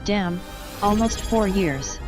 Damn, almost 4 years.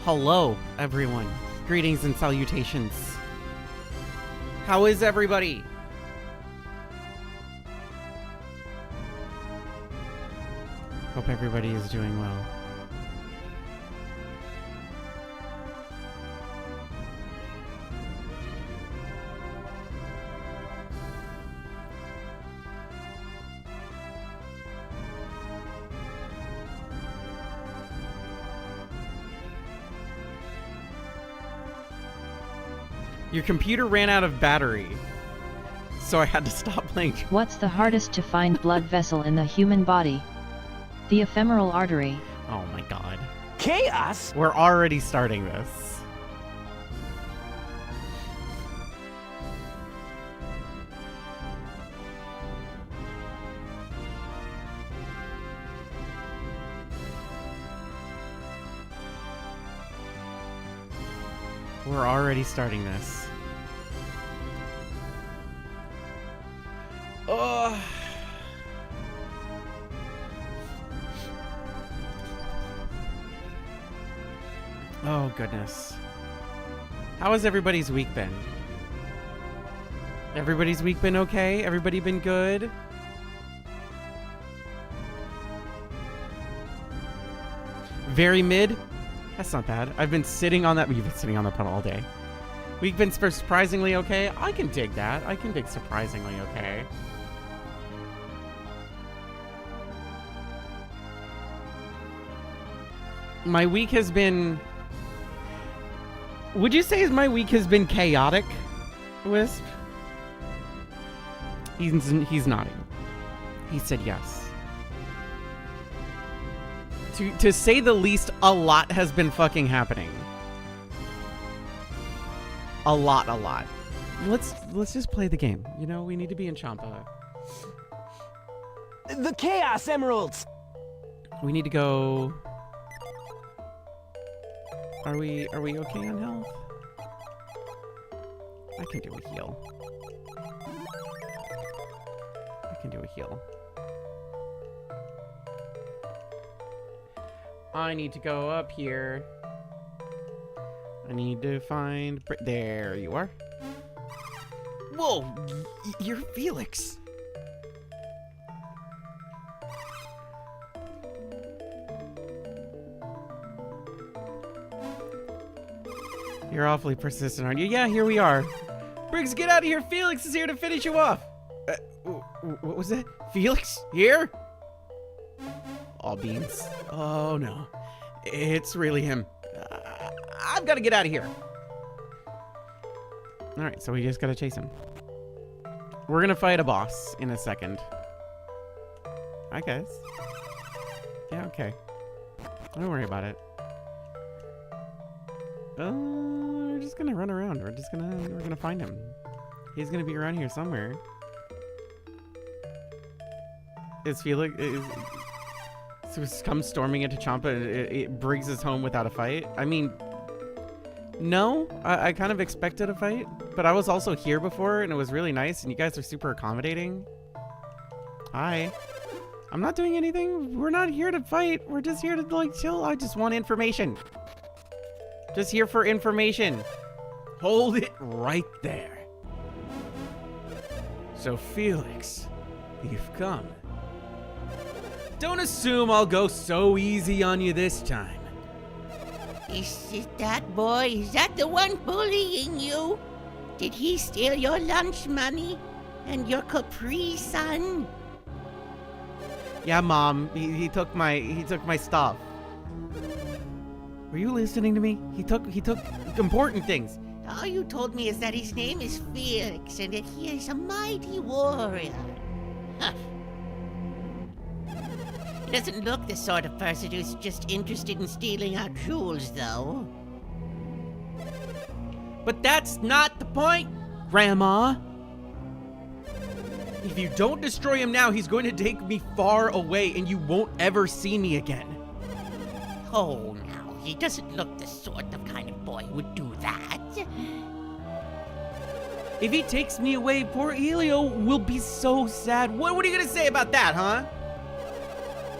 Hello, everyone. Greetings and salutations. How is everybody? Hope everybody is doing well. Your computer ran out of battery, so I had to stop playing. What's the hardest to find blood vessel in the human body? The ephemeral artery. Oh my god. Chaos? We're already starting this. We're already starting this. Oh. Oh, goodness. How has everybody's week been? Everybody's week been okay? Everybody been good? Very mid? That's not bad. I've been sitting on that. We've been sitting on the pedal all day. We've been surprisingly okay. I can dig that. I can dig surprisingly okay. My week has been... Would you say my week has been chaotic, Wisp? He's nodding. He said yes. To say the least, a lot has been fucking happening. A lot. Let's just play the game. You know, we need to be in Champa. The Chaos Emeralds! We need to go... Are we okay on health? I can do a heal. I need to go up here. I need to find... There you are. Whoa! You're Felix! You're awfully persistent, aren't you? Yeah, here we are. Briggs, get out of here! Felix is here to finish you off! What was that? Felix? Here? All beans. Oh, no. It's really him. I've got to get out of here. Alright, so we just got to chase him. We're going to fight a boss in a second. Hi, guys. Yeah, okay. Don't worry about it. We're just going to run around. We're going to find him. He's going to be around here somewhere. Is Felix... So it's come storming into Champa, it brings us home without a fight? I mean, no, I kind of expected a fight, but I was also here before and it was really nice and you guys are super accommodating. Hi. I'm not doing anything. We're not here to fight. We're just here to like chill. I just want information. Just here for information. Hold it right there. So Felix, you've come. Don't assume I'll go so easy on you this time. Is it that boy? Is that the one bullying you? Did he steal your lunch money? And your Capri Sun? Yeah, Mom. He took my stuff. Were you listening to me? He took important things. All you told me is that his name is Felix and that he is a mighty warrior. Huh. He doesn't look the sort of person who's just interested in stealing our jewels, though. But that's not the point, Grandma. If you don't destroy him now, he's going to take me far away and you won't ever see me again. Oh, now, he doesn't look the sort of kind of boy who would do that. If he takes me away, poor Elio will be so sad. What are you going to say about that, huh?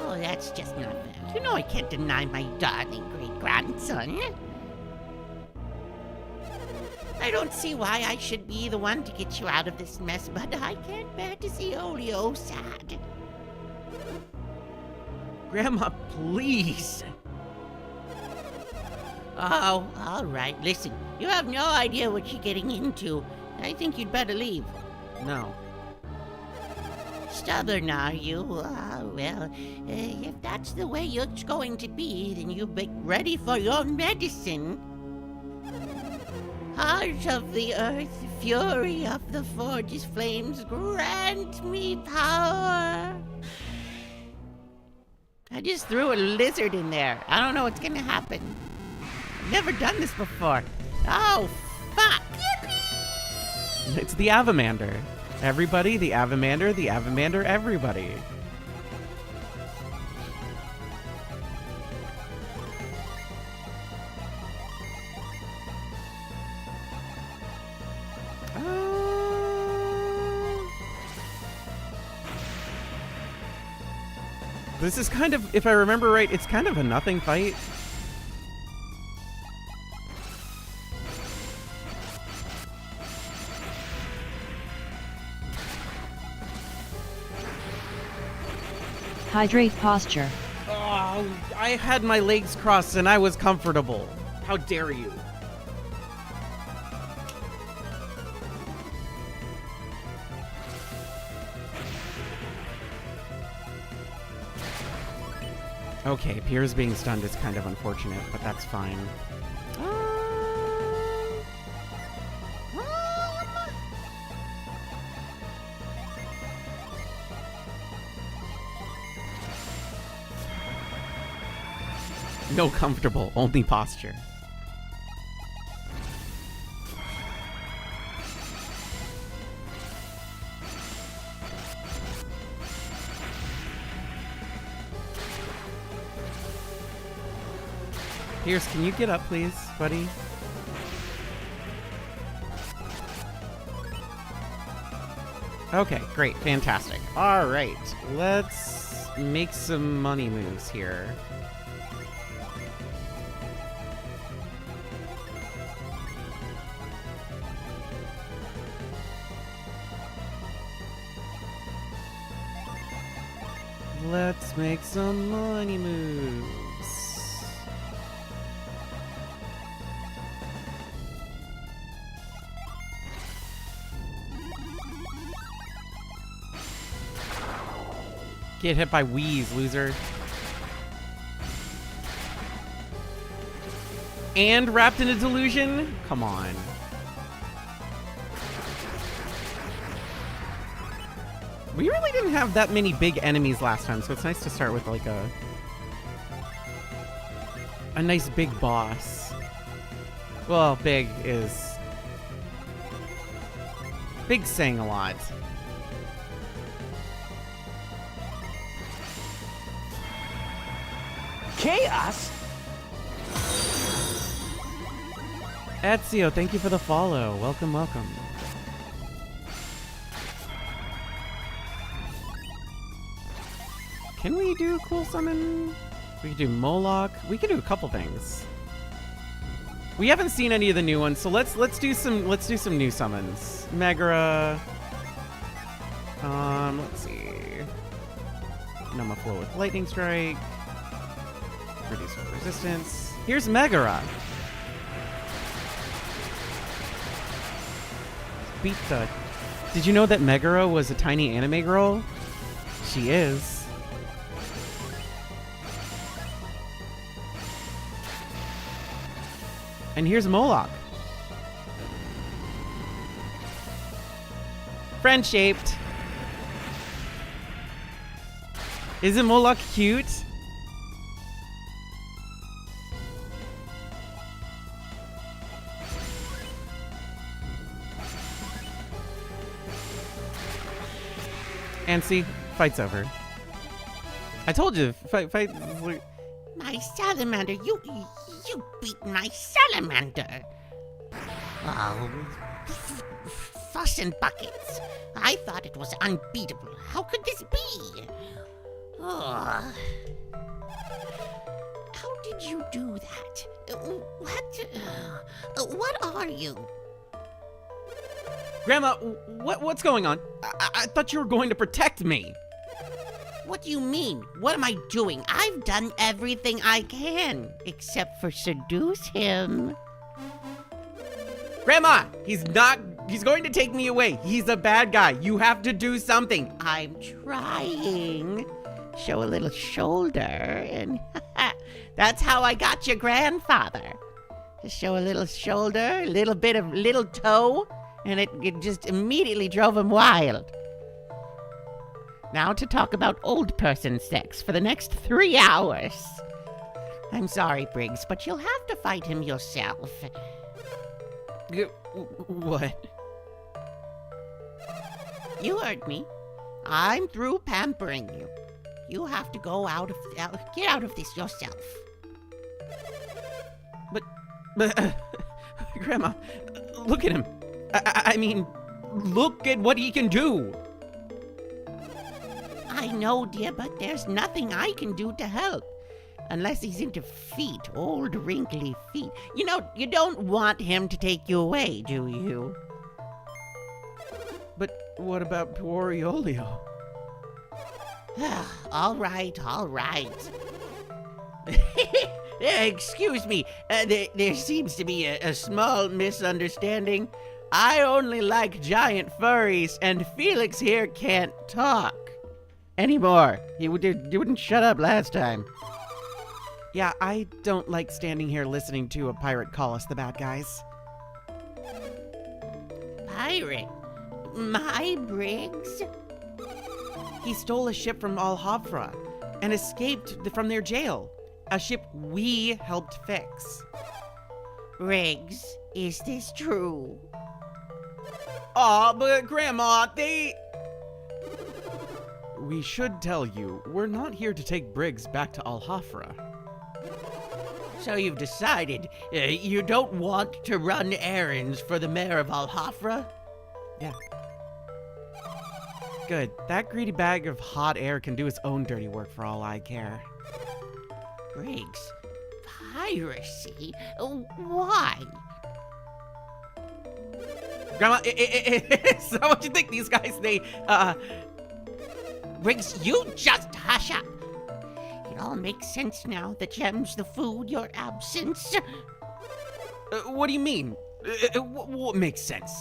Oh, that's just not fair. You know I can't deny my darling great-grandson. I don't see why I should be the one to get you out of this mess, but I can't bear to see Olio sad. Grandma, please. Oh, all right. Listen, you have no idea what you're getting into. I think you'd better leave. No. Stubborn, are you? Well, if that's the way it's going to be, then you be ready for your medicine. Heart of the earth, fury of the forge's flames, grant me power. I just threw a lizard in there. I don't know what's gonna happen. I've never done this before. Oh, fuck. It's the Avamander. Everybody, the Avamander, everybody. This is kind of, if I remember right, it's kind of a nothing fight. Hydrate posture. Oh, I had my legs crossed and I was comfortable. How dare you? Okay, Pierre's being stunned is kind of unfortunate, but that's fine. No comfortable, only posture. Pierce, can you get up, please, buddy? Okay, great, fantastic. All right, let's make some money moves here. Let's make some money moves. Get hit by Wheeze, loser. And wrapped in a delusion? Come on. We really didn't have that many big enemies last time, so it's nice to start with like a nice big boss. Well, big saying a lot. Chaos? Ezio, thank you for the follow. Welcome, welcome. Can we do cool summon? We could do Moloch. We could do a couple things. We haven't seen any of the new ones, so let's do some new summons. Megara. Let's see. Numa Flow with Lightning Strike. Reduce resistance. Here's Megara. Beat the. Did you know that Megara was a tiny anime girl? She is. And here's Moloch. Friend-shaped. Isn't Moloch cute? And see, fight's over. I told you, fight. My salamander, you beat my salamander. Oh, fuss and buckets. I thought it was unbeatable. How could this be? Oh. How did you do that? What are you? Grandma, what's going on? I thought you were going to protect me. What do you mean? What am I doing? I've done everything I can, except for seduce him. Grandma, he's going to take me away. He's a bad guy. You have to do something. I'm trying. Show a little shoulder, and that's how I got your grandfather. Just show a little shoulder, a little bit of little toe, and it just immediately drove him wild. Now to talk about old person sex for the next 3 hours. I'm sorry, Briggs, but you'll have to fight him yourself. What? You heard me. I'm through pampering you. You have to go get out of this yourself. But Grandma, look at him. I mean, look at what he can do. I know, dear, but there's nothing I can do to help. Unless he's into feet, old wrinkly feet. You know, you don't want him to take you away, do you? But what about poor Iolio? All right. Excuse me, there seems to be a small misunderstanding. I only like giant furries, and Felix here can't talk anymore. He wouldn't shut up last time. Yeah, I don't like standing here listening to a pirate call us the bad guys. Pirate? My Briggs? He stole a ship from Al Hafra and escaped from their jail. A ship we helped fix. Briggs, is this true? Aw, but Grandma, We should tell you, we're not here to take Briggs back to Al Hafra. So you've decided you don't want to run errands for the mayor of Al Hafra? Yeah. Good. That greedy bag of hot air can do his own dirty work for all I care. Briggs, piracy? Why? Grandma, it's not what you think. These guys, Briggs, you just hush up. It all makes sense now. The gems, the food, your absence. What do you mean? What makes sense?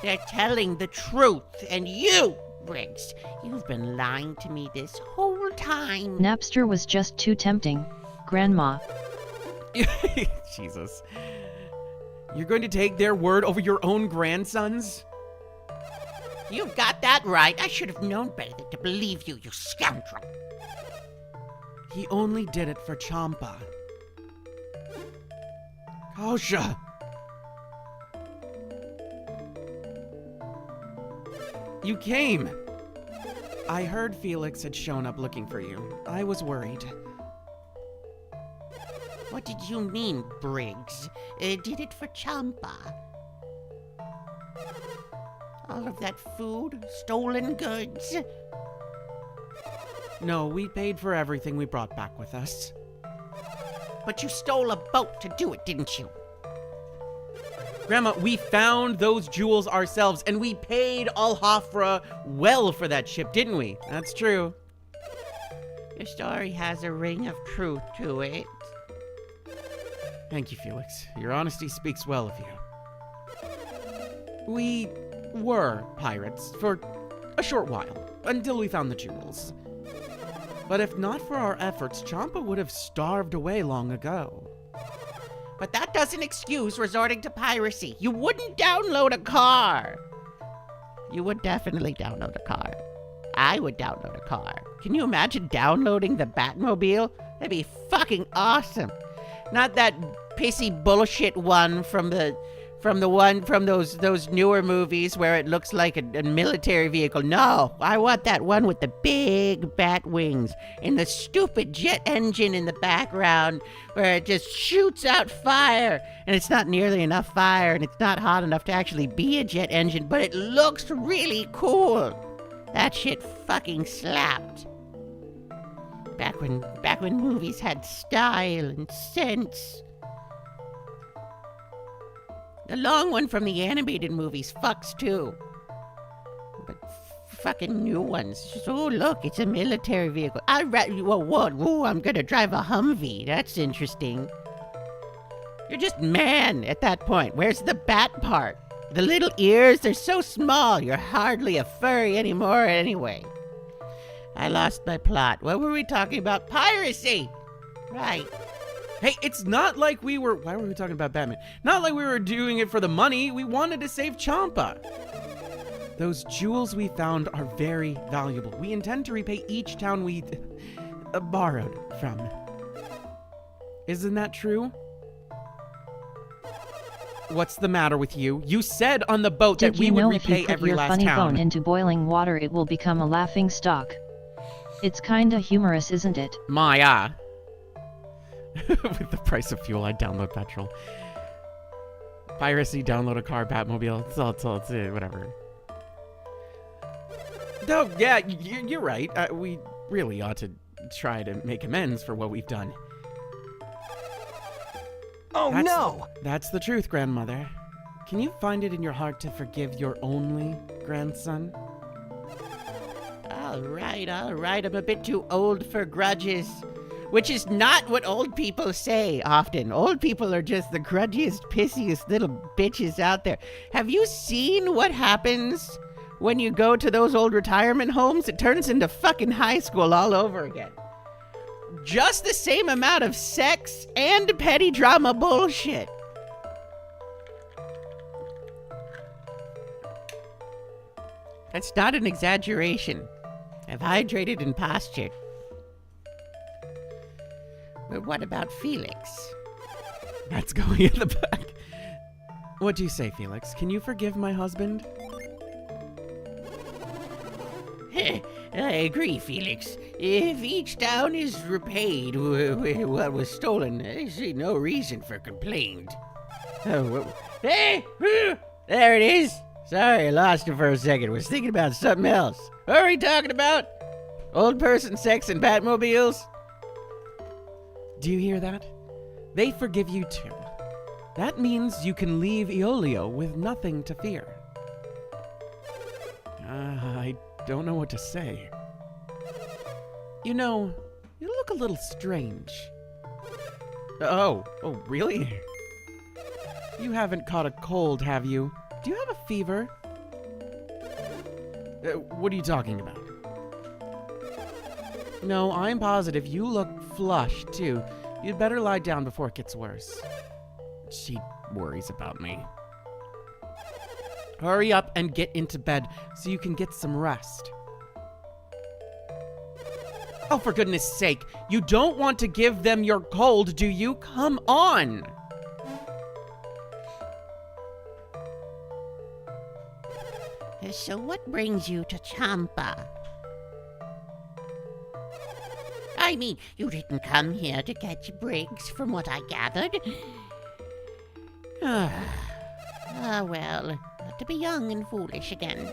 They're telling the truth, and you, Briggs, you've been lying to me this whole time. Napster was just too tempting, Grandma. Jesus. You're going to take their word over your own grandsons? You've got that right. I should have known better than to believe you, you scoundrel. He only did it for Champa. Kosha! You came! I heard Felix had shown up looking for you. I was worried. What did you mean, Briggs? Did it for Champa? All of that food? Stolen goods? No, we paid for everything we brought back with us. But you stole a boat to do it, didn't you? Grandma, we found those jewels ourselves, and we paid Al-Hafra well for that ship, didn't we? That's true. Your story has a ring of truth to it. Thank you, Felix. Your honesty speaks well of you. We were pirates for a short while, until we found the jewels. But if not for our efforts, Champa would have starved away long ago. But that doesn't excuse resorting to piracy. You wouldn't download a car. You would definitely download a car. I would download a car. Can you imagine downloading the Batmobile? That'd be fucking awesome. Not that pissy bullshit one from those newer movies where it looks like a military vehicle. No, I want that one with the big bat wings and the stupid jet engine in the background where it just shoots out fire and it's not nearly enough fire and it's not hot enough to actually be a jet engine, but it looks really cool. That shit fucking slapped. Back when movies had style and sense. The long one from the animated movies fucks too. But fucking new ones. Just, oh, look, it's a military vehicle. I'm gonna drive a Humvee. That's interesting. You're just man at that point. Where's the bat part? The little ears, they're so small. You're hardly a furry anymore anyway. I lost my plot. What were we talking about? Piracy! Right. Hey, it's not like we were... Why were we talking about Batman? Not like we were doing it for the money. We wanted to save Champa. Those jewels we found are very valuable. We intend to repay each town we borrowed from. Isn't that true? What's the matter with you? You said on the boat that we would repay every last town. Did you know if you put your funny bone into boiling water it will become a laughing stock? It's kinda humorous, isn't it? Maya. With the price of fuel, I'd download petrol. Piracy, download a car, Batmobile, it's whatever. No, yeah, you're right. We really ought to try to make amends for what we've done. Oh, no! That's the truth, grandmother. Can you find it in your heart to forgive your only grandson? All right. I'm a bit too old for grudges. Which is not what old people say often. Old people are just the grudgiest, pissiest little bitches out there. Have you seen what happens when you go to those old retirement homes? It turns into fucking high school all over again. Just the same amount of sex and petty drama bullshit. That's not an exaggeration. I've hydrated and postured. But what about Felix? That's going in the back. What do you say, Felix? Can you forgive my husband? I agree, Felix. If each town is repaid what was stolen, I see no reason for complaint. Hey! There it is! Sorry, I lost it for a second. Was thinking about something else. What are we talking about? Old person sex and Batmobiles? Do you hear that? They forgive you too. That means you can leave Iolio with nothing to fear. I don't know what to say. You know, you look a little strange. Oh, really? You haven't caught a cold, have you? Do you have a fever? What are you talking about? No, I'm positive you look flushed, too. You'd better lie down before it gets worse. She worries about me. Hurry up and get into bed so you can get some rest. Oh, for goodness sake. You don't want to give them your cold, do you? Come on! So what brings you to Champa? I I mean, you didn't come here to catch Briggs, from what I gathered. Well, not to be young and foolish again.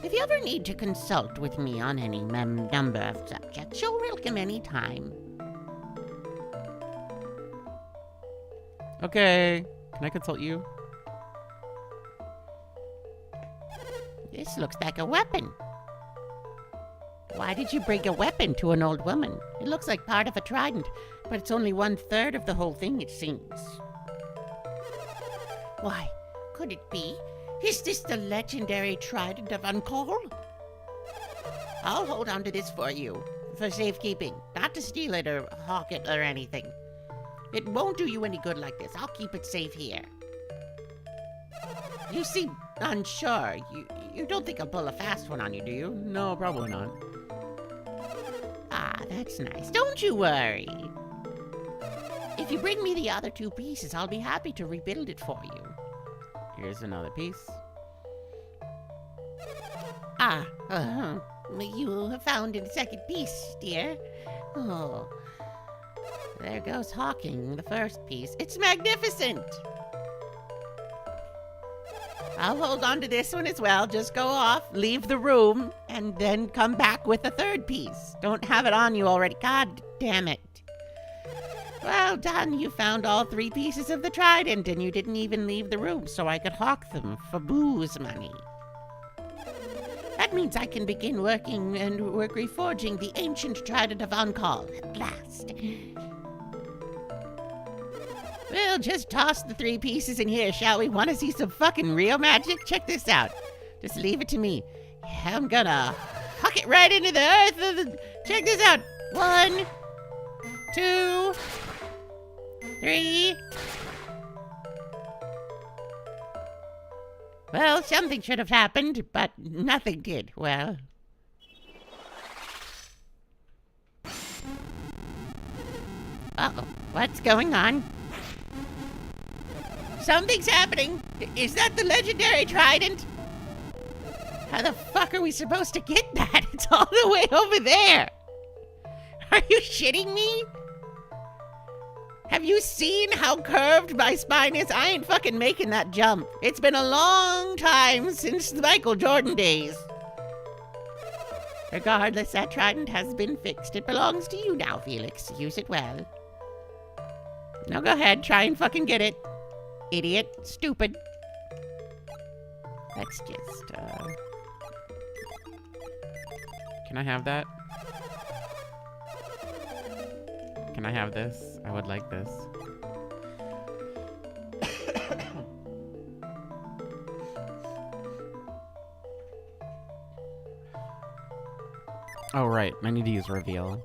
If you ever need to consult with me on any number of subjects, you're welcome any time. Okay. Can I consult you? This looks like a weapon. Why did you bring a weapon to an old woman? It looks like part of a trident, but it's only 1/3 of the whole thing, it seems. Why, could it be? Is this the legendary trident of Uncall? I'll hold on to this for you, for safekeeping. Not to steal it or hawk it or anything. It won't do you any good like this. I'll keep it safe here. You seem unsure. You don't think I'll pull a fast one on you, do you? No, probably not. Ah, that's nice. Don't you worry. If you bring me the other 2 pieces, I'll be happy to rebuild it for you. Here's another piece. You have found a second piece, dear. Oh, there goes hawking the first piece. It's magnificent. I'll hold on to this one as well. Just go off, leave the room, and then come back with a 3rd piece. Don't have it on you already. God damn it. Well done, you found all 3 pieces of the trident, and you didn't even leave the room so I could hawk them for booze money. That means I can begin working and reforging the ancient trident of Uncall at last. We'll just toss the 3 pieces in here, shall we? Want to see some fucking real magic? Check this out. Just leave it to me. I'm gonna huck it right into the earth. Check this out. 1, 2, 3. Well, something should have happened, but nothing did. Well. Uh-oh. What's going on? Something's happening. Is that the legendary trident? How the fuck are we supposed to get that? It's all the way over there. Are you shitting me? Have you seen how curved my spine is? I ain't fucking making that jump. It's been a long time since the Michael Jordan days. Regardless, that trident has been fixed. It belongs to you now, Felix. Use it well. Now go ahead, try and fucking get it. Idiot. Stupid. Let's just, Can I have that? Can I have this? I would like this. Oh, right. I need to use reveal.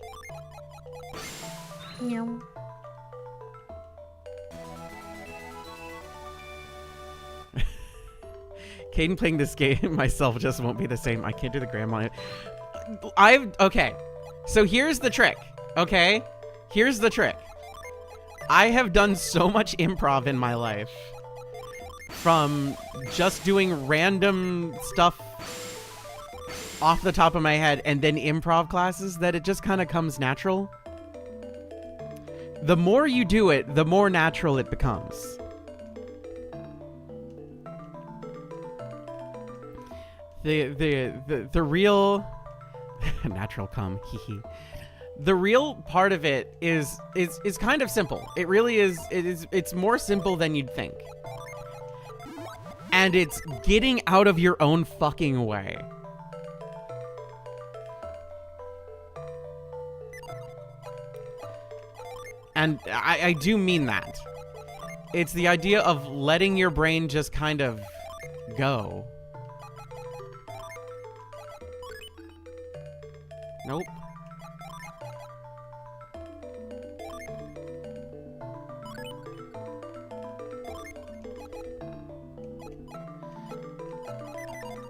No. Kdin playing this game myself just won't be the same. I can't do the grandma. Okay. So here's the trick. Okay? Here's the trick. I have done so much improv in my life. From just doing random stuff off the top of my head and then improv classes that it just kind of comes natural. The more you do it, the more natural it becomes. The real natural cum, hee. The real part of it is kind of simple. It really is. It's more simple than you'd think. And it's getting out of your own fucking way. And I do mean that. It's the idea of letting your brain just kind of go. Nope.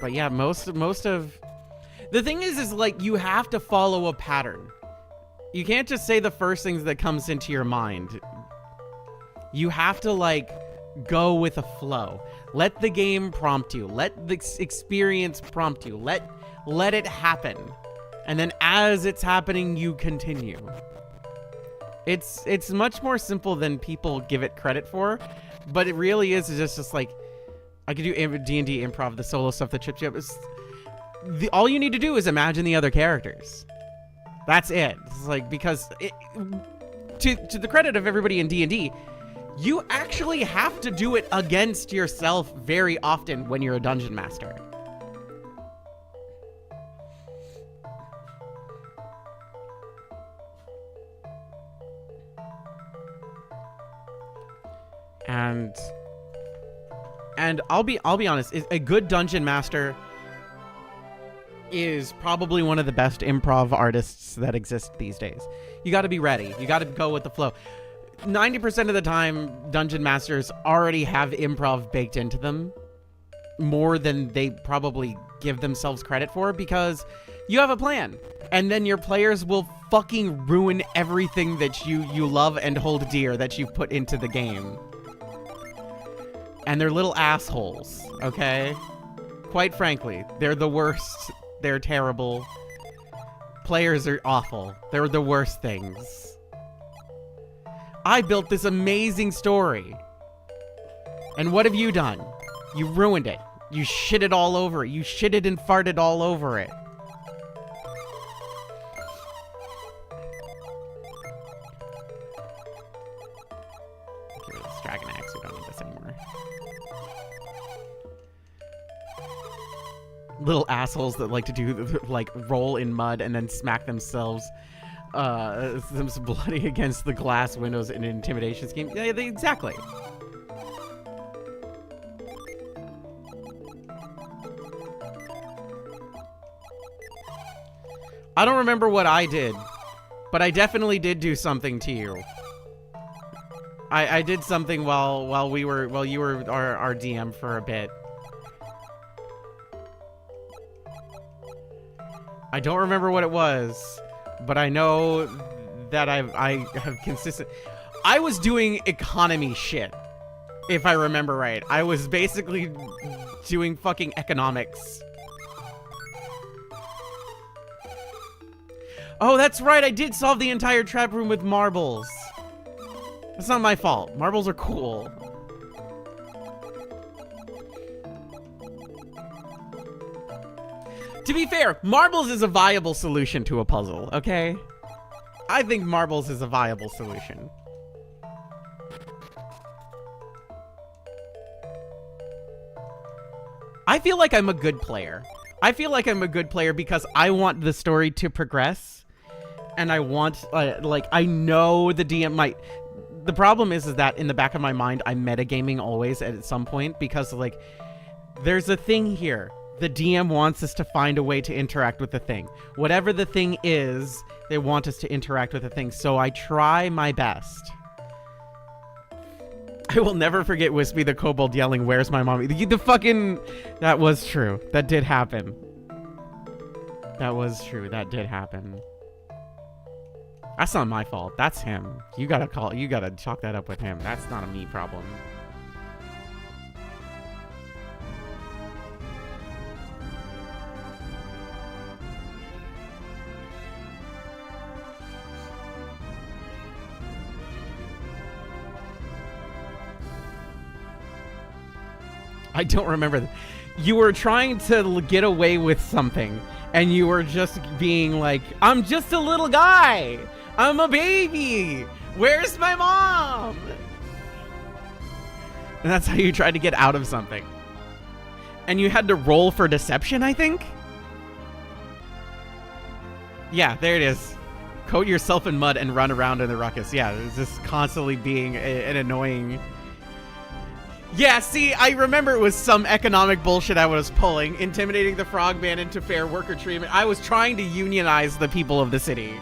But yeah, most of the thing is like you have to follow a pattern. You can't just say the first things that comes into your mind. You have to like go with a flow. Let the game prompt you. Let the experience prompt you. Let it happen. And then as it's happening, you continue. It's much more simple than people give it credit for, but it really is just like, I could do D&D improv, the solo stuff that trips you up. All you need to do is imagine the other characters. That's it. It's like, because to the credit of everybody in D&D, you actually have to do it against yourself very often when you're a dungeon master. And I'll be honest, a good dungeon master is probably one of the best improv artists that exist these days. You got to be ready. You got to go with the flow. 90% of the time, dungeon masters already have improv baked into them more than they probably give themselves credit for, because you have a plan, and then your players will fucking ruin everything that you love and hold dear that you've put into the game. And they're little assholes, okay? Quite frankly, they're the worst. They're terrible. Players are awful. They're the worst things. I built this amazing story. And what have you done? You ruined it. You shitted all over it. You shitted and farted all over it. Get rid of this dragon axe. We don't need this anymore. Little assholes that like to do, like, roll in mud and then smack themselves bloody against the glass windows in an intimidation scheme. Yeah, exactly. I don't remember what I did, but I definitely did do something to you. I did something while you were our DM for a bit. I don't remember what it was, but I know that I have consistent. I was doing economy shit, if I remember right. I was basically doing fucking economics. Oh, that's right. I did solve the entire trap room with marbles. That's not my fault. Marbles are cool. To be fair, marbles is a viable solution to a puzzle, okay? I think marbles is a viable solution. I feel like I'm a good player. I feel like I'm a good player because I want the story to progress. And I want, like, I know the DM might... The problem is that in the back of my mind, I'm metagaming always at some point because, like, there's a thing here. The DM wants us to find a way to interact with the thing. Whatever the thing is, they want us to interact with the thing. So I try my best. I will never forget Wispy the Kobold yelling, "Where's my mommy?" The fucking... That was true. That did happen. That was true. That did happen. That's not my fault. That's him. You gotta chalk that up with him. That's not a me problem. I don't remember. You were trying to get away with something, and you were just being like, "I'm just a little guy. I'm a baby. Where's my mom?" And that's how you tried to get out of something. And you had to roll for deception, I think? Yeah, there it is. Coat yourself in mud and run around in the ruckus. Yeah, it's just constantly being an annoying... Yeah, see, I remember it was some economic bullshit I was pulling, intimidating the frogman into fair worker treatment. I was trying to unionize the people of the city.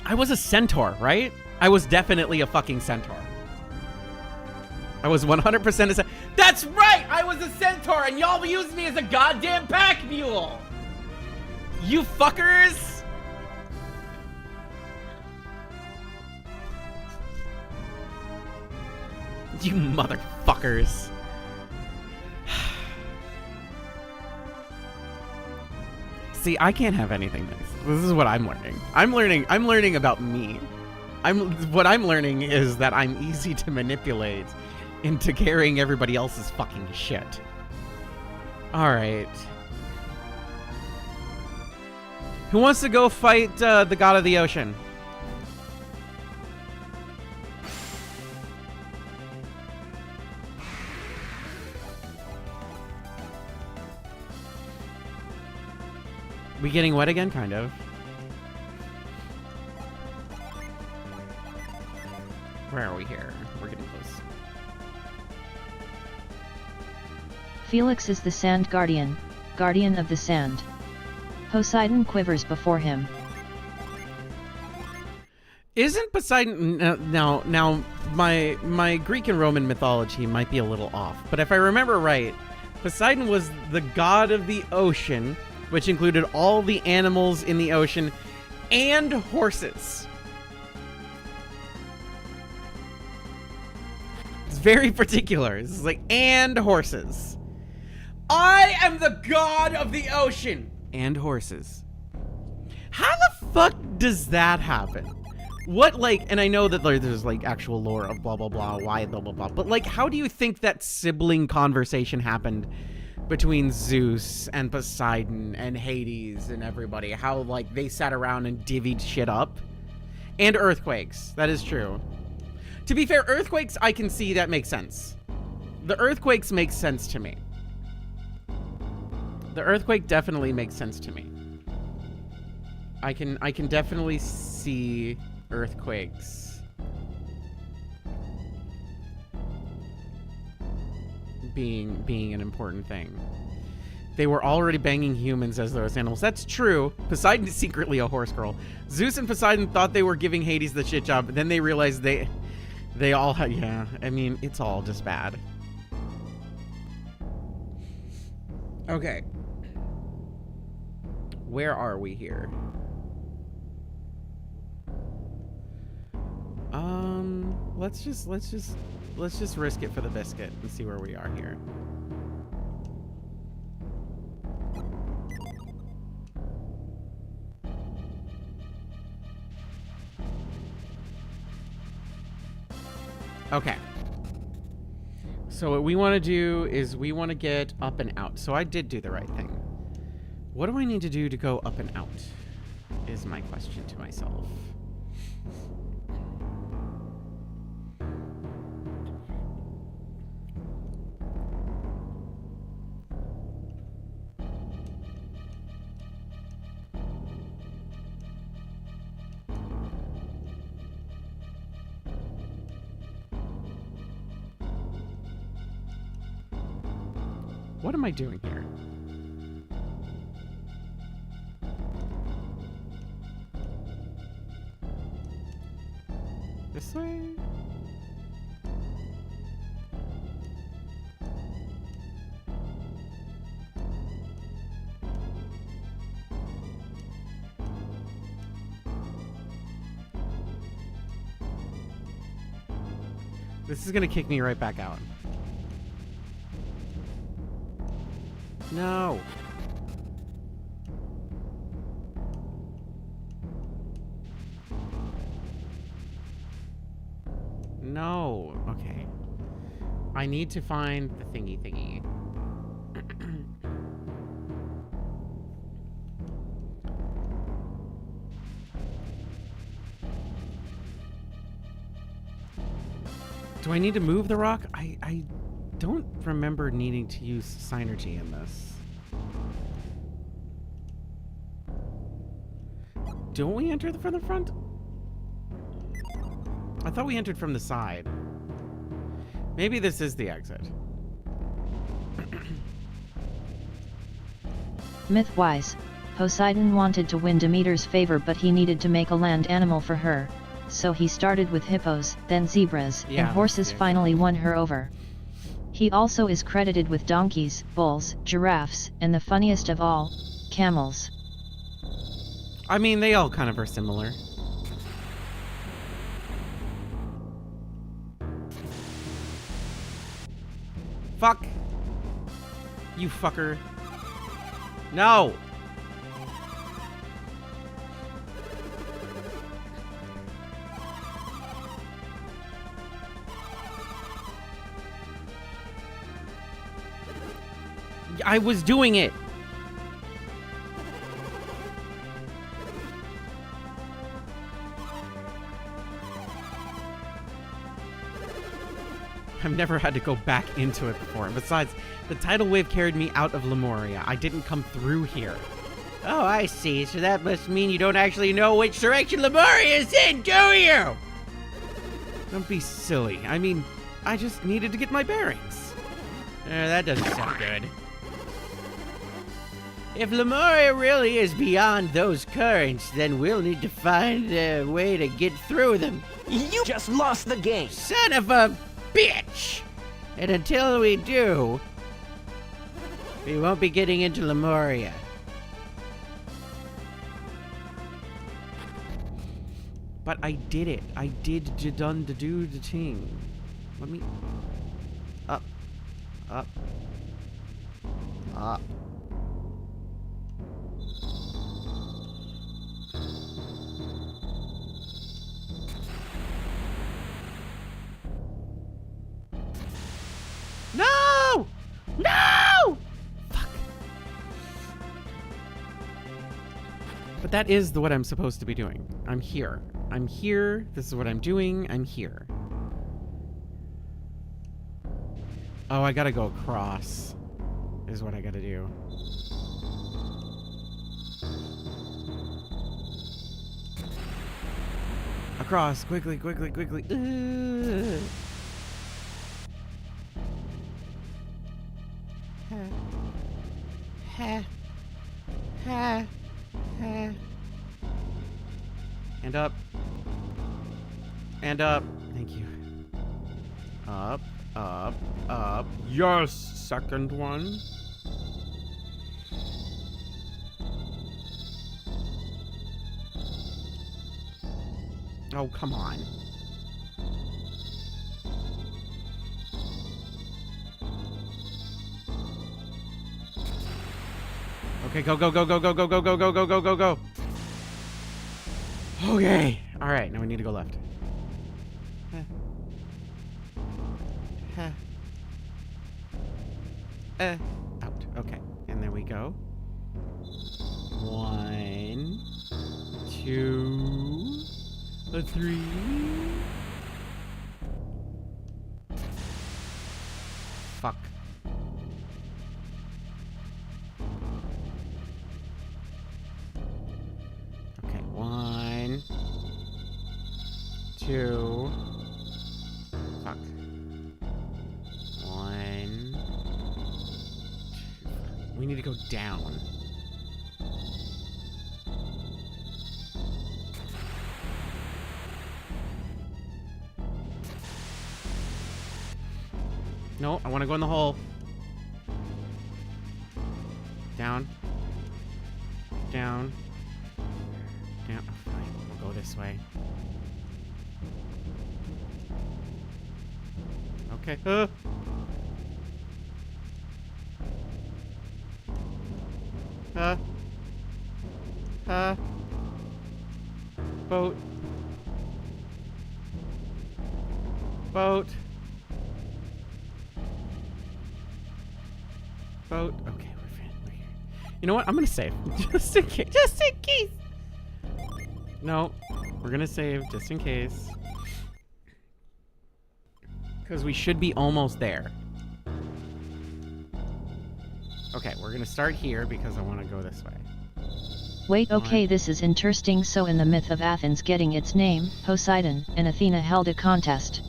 I was a centaur, right? I was definitely a fucking centaur. I was 100% a centaur. That's right! I was a centaur, and y'all used me as a goddamn pack mule! You fuckers! You motherfuckers. See, I can't have anything nice. This is what I'm learning. I'm learning about me. What I'm learning is that I'm easy to manipulate into carrying everybody else's fucking shit. All right. Who wants to go fight the god of the ocean? We getting wet again? Kind of. Where are we here? We're getting close. Felix is the sand guardian, guardian of the sand. Poseidon quivers before him. Isn't Poseidon now my Greek and Roman mythology might be a little off, but if I remember right, Poseidon was the god of the ocean, which included all the animals in the ocean and horses. It's very particular. It's like, and horses. I am the god of the ocean and horses. How the fuck does that happen? What, like, and I know that there's like actual lore of blah blah blah, why blah blah blah, but like, how do you think that sibling conversation happened between Zeus and Poseidon and Hades and everybody? How, like, they sat around and divvied shit up? And earthquakes. That is true. To be fair, earthquakes, I can see that makes sense. The earthquakes make sense to me. The earthquake definitely makes sense to me. I can definitely see earthquakes being an important thing. They were already banging humans as those animals. That's true. Poseidon is secretly a horse girl. Zeus and Poseidon thought they were giving Hades the shit job, but then they realized they all had, yeah, I mean, it's all just bad. Okay. Where are we here? Let's just risk it for the biscuit and see where we are here. Okay. So what we want to do is we want to get up and out. So I did do the right thing. What do I need to do to go up and out? Is my question to myself. What am I doing here? This way? This is gonna kick me right back out. No. No. Okay. I need to find the thingy. Do I need to move the rock? I don't remember needing to use synergy in this. Don't we enter from the front? I thought we entered from the side. Maybe this is the exit. Myth-wise, Poseidon wanted to win Demeter's favor, but he needed to make a land animal for her, so he started with hippos, then zebras, and horses finally won her over. He also is credited with donkeys, bulls, giraffes, and the funniest of all, camels. I mean, they all kind of are similar. Fuck. You fucker. No. I was doing it. I've never had to go back into it before. And besides, the tidal wave carried me out of Lemuria. I didn't come through here. Oh, I see. So that must mean you don't actually know which direction Lemuria is in, do you? Don't be silly. I mean, I just needed to get my bearings. That doesn't sound good. If Lemuria really is beyond those currents, then we'll need to find a way to get through them. You just lost the game. Son of a bitch! And until we do, we won't be getting into Lemuria. But I did it. I did done to do the thing. Let me... Up. Up. Up. No! No! Fuck. But that is what I'm supposed to be doing. I'm here. I'm here. This is what I'm doing. I'm here. Oh, I gotta go across. Is what I gotta do. Across. Quickly, quickly, quickly. Ugh. And up. And up. Thank you. Up, up, up. Yes! Second one. Oh, come on. Okay, go, go, go, go, go, go, go, go, go, go, go, go, go. Okay. All right, now we need to go left. Out. Okay. And there we go. 1, 2, 3. Fuck. Okay, 1, 2. Fuck. 1, 2. We need to go down. No, I want to go in the hole. Down. Down. Down. Oh, fine. We'll go this way. Okay. Boat. Boat. Boat. Okay, we're here. You know what? I'm gonna save. Just in case. Just in case. No. We're gonna save just in case. Because we should be almost there. Okay, we're gonna start here because I want to go this way. Wait, okay, this is interesting. So in the myth of Athens getting its name, Poseidon and Athena held a contest.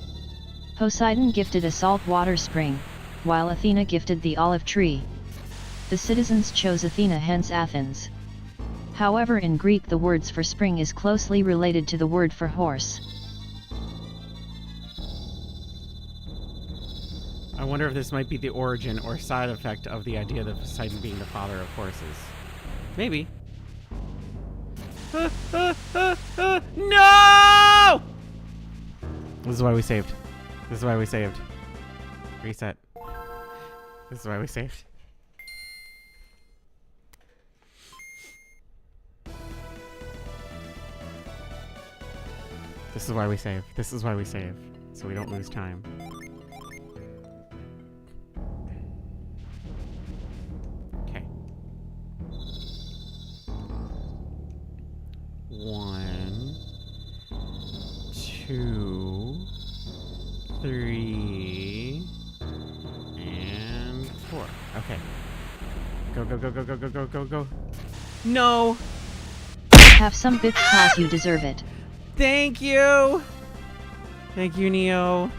Poseidon gifted a saltwater spring, while Athena gifted the olive tree. The citizens chose Athena, hence Athens. However, in Greek the words for spring is closely related to the word for horse. I wonder if this might be the origin or side effect of the idea of Poseidon being the father of horses. Maybe. No! This is why we saved. This is why we saved. Reset. This is why we saved. This is why we save. This is why we save. So we don't lose time. 1, 2, 3, and 4. Okay. Go, go, go, go, go, go, go, go, go. No! Have some bits, class, you deserve it. Thank you! Thank you, Neo.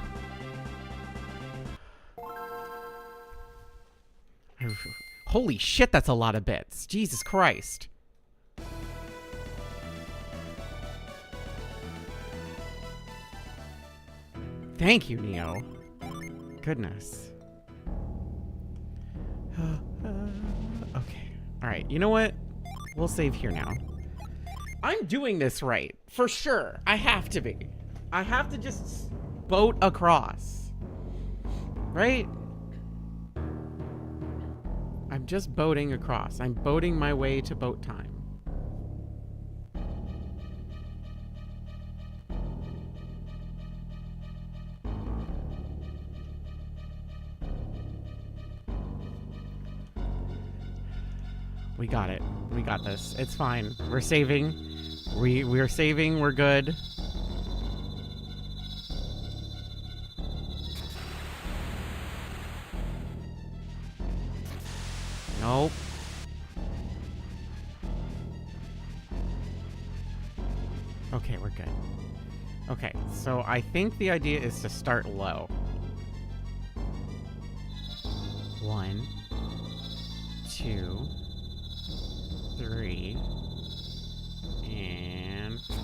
Holy shit, that's a lot of bits. Jesus Christ. Thank you, Neo. Goodness. Okay. Alright, you know what? We'll save here now. I'm doing this right. For sure. I have to be. I have to just boat across. Right? I'm just boating across. I'm boating my way to boat time. We got it. We got this. It's fine. We're saving. We're saving. We're good. Nope. Okay, we're good. Okay, so I think the idea is to start low. 1, 2, 3, and 4.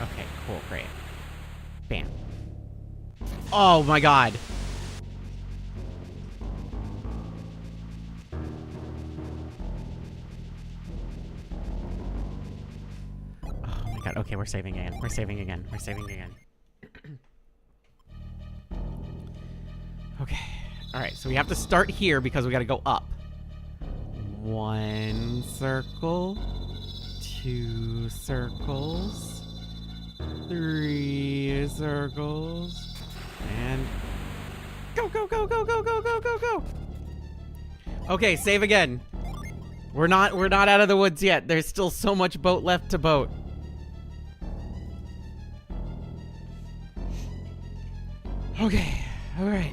Okay, cool, great. Bam. Oh my god. Oh my god, okay, we're saving again. We're saving again. We're saving again. Okay. Alright, so we have to start here because we gotta go up. 1 circle, 2 circles, 3 circles, and go, go, go, go, go, go, go, go, go. Okay, save again. We're not out of the woods yet. There's still so much boat left to boat. Okay, all right.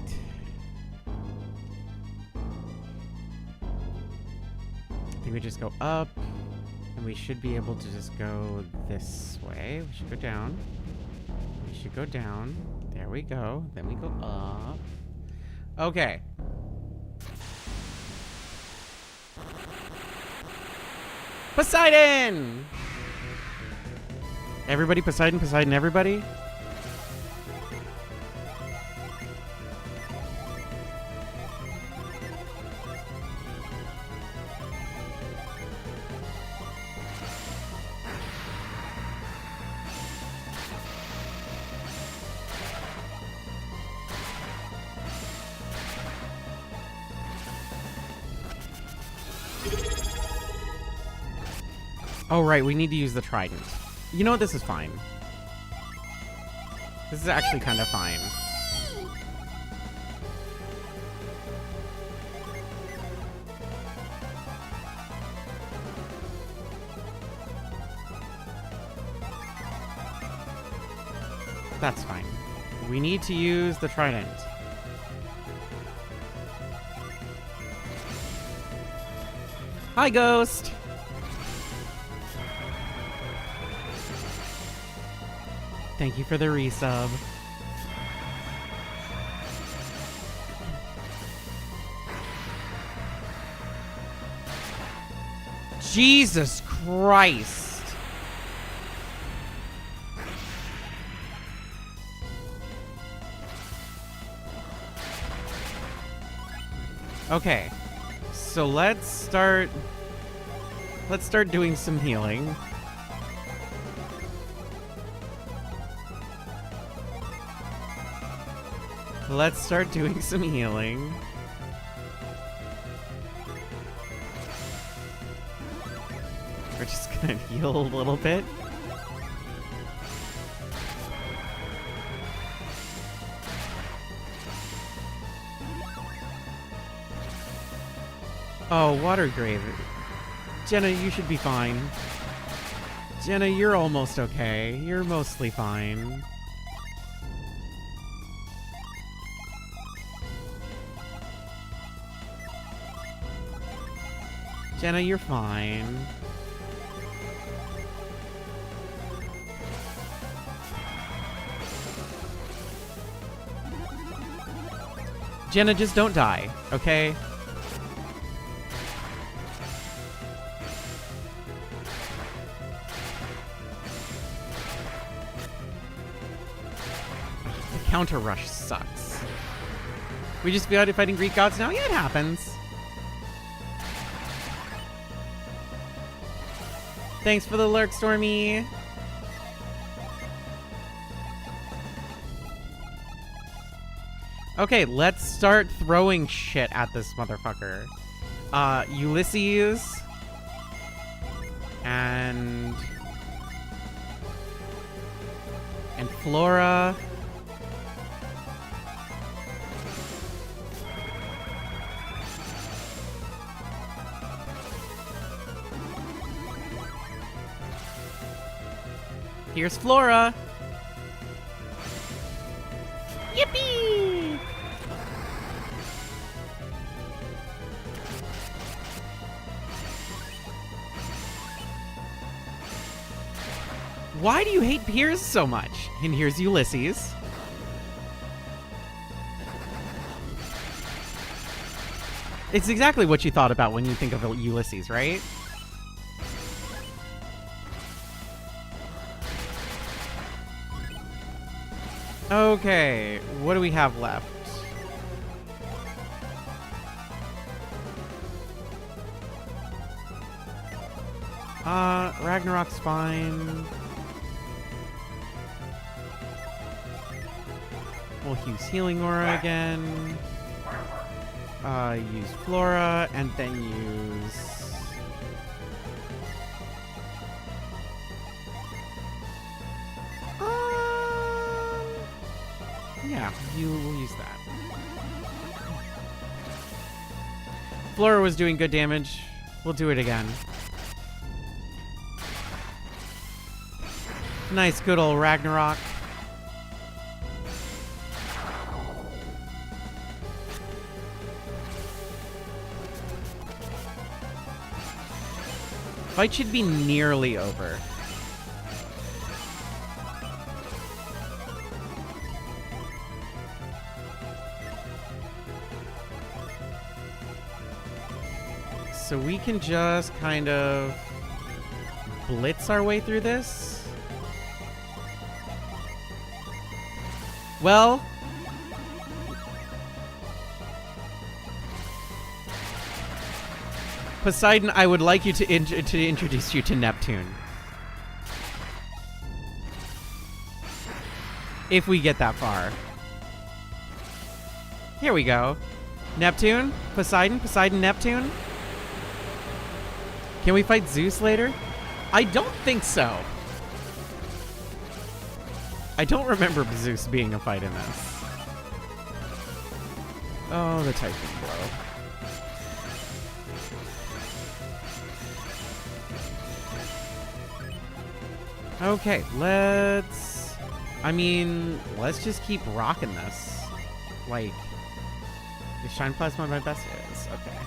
I think we just go up, and we should be able to just go this way. We should go down. We should go down. There we go. Then we go up. Okay. Poseidon! Everybody, Poseidon, Poseidon, everybody? Oh, right, we need to use the trident. You know what? This is fine. This is actually kind of fine. That's fine. We need to use the trident. Hi, Ghost! Thank you for the resub. Jesus Christ. Okay. So let's start doing some healing. Let's start doing some healing. We're just gonna heal a little bit. Oh, water grave. Jenna, you should be fine. Jenna, you're almost okay. You're mostly fine. Jenna, you're fine. Jenna, just don't die, okay? The counter rush sucks. We just be fighting Greek gods now? Yeah, it happens. Thanks for the lurk, Stormy. Okay, let's start throwing shit at this motherfucker. Ulysses. And Flora. Here's Flora. Yippee! Why do you hate Piers so much? And here's Ulysses. It's exactly what you thought about when you think of Ulysses, right? Okay, what do we have left? Ragnarok's fine. We'll use Healing Aura again. Use Flora, and then use... yeah, we'll use that. Flora was doing good damage. We'll do it again. Nice, good old Ragnarok. Fight should be nearly over. So we can just kind of blitz our way through this. Well, Poseidon, I would like you to introduce you to Neptune. If we get that far. Here we go. Neptune, Poseidon, Neptune. Can we fight Zeus later? I don't think so. I don't remember Zeus being a fight in this. Oh, the Typhoon Blow. Okay, let's just keep rocking this. Like, is Shine Plasma my best? It is. Okay.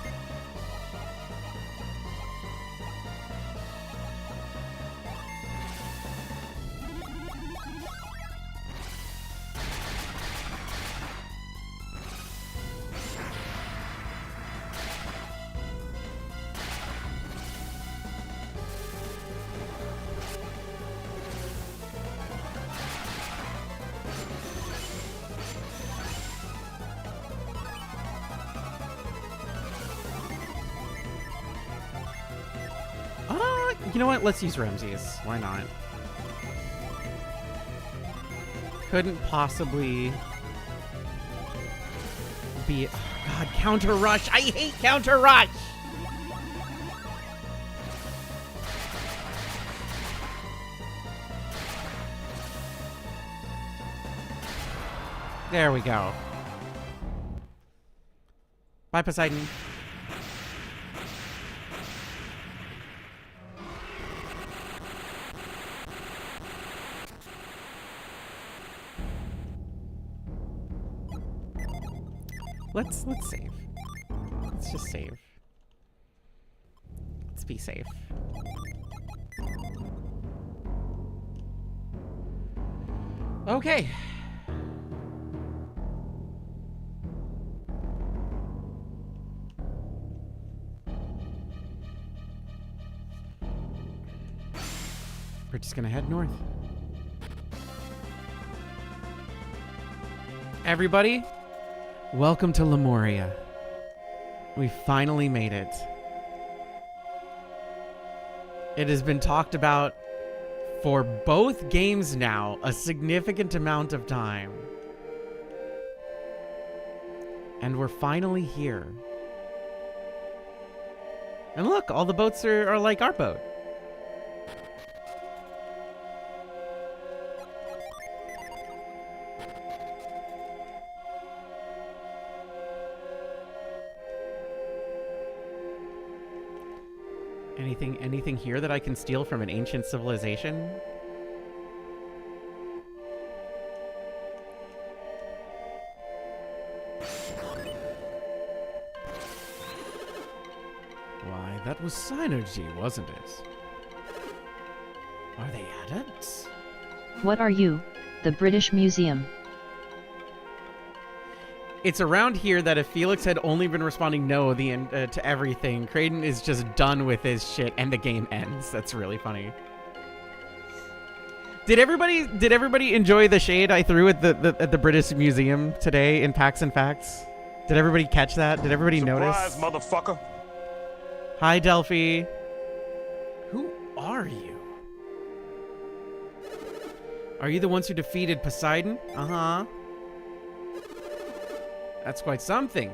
You know what? Let's use Ramses. Why not? Couldn't possibly be... oh God, counter rush! I hate counter rush! There we go. Bye, Poseidon. Let's save. Let's just save. Let's be safe. Okay. We're just gonna head north. Everybody, welcome to Lemuria. We finally made it. It has been talked about for both games now a significant amount of time. And we're finally here. And look, all the boats are like our boat. Anything here that I can steal from an ancient civilization? Why, that was synergy, wasn't it? Are they adepts? What are you? The British Museum. It's around here that if Felix had only been responding no to everything, Kdin is just done with his shit and the game ends. That's really funny. Did everybody enjoy the shade I threw at the British Museum today in Packs and Facts? Did everybody catch that? Did everybody notice? Motherfucker. Hi, Delphi. Who are you? Are you the ones who defeated Poseidon? Uh-huh. That's quite something.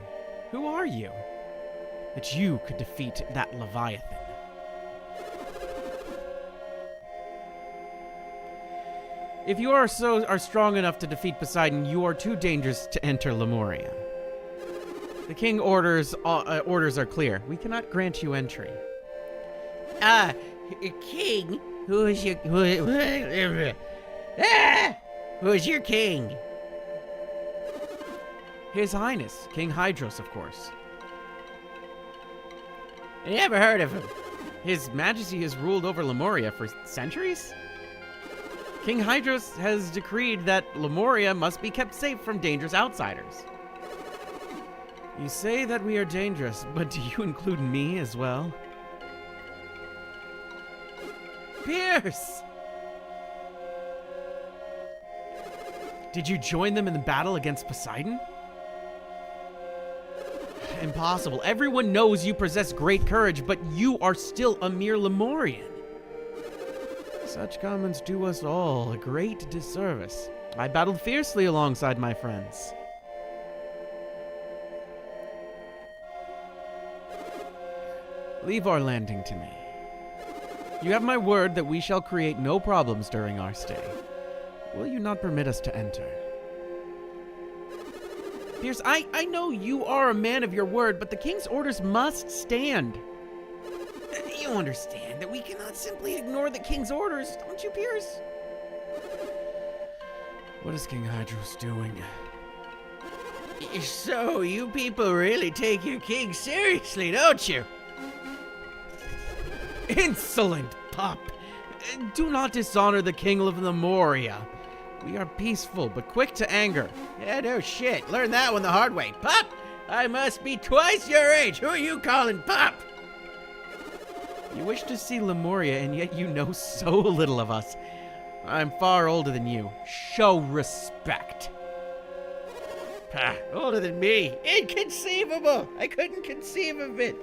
Who are you? That you could defeat that Leviathan. If you are strong enough to defeat Poseidon, you are too dangerous to enter Lemuria. The king orders are clear. We cannot grant you entry. King? Who's your king? His Highness, King Hydros, of course. I never heard of him. His Majesty has ruled over Lemuria for centuries? King Hydros has decreed that Lemuria must be kept safe from dangerous outsiders. You say that we are dangerous, but do you include me as well? Pierce! Did you join them in the battle against Poseidon? Impossible. Everyone knows you possess great courage, but you are still a mere Lemurian. Such comments do us all a great disservice. I battled fiercely alongside my friends. Leave our landing to me. You have my word that we shall create no problems during our stay. Will you not permit us to enter? Pierce, I know you are a man of your word, but the king's orders must stand. You understand that we cannot simply ignore the king's orders, don't you, Pierce? What is King Hydros doing? So, you people really take your king seriously, don't you? Insolent pup! Do not dishonor the king of Lemuria. We are peaceful, but quick to anger. Yeah, no shit. Learned that one the hard way. Pup! I must be twice your age. Who are you calling pup? You wish to see Lemuria, and yet you know so little of us. I'm far older than you. Show respect. Older than me? Inconceivable! I couldn't conceive of it.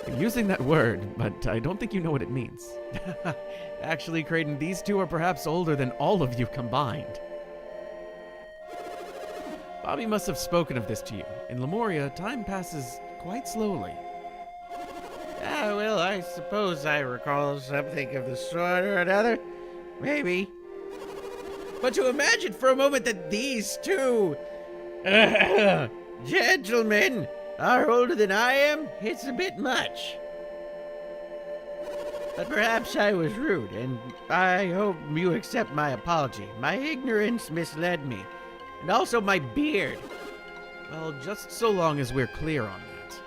You're using that word, but I don't think you know what it means. Actually, Kdin, these two are perhaps older than all of you combined. Bobby must have spoken of this to you. In Lemuria, time passes quite slowly. Well, I suppose I recall something of the sort or another. Maybe. But to imagine for a moment that these two gentlemen are older than I am, it's a bit much. But perhaps I was rude, and I hope you accept my apology. My ignorance misled me, and also my beard. Well, just so long as we're clear on that.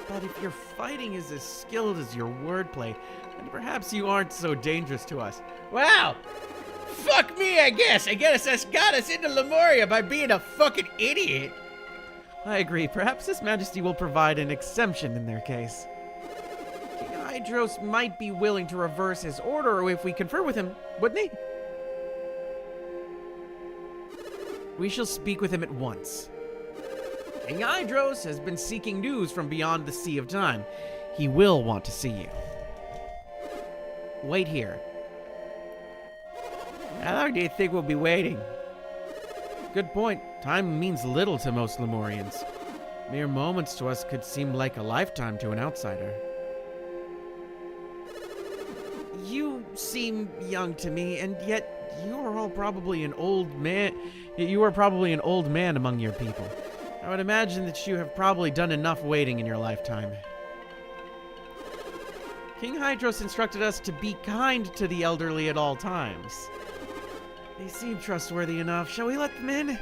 But if your fighting is as skilled as your wordplay, then perhaps you aren't so dangerous to us. Wow! Fuck me, I guess. I guess that's got us into Lemuria by being a fucking idiot. I agree. Perhaps His Majesty will provide an exemption in their case. King Hydros might be willing to reverse his order if we confer with him, wouldn't he? We shall speak with him at once. King Hydros has been seeking news from beyond the Sea of Time. He will want to see you. Wait here. How long do you think we'll be waiting? Good point. Time means little to most Lemurians. Mere moments to us could seem like a lifetime to an outsider. You seem young to me, and yet you are all probably an old man. You are probably an old man among your people. I would imagine that you have probably done enough waiting in your lifetime. King Hydros instructed us to be kind to the elderly at all times. They seem trustworthy enough. Shall we let them in?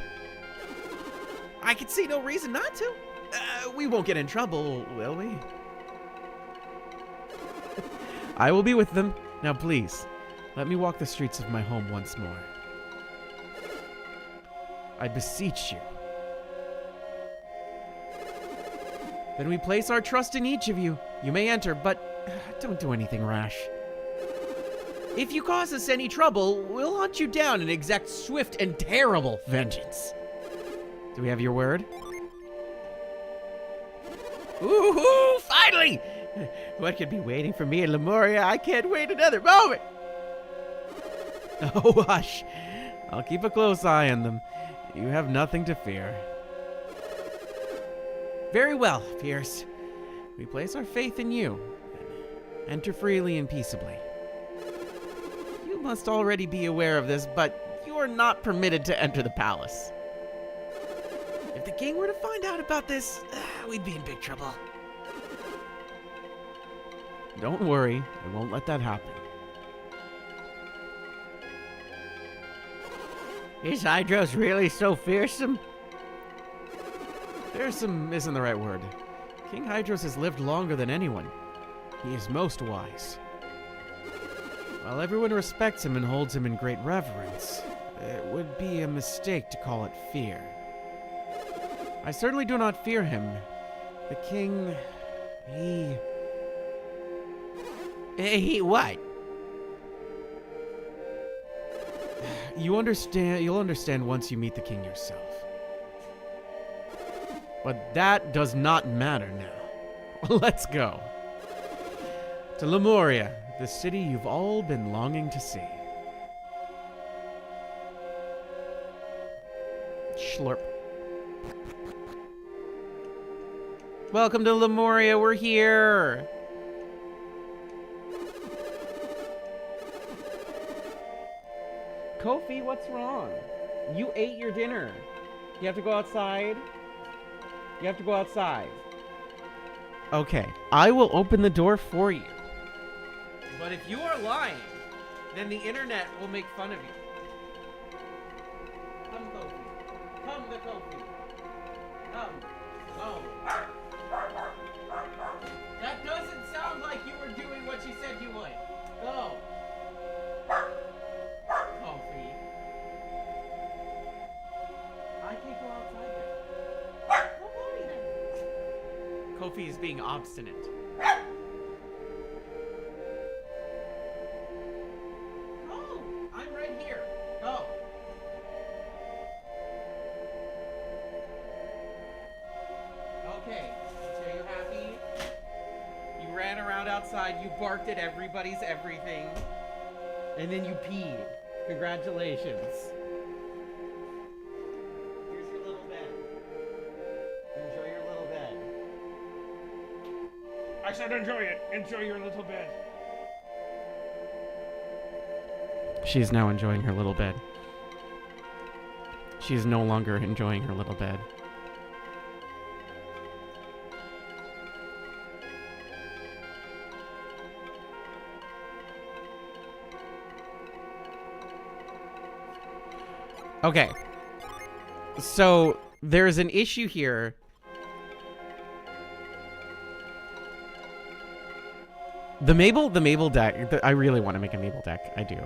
I can see no reason not to. We won't get in trouble, will we? I will be with them. Now please, let me walk the streets of my home once more. I beseech you. Then we place our trust in each of you. You may enter, but don't do anything rash. If you cause us any trouble, we'll hunt you down and exact swift and terrible vengeance. Do we have your word? Ooh, finally! What could be waiting for me in Lemuria? I can't wait another moment! Oh, hush. I'll keep a close eye on them. You have nothing to fear. Very well, Pierce. We place our faith in you. Enter freely and peaceably. You must already be aware of this, but you are not permitted to enter the palace. If the king were to find out about this, we'd be in big trouble. Don't worry, I won't let that happen. Is Hydros really so fearsome? Fearsome isn't the right word. King Hydros has lived longer than anyone. He is most wise. While everyone respects him and holds him in great reverence, it would be a mistake to call it fear. I certainly do not fear him. The king, He what? You'll understand once you meet the king yourself. But that does not matter now. Let's go. To Lemuria, the city you've all been longing to see. Schlurp. Welcome to Lemuria, we're here! Kofi, what's wrong? You ate your dinner. You have to go outside? You have to go outside. Okay, I will open the door for you. But if you are lying, then the internet will make fun of you. Come, Kofi. Come, the Kofi. Come. Oh. That doesn't sound like you were doing what you said you would. Go. Kofi. I can't go outside there. Go Kofi then. Kofi is being obstinate. Oh, I'm right here. Go. Okay, so you happy? You ran around outside, you barked at everybody's everything, and then you peed. Congratulations. Here's your little bed. Enjoy your little bed. I said enjoy it. Enjoy your little bed. She is now enjoying her little bed. She is no longer enjoying her little bed. Okay. So, There's an issue here. The Mabel deck. I really want to make a Mabel deck. I do.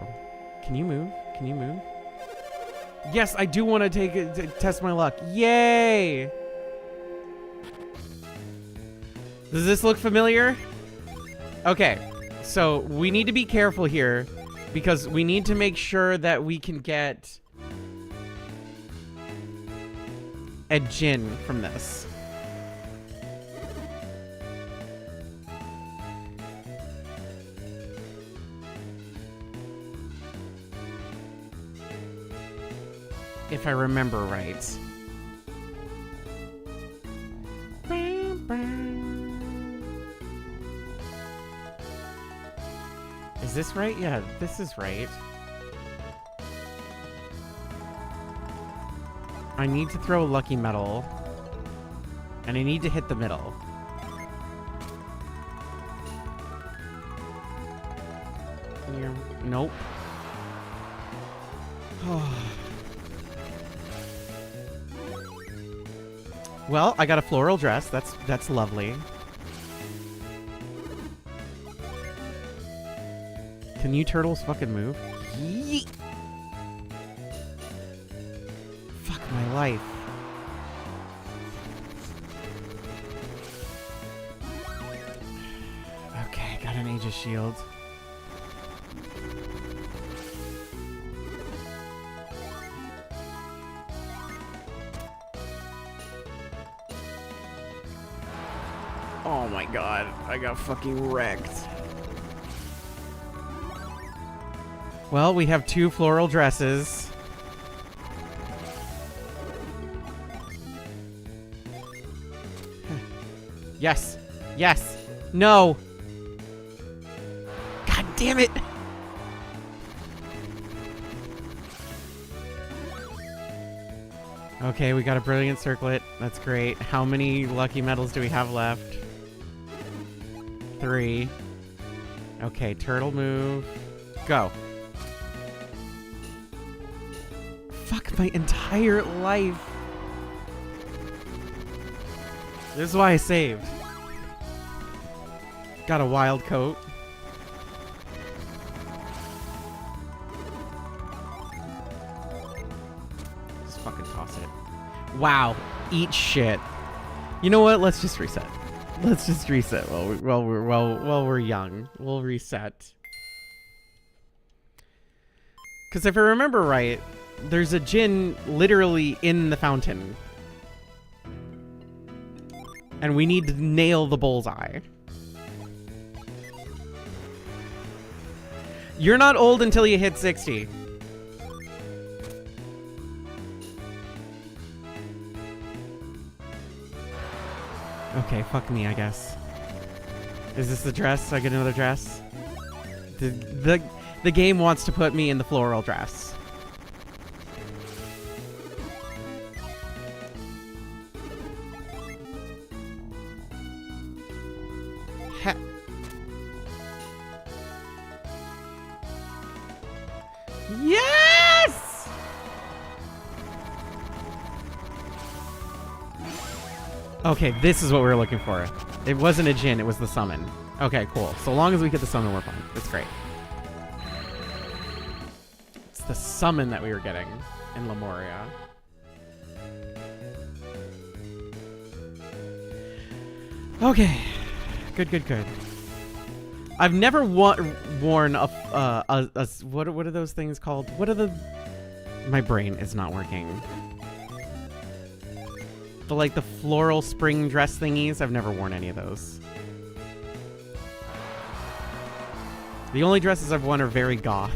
Can you move? Can you move? Yes, I do want to test my luck. Yay! Does this look familiar? Okay, so we need to be careful here because we need to make sure that we can get a Jin from this. If I remember right. Is this right? Yeah, this is right. I need to throw a lucky metal. And I need to hit the middle. Here. Nope. Well, I got a floral dress. That's lovely. Can you turtles fucking move? Yeet. Fuck my life. Okay, got an Aegis shield. Oh my god, I got fucking wrecked. Well, we have 2 floral dresses. Yes. Yes. No. God damn it. Okay, we got a brilliant circlet. That's great. How many lucky medals do we have left? 3. Okay, turtle move. Go. Fuck my entire life. This is why I saved. Got a wild coat. Just fucking toss it. Wow. Eat shit. You know what? Let's just reset. Let's just reset while we're young. We'll reset. Because if I remember right, there's a Jin literally in the fountain. And we need to nail the bullseye. You're not old until you hit 60. Okay, fuck me, I guess. Is this the dress? I get another dress? The game wants to put me in the floral dress. Yes! Okay, this is what we were looking for. It wasn't a Jin, it was the summon. Okay, cool. So long as we get the summon, we're fine. It's great. It's the summon that we were getting in Lemuria. Okay. Good, good, good. I've never worn a what are those things called? What are the... My brain is not working. The floral spring dress thingies. I've never worn any of those. The only dresses I've worn are very goth.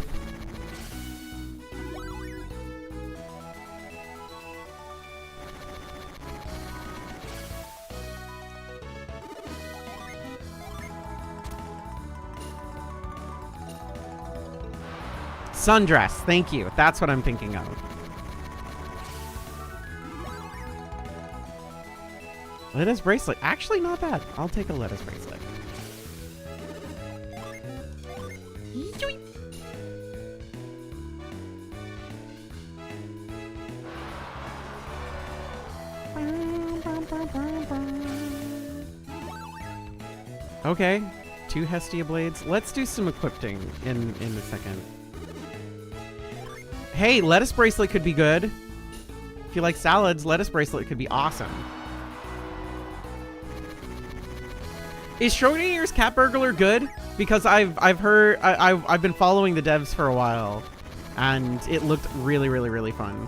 Sundress, thank you. That's what I'm thinking of. Lettuce bracelet. Actually, not bad. I'll take a lettuce bracelet. Yoink. Okay. 2 Hestia blades. Let's do some equipping in a second. Hey, lettuce bracelet could be good. If you like salads, lettuce bracelet could be awesome. Is Schrodinger's cat burglar good? Because I've been following the devs for a while, and it looked really fun.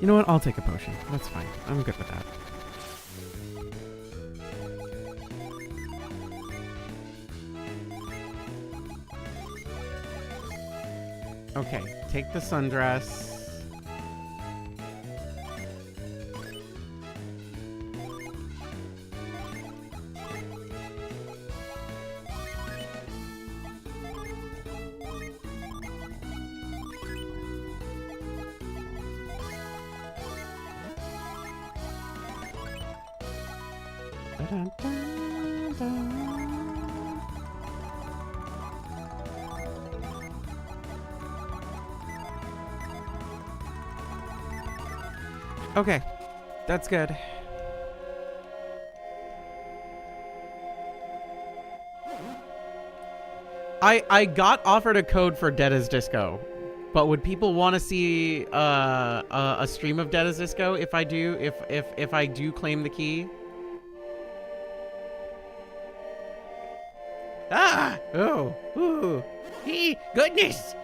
You know what? I'll take a potion. That's fine. I'm good with that. Okay, take the sundress. Okay, that's good. I got offered a code for Dead as Disco, but would people want to see a stream of Dead as Disco if I do claim the key? Ah! Oh! Ooh! Goodness!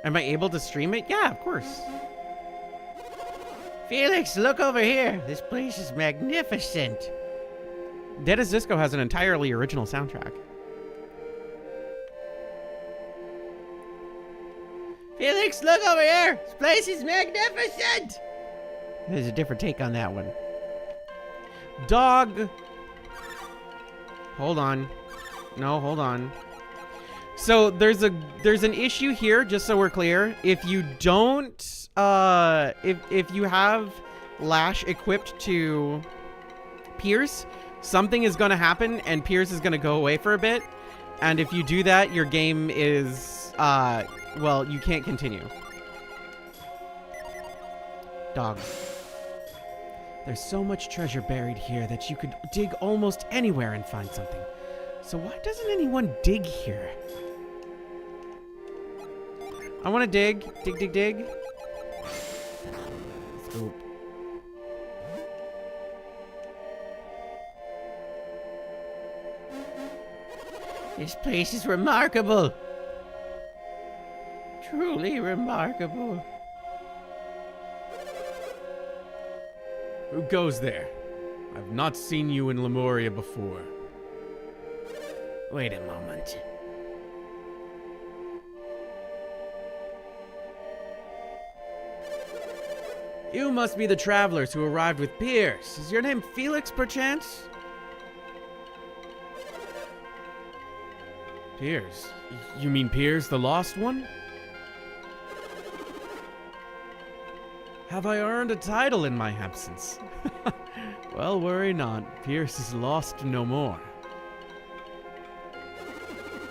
Am I able to stream it? Yeah, of course. Felix, look over here. This place is magnificent. Dead as Disco has an entirely original soundtrack. Felix, look over here. This place is magnificent. There's a different take on that one. Dog. Hold on. No, hold on. So there's an issue here, just so we're clear. If you don't if you have Lash equipped to Pierce, something is going to happen and Pierce is going to go away for a bit. And if you do that, your game is well, you can't continue. Dog. There's so much treasure buried here that you could dig almost anywhere and find something. So why doesn't anyone dig here? I want to dig. Dig. Let's go. This place is remarkable. Truly remarkable. Who goes there? I've not seen you in Lemuria before. Wait a moment. You must be the travelers who arrived with Pierce. Is your name Felix, perchance? Piers? You mean Piers, the lost one? Have I earned a title in my absence? Well, worry not. Pierce is lost no more.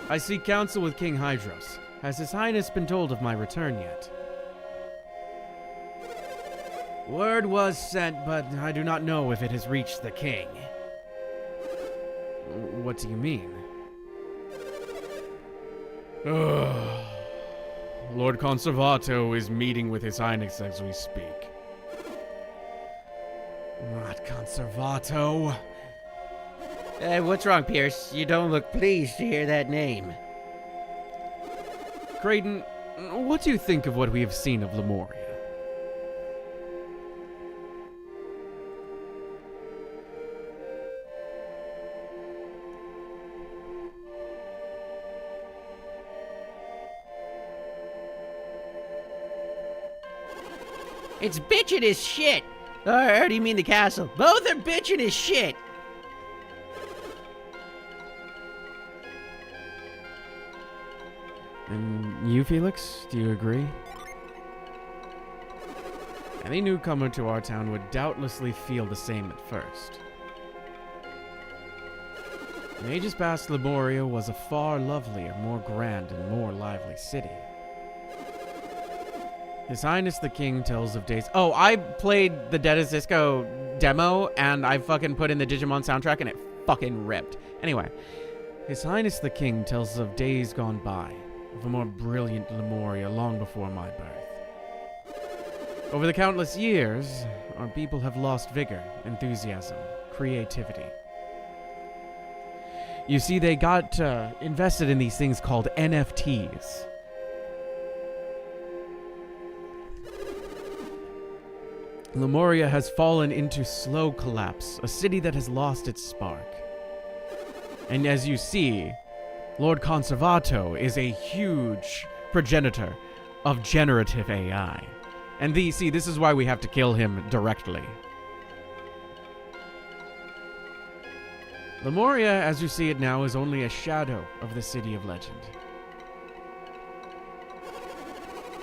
I seek counsel with King Hydros. Has His Highness been told of my return yet? Word was sent, but I do not know if it has reached the king. What do you mean? Lord Conservato is meeting with His Highness as we speak. Not Conservato. What's wrong, Pierce? You don't look pleased to hear that name. Kdin, what do you think of what we have seen of Lemuria? It's bitchin' as shit. Or do you mean the castle? Both are bitchin' as shit. And you, Felix, do you agree? Any newcomer to our town would doubtlessly feel the same at first. In ages past, Lemuria was a far lovelier, more grand, and more lively city. His Highness the King tells of days... Oh, I played the Dead as Disco demo, and I fucking put in the Digimon soundtrack, and it fucking ripped. Anyway, His Highness the King tells of days gone by, of a more brilliant Lemuria long before my birth. Over the countless years, our people have lost vigor, enthusiasm, creativity. You see, they got invested in these things called NFTs. Lemuria has fallen into slow collapse, a city that has lost its spark. And as you see, Lord Conservato is a huge progenitor of generative AI. And this is why we have to kill him directly. Lemuria, as you see it now, is only a shadow of the City of Legend.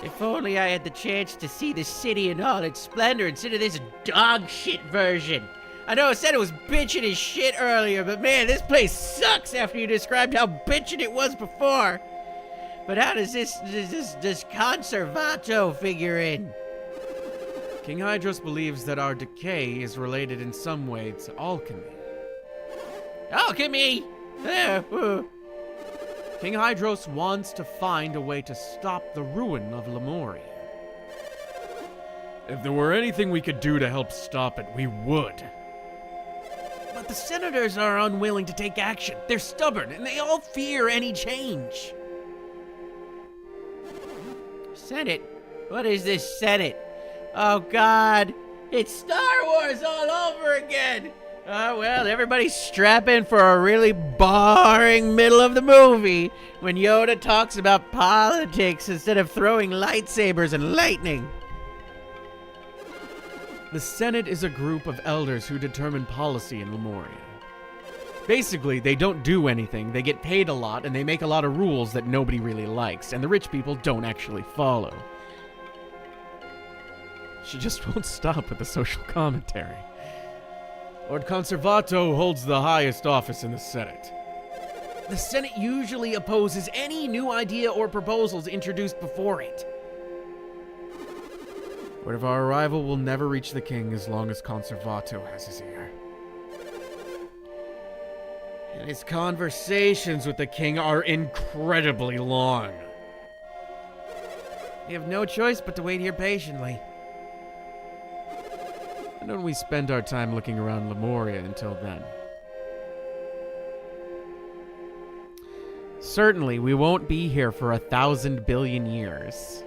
If only I had the chance to see the city in all its splendor instead of this dog shit version. I know I said it was bitchin' as shit earlier, but man, this place sucks after you described how bitchin' it was before. But how does this Conservato figure in? King Hydros believes that our decay is related in some way to alchemy. Alchemy! King Hydros wants to find a way to stop the ruin of Lemuria. If there were anything we could do to help stop it, we would. But the senators are unwilling to take action. They're stubborn, and they all fear any change. Senate? What is this Senate? Oh God, it's Star Wars all over again! Oh, well, everybody strap in for a really boring middle of the movie when Yoda talks about politics instead of throwing lightsabers and lightning. The Senate is a group of elders who determine policy in Lemuria. Basically, they don't do anything, they get paid a lot, and they make a lot of rules that nobody really likes, and the rich people don't actually follow. She just won't stop with the social commentary. Lord Conservato holds the highest office in the Senate. The Senate usually opposes any new idea or proposals introduced before it. Word of our arrival will never reach the king as long as Conservato has his ear. And his conversations with the king are incredibly long. We have no choice but to wait here patiently. Why don't we spend our time looking around Lemuria until then? Certainly, we won't be here for 1,000 billion years.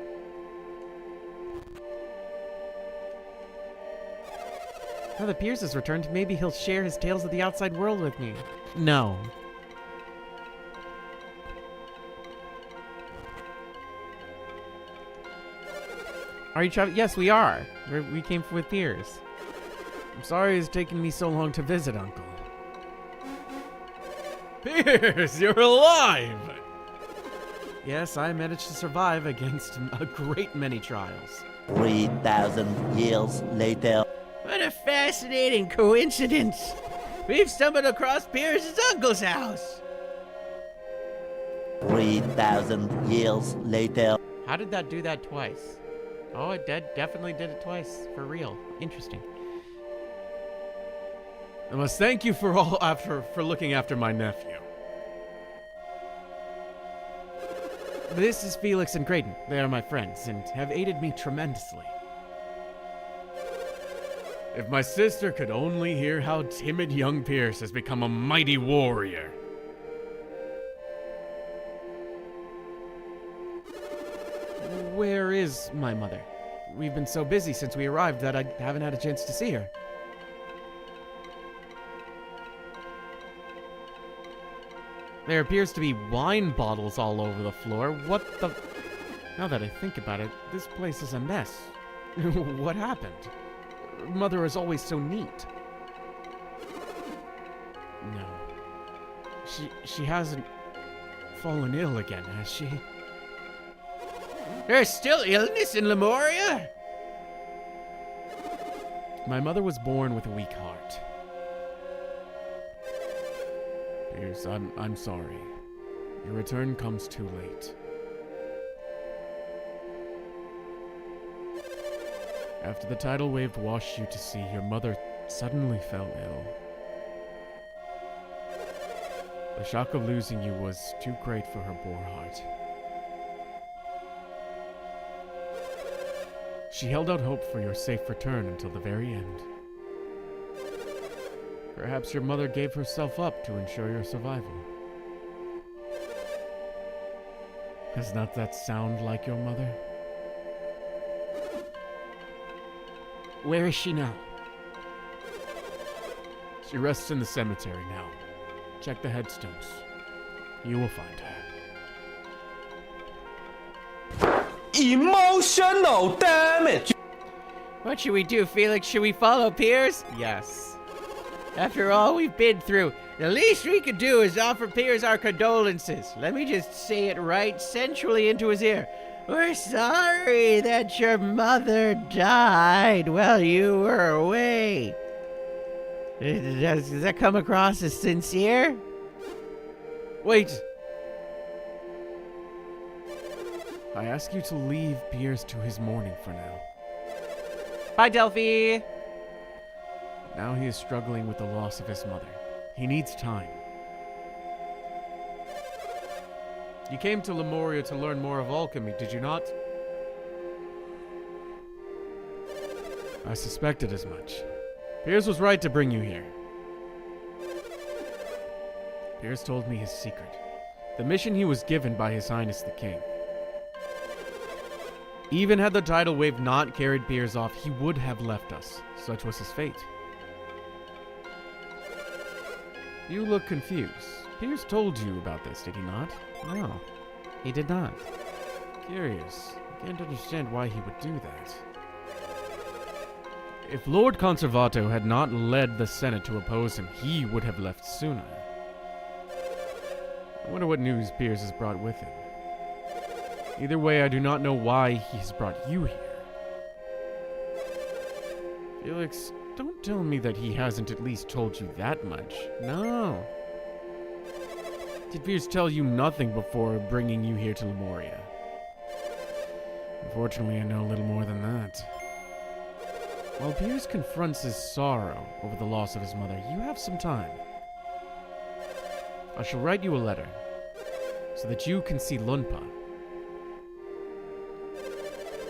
Now that Pierce has returned, maybe he'll share his tales of the outside world with me. No. Are you traveling? Yes, we are. We came with Pierce. I'm sorry it's taken me so long to visit, Uncle. Pierce, you're alive! Yes, I managed to survive against a great many trials. 3,000 years later. What a fascinating coincidence. We've stumbled across Pierce's uncle's house. 3,000 years later. How did that do that twice? Oh, it definitely did it twice. For real. Interesting. I must thank you for looking after my nephew. This is Felix and Kdin. They are my friends and have aided me tremendously. If my sister could only hear how timid young Pierce has become a mighty warrior. Where is my mother? We've been so busy since we arrived that I haven't had a chance to see her. There appears to be wine bottles all over the floor. What the... Now that I think about it, this place is a mess. What happened? Mother is always so neat. No. She hasn't fallen ill again, has she? There's still illness in Lemuria? My mother was born with a weak heart. Piers, I'm sorry. Your return comes too late. After the tidal wave washed you to sea, your mother suddenly fell ill. The shock of losing you was too great for her poor heart. She held out hope for your safe return until the very end. Perhaps your mother gave herself up to ensure your survival. Does not that sound like your mother? Where is she now? She rests in the cemetery now. Check the headstones. You will find her. Emotional damage! What should we do, Felix? Should we follow Piers? Yes. After all we've been through, the least we could do is offer Piers our condolences. Let me just say it right sensually into his ear. We're sorry that your mother died while you were away. Does that come across as sincere? Wait! I ask you to leave Piers to his mourning for now. Bye, Delphi! Now he is struggling with the loss of his mother. He needs time. You came to Lemuria to learn more of alchemy, did you not? I suspected as much. Piers was right to bring you here. Piers told me his secret. The mission he was given by His Highness the King. Even had the tidal wave not carried Piers off, he would have left us. Such was his fate. You look confused. Piers told you about this, did he not? No, he did not. Curious. I can't understand why he would do that. If Lord Conservato had not led the Senate to oppose him, he would have left sooner. I wonder what news Piers has brought with him. Either way, I do not know why he has brought you here. Felix, don't tell me that he hasn't at least told you that much. No. Did Piers tell you nothing before bringing you here to Lemuria? Unfortunately, I know a little more than that. While Piers confronts his sorrow over the loss of his mother, you have some time. I shall write you a letter, so that you can see Lunpa.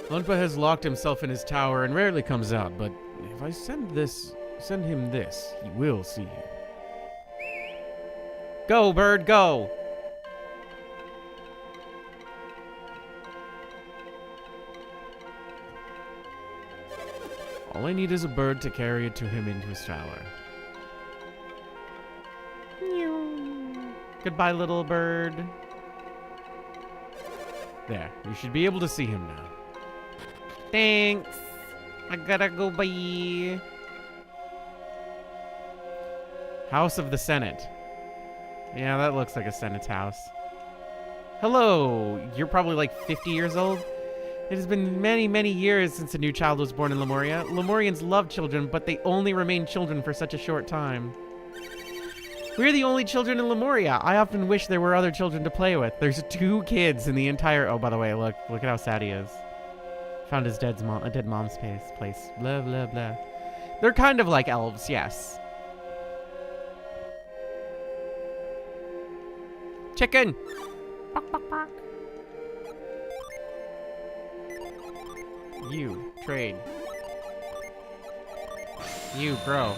Lunpa has locked himself in his tower and rarely comes out, but if I send him this, he will see you. Go, bird, go! All I need is a bird to carry it to him into his tower. Goodbye, little bird. There, you should be able to see him now. Thanks. I gotta go, bye. House of the Senate. Yeah, that looks like a Senate's house. Hello, you're probably like 50 years old? It has been many, many years since a new child was born in Lemuria. Lemurians love children, but they only remain children for such a short time. We're the only children in Lemuria. I often wish there were other children to play with. There's 2 kids in the entire... Oh, by the way, look at how sad he is. Found his dead mom's place. Blah, blah, blah. They're kind of like elves, yes. Chicken! Bark, bark, bark. You, trade. You, grow.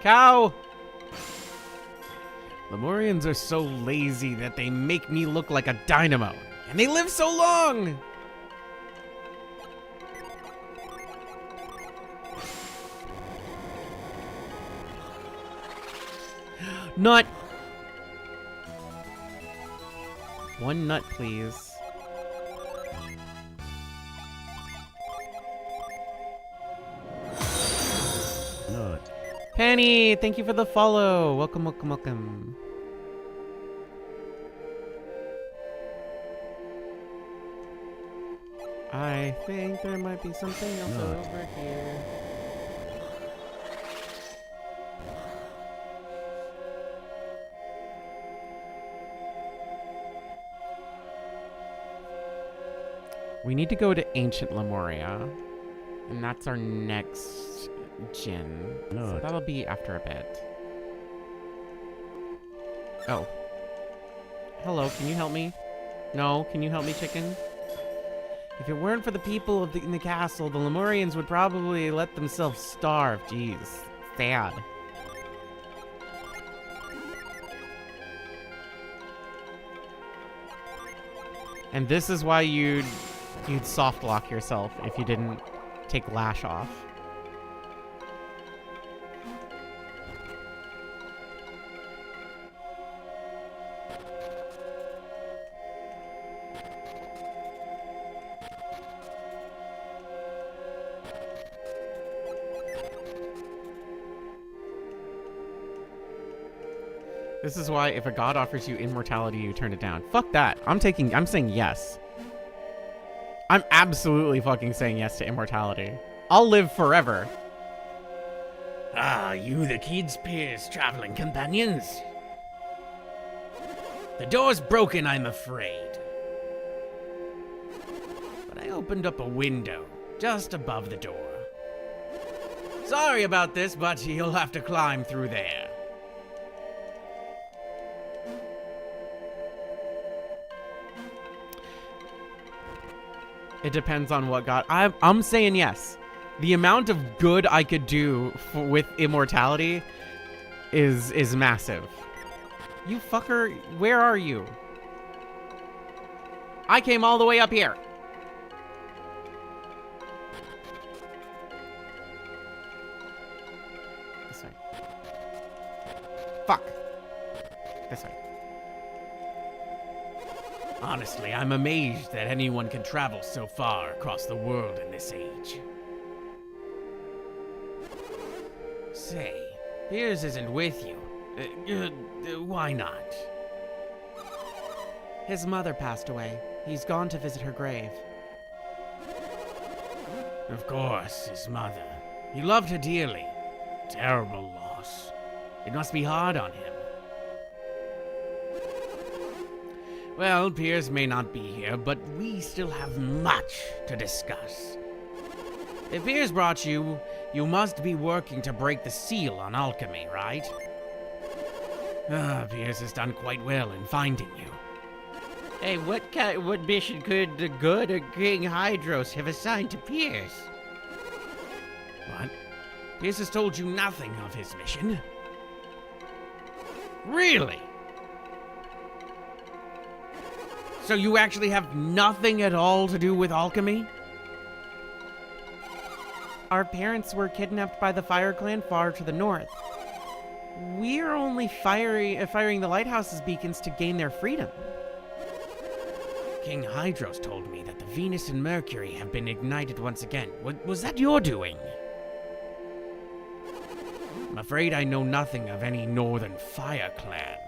Cow! Lemurians are so lazy that they make me look like a dynamo. And they live so long! Nut! 1 nut, please. Nut. Penny, thank you for the follow. Welcome, welcome, welcome. I think there might be something else over here. We need to go to ancient Lemuria. And that's our next gen. So that'll be after a bit. Oh. Hello, can you help me? No, can you help me, chicken? If it weren't for the people in the castle, the Lemurians would probably let themselves starve. Jeez. Sad. And this is why you'd soft lock yourself if you didn't take lash off. This is why if a god offers you immortality, you turn it down. Fuck that. I'm saying yes. I'm absolutely fucking saying yes to immortality. I'll live forever. Ah, you the kids' peers, traveling companions. The door's broken, I'm afraid. But I opened up a window just above the door. Sorry about this, but you'll have to climb through there. It depends on what god. I'm saying yes. The amount of good I could do with immortality is massive. You fucker, where are you? I came all the way up here. This way. Fuck. This way. Honestly, I'm amazed that anyone can travel so far across the world in this age. Say, Piers isn't with you. Why not? His mother passed away. He's gone to visit her grave. Of course, his mother. He loved her dearly. Terrible loss. It must be hard on him. Well, Piers may not be here, but we still have much to discuss. If Piers brought you, you must be working to break the seal on alchemy, right? Piers has done quite well in finding you. Hey, what mission could the good King Hydros have assigned to Piers? What? Piers has told you nothing of his mission? Really? So you actually have nothing at all to do with alchemy? Our parents were kidnapped by the Fire Clan far to the north. We're only firing the lighthouse's beacons to gain their freedom. King Hydros told me that the Venus and Mercury have been ignited once again. Was that your doing? I'm afraid I know nothing of any Northern Fire Clan.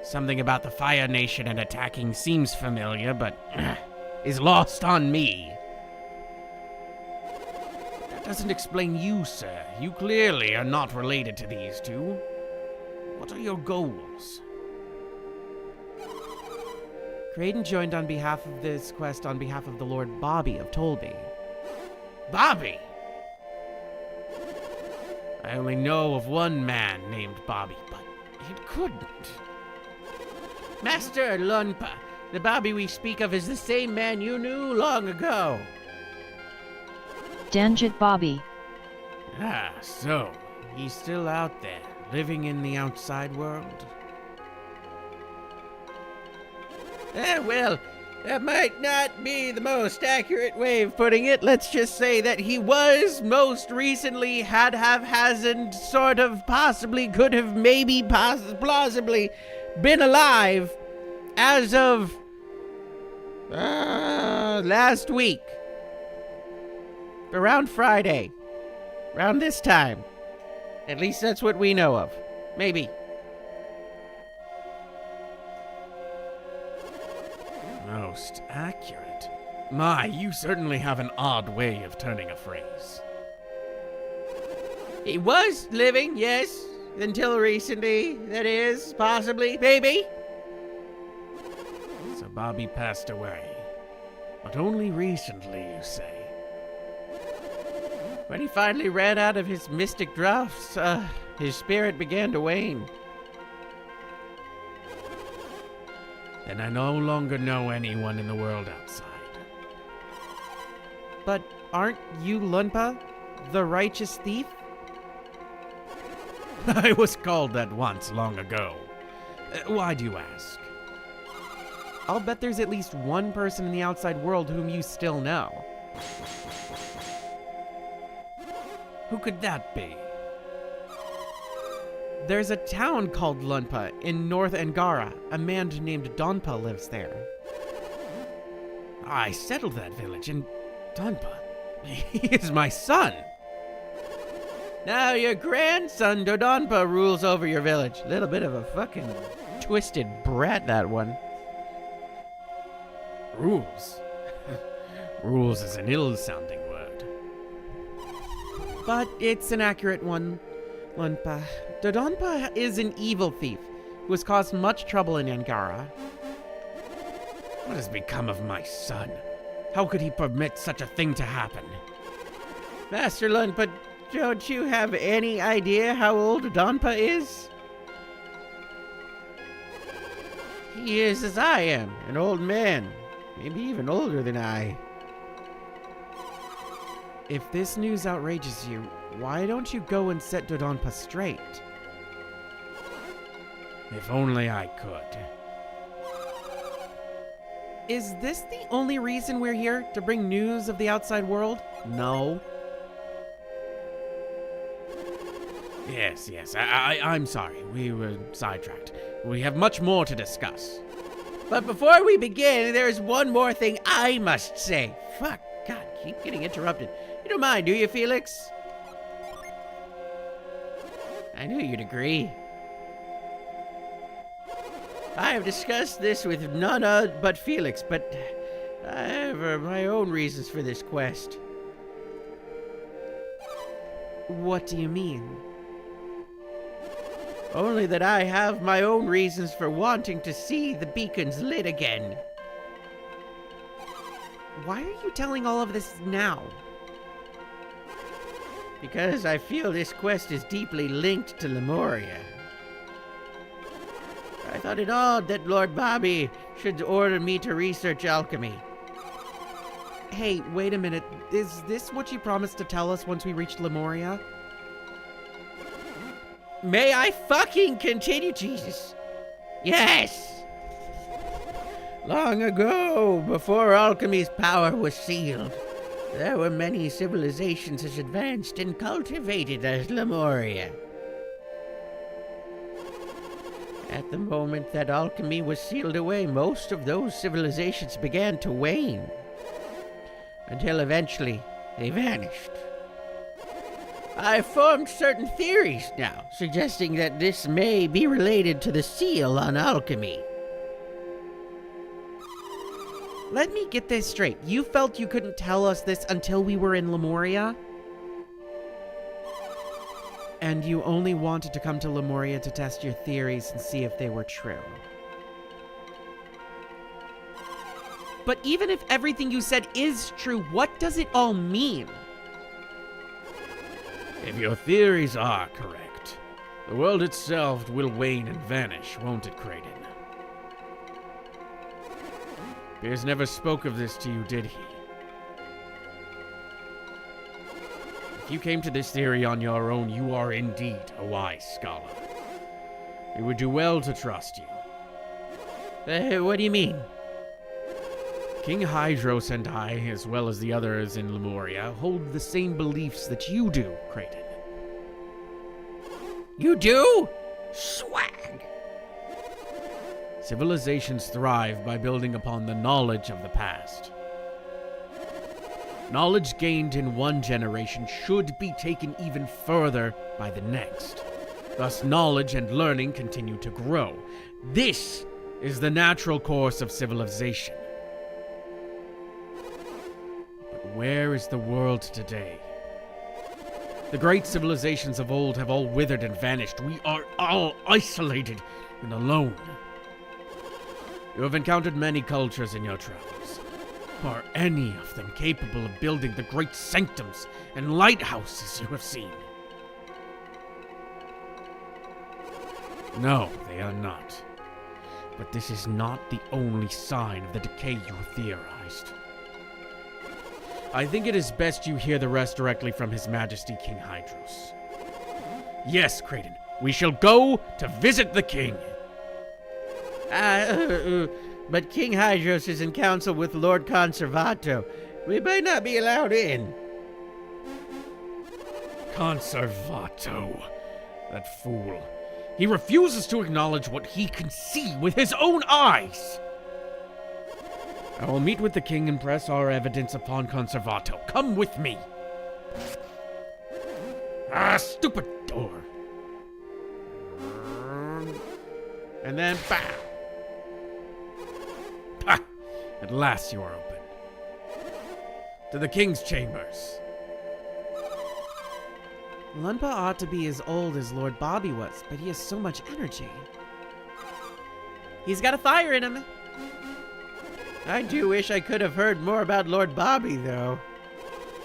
Something about the Fire Nation and attacking seems familiar, but is lost on me. That doesn't explain you, sir. You clearly are not related to these two. What are your goals? Kdin joined on behalf of this quest on behalf of the Lord Bobby of Tolby. Bobby? I only know of one man named Bobby, but it couldn't. Master Lunpa, the Bobby we speak of is the same man you knew long ago. Danjit Bobby. Ah, so he's still out there, living in the outside world? Well, that might not be the most accurate way of putting it. Let's just say that he was most recently hasn't sort of possibly could have maybe plausibly been alive as of last week. Around Friday. Around this time. At least that's what we know of. Maybe. Most accurate. My, you certainly have an odd way of turning a phrase. He was living, yes, until recently, that is, possibly, maybe. So Bobby passed away. But only recently, you say? When he finally ran out of his mystic drafts, his spirit began to wane. Then I no longer know anyone in the world outside. But aren't you Lunpa, the righteous thief? I was called that once long ago. Why do you ask? I'll bet there's at least one person in the outside world whom you still know. Who could that be? There's a town called Lunpa in North Angara. A man named Donpa lives there. I settled that village in Donpa. He is my son. Now your grandson Dodonpa rules over your village. Little bit of a fucking twisted brat, that one. Rules? Rules is an ill-sounding word. But it's an accurate one, Lunpa. Dodonpa is an evil thief who has caused much trouble in Angara. What has become of my son? How could he permit such a thing to happen? Master Lunpa, don't you have any idea how old Dodonpa is? He is as I am, an old man. Maybe even older than I. If this news outrages you, why don't you go and set Dodonpa straight? If only I could. Is this the only reason we're here? To bring news of the outside world? No. Yes, I'm sorry. We were sidetracked. We have much more to discuss. But before we begin, there's one more thing I must say. Fuck, God, keep getting interrupted. You don't mind, do you, Felix? I knew you'd agree. I have discussed this with none but Felix, but I have my own reasons for this quest. What do you mean? Only that I have my own reasons for wanting to see the beacons lit again. Why are you telling all of this now? Because I feel this quest is deeply linked to Lemuria. I thought it odd that Lord Bobby should order me to research alchemy. Hey, wait a minute. Is this what you promised to tell us once we reached Lemuria? May I fucking continue, Jesus? Yes! Long ago, before alchemy's power was sealed, there were many civilizations as advanced and cultivated as Lemuria. At the moment that alchemy was sealed away, most of those civilizations began to wane, until eventually they vanished. I've formed certain theories now, suggesting that this may be related to the seal on alchemy. Let me get this straight. You felt you couldn't tell us this until we were in Lemuria? And you only wanted to come to Lemuria to test your theories and see if they were true. But even if everything you said is true, what does it all mean? If your theories are correct, the world itself will wane and vanish, won't it, Kdin? Piers never spoke of this to you, did he? If you came to this theory on your own, you are indeed a wise scholar. We would do well to trust you. What do you mean? King Hydros and I, as well as the others in Lemuria, hold the same beliefs that you do, Kdin. You do? Swag! Civilizations thrive by building upon the knowledge of the past. Knowledge gained in one generation should be taken even further by the next. Thus, knowledge and learning continue to grow. This is the natural course of civilization. But where is the world today? The great civilizations of old have all withered and vanished. We are all isolated and alone. You have encountered many cultures in your travels. Are any of them capable of building the great sanctums and lighthouses you have seen? No, they are not. But this is not the only sign of the decay you have theorized. I think it is best you hear the rest directly from His Majesty King Hydros. Yes, Kdin, we shall go to visit the king. But King Hydros is in council with Lord Conservato. We may not be allowed in. Conservato. That fool. He refuses to acknowledge what he can see with his own eyes. I will meet with the king and press our evidence upon Conservato. Come with me. Ah, stupid door. And then, bah! Ha! At last you are open. To the king's chambers. Lunpa ought to be as old as Lord Bobby was, but he has so much energy. He's got a fire in him. I do wish I could have heard more about Lord Bobby, though.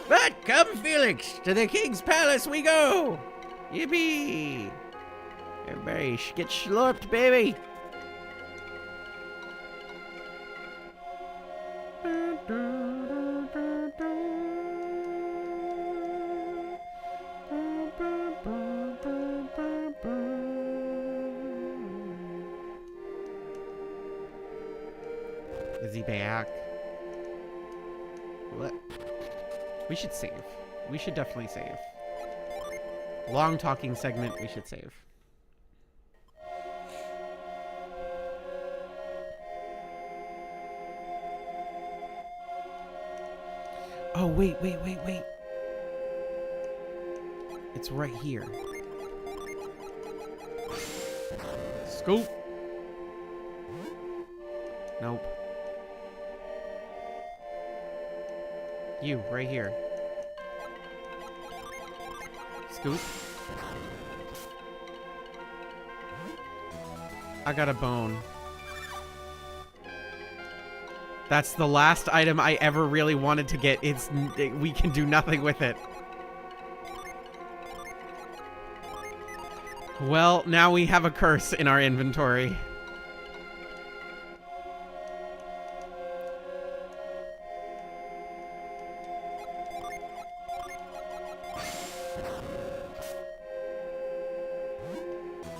But come, Felix, to the king's palace we go! Yippee! Everybody get schlorped, baby! Is he back? What? We should save. We should definitely save. Long talking segment, we should save. Oh, wait. It's right here. Scoop. Nope. You, right here. Scoop. I got a bone. That's the last item I ever really wanted to get. We can do nothing with it. Well, now we have a curse in our inventory.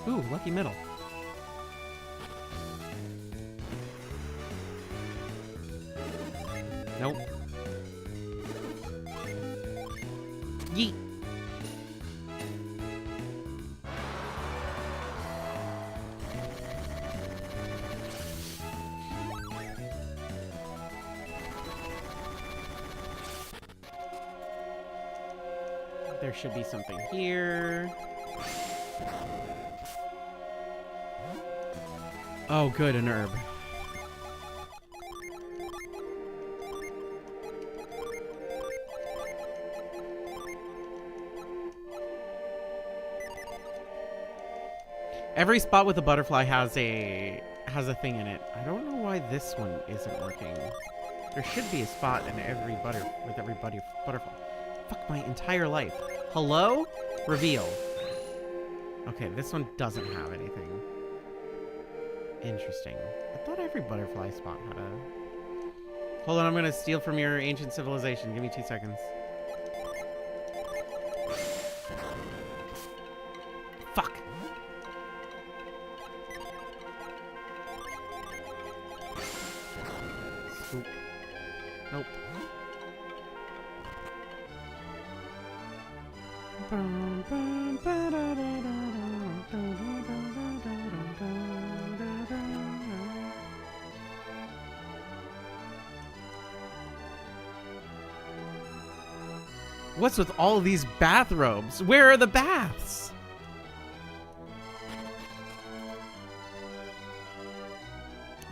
Ooh, lucky middle. Nope. Yeet. There should be something here. Oh, good, an herb. Every spot with a butterfly has a thing in it. I don't know why this one isn't working. There should be a spot in every butterfly. Fuck my entire life. Hello? Reveal. Okay, this one doesn't have anything. Interesting. I thought every butterfly spot had a... Hold on, I'm gonna steal from your ancient civilization. Give me 2 seconds. Fuck. Scoop. Nope. What's with all these bathrobes? Where are the baths?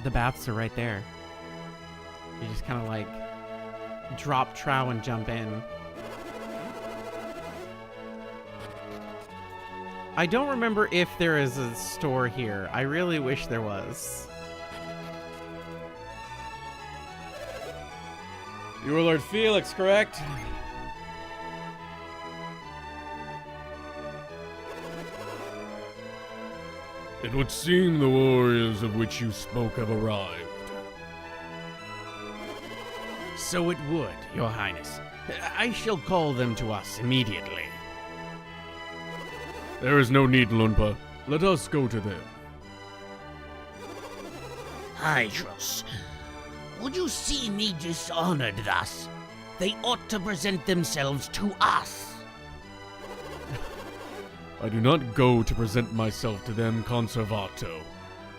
The baths are right there. You just kind of like drop trow and jump in. I don't remember if there is a store here. I really wish there was. You are Lord Felix, correct? It would seem the warriors of which you spoke have arrived. So it would, Your Highness. I shall call them to us immediately. There is no need, Lunpa. Let us go to them. Hydros, would you see me dishonored thus? They ought to present themselves to us. I do not go to present myself to them, Conservato.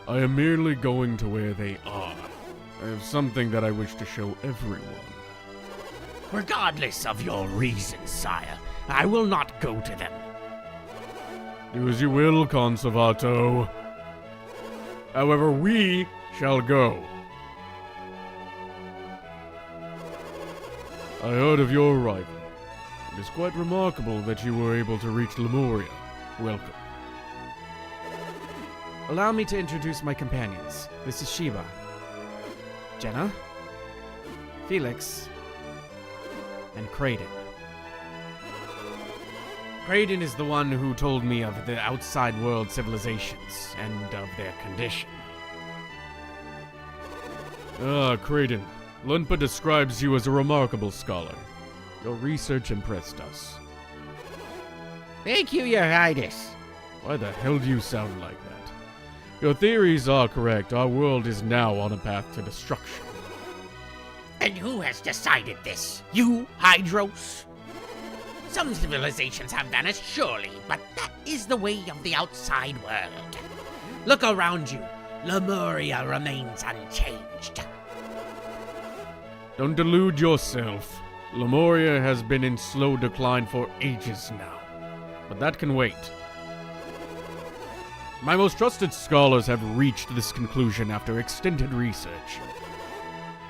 I am merely going to where they are. I have something that I wish to show everyone. Regardless of your reasons, sire, I will not go to them. Do as you will, Conservato. However, we shall go. I heard of your arrival. It is quite remarkable that you were able to reach Lemuria. Welcome. Allow me to introduce my companions. This is Sheba, Jenna, Felix, and Kdin. Kdin is the one who told me of the outside world civilizations and of their condition. Ah, Kdin. Lunpa describes you as a remarkable scholar. Your research impressed us. Thank you, Your Highness. Why the hell do you sound like that? Your theories are correct. Our world is now on a path to destruction. And who has decided this? You, Hydros? Some civilizations have vanished, surely, but that is the way of the outside world. Look around you. Lemuria remains unchanged. Don't delude yourself. Lemuria has been in slow decline for ages now. But that can wait. My most trusted scholars have reached this conclusion after extended research.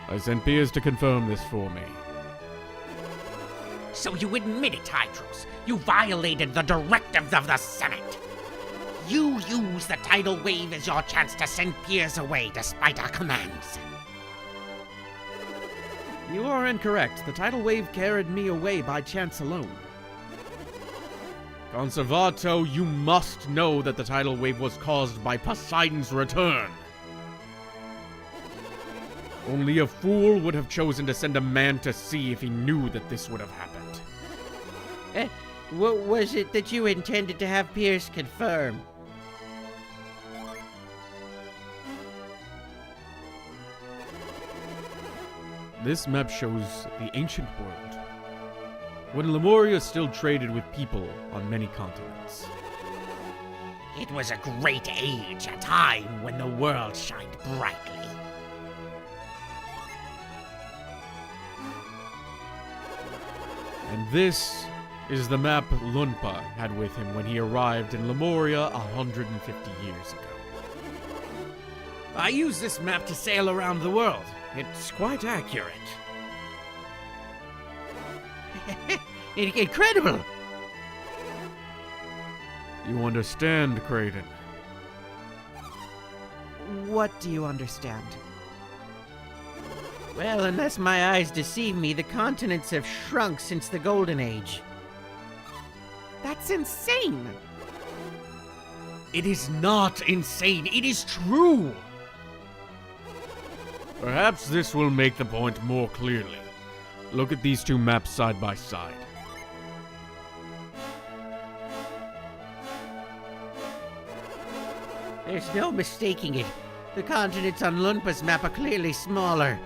I sent peers to confirm this for me. So you admit it, Hydros. You violated the directives of the Senate. You used the tidal wave as your chance to send peers away despite our commands. You are incorrect. The tidal wave carried me away by chance alone. Conservato, you must know that the tidal wave was caused by Poseidon's return. Only a fool would have chosen to send a man to see if he knew that this would have happened. What was it that you intended to have peers confirm? This map shows the ancient world, when Lemuria still traded with people on many continents. It was a great age, a time when the world shined brightly. And this is the map Lunpa had with him when he arrived in Lemuria 150 years ago. I use this map to sail around the world. It's quite accurate. Incredible! You understand, Kdin? What do you understand? Well, unless my eyes deceive me, the continents have shrunk since the Golden Age. That's insane! It is not insane. It is true. Perhaps this will make the point more clearly. Look at these two maps side by side. There's no mistaking it. The continents on Lunpa's map are clearly smaller.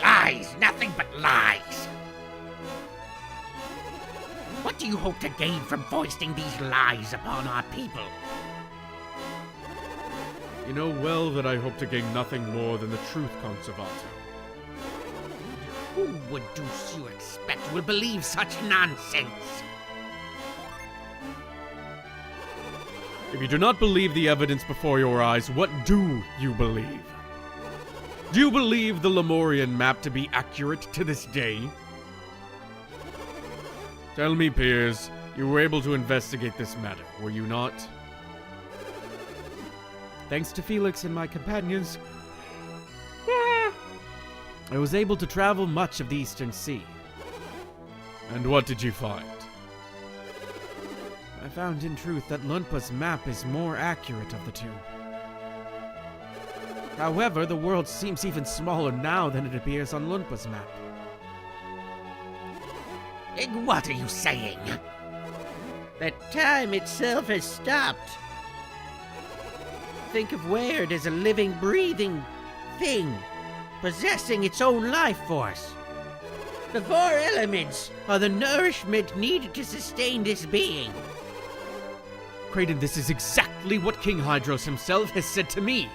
Lies! Nothing but lies! What do you hope to gain from foisting these lies upon our people? You know well that I hope to gain nothing more than the truth, Conservato. Who would deuce you expect will believe such nonsense? If you do not believe the evidence before your eyes, what do you believe? Do you believe the Lemurian map to be accurate to this day? Tell me, Piers, you were able to investigate this matter, were you not? Thanks to Felix and my companions, I was able to travel much of the Eastern Sea. And what did you find? I found in truth that Lunpa's map is more accurate of the two. However, the world seems even smaller now than it appears on Lunpa's map. What are you saying? That time itself has stopped. Think of Weird as a living, breathing thing, possessing its own life force. The four elements are the nourishment needed to sustain this being. Kdin, this is exactly what King Hydros himself has said to me.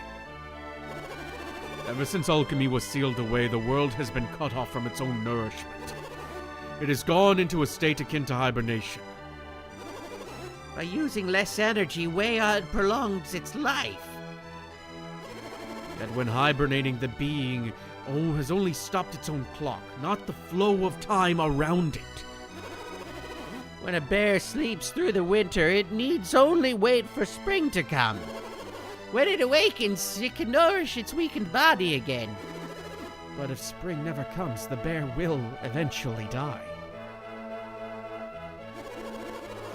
Ever since alchemy was sealed away, the world has been cut off from its own nourishment. It has gone into a state akin to hibernation. By using less energy, Weird prolongs its life. Yet when hibernating, the being has only stopped its own clock, not the flow of time around it. When a bear sleeps through the winter, it needs only wait for spring to come. When it awakens, it can nourish its weakened body again. But if spring never comes, the bear will eventually die.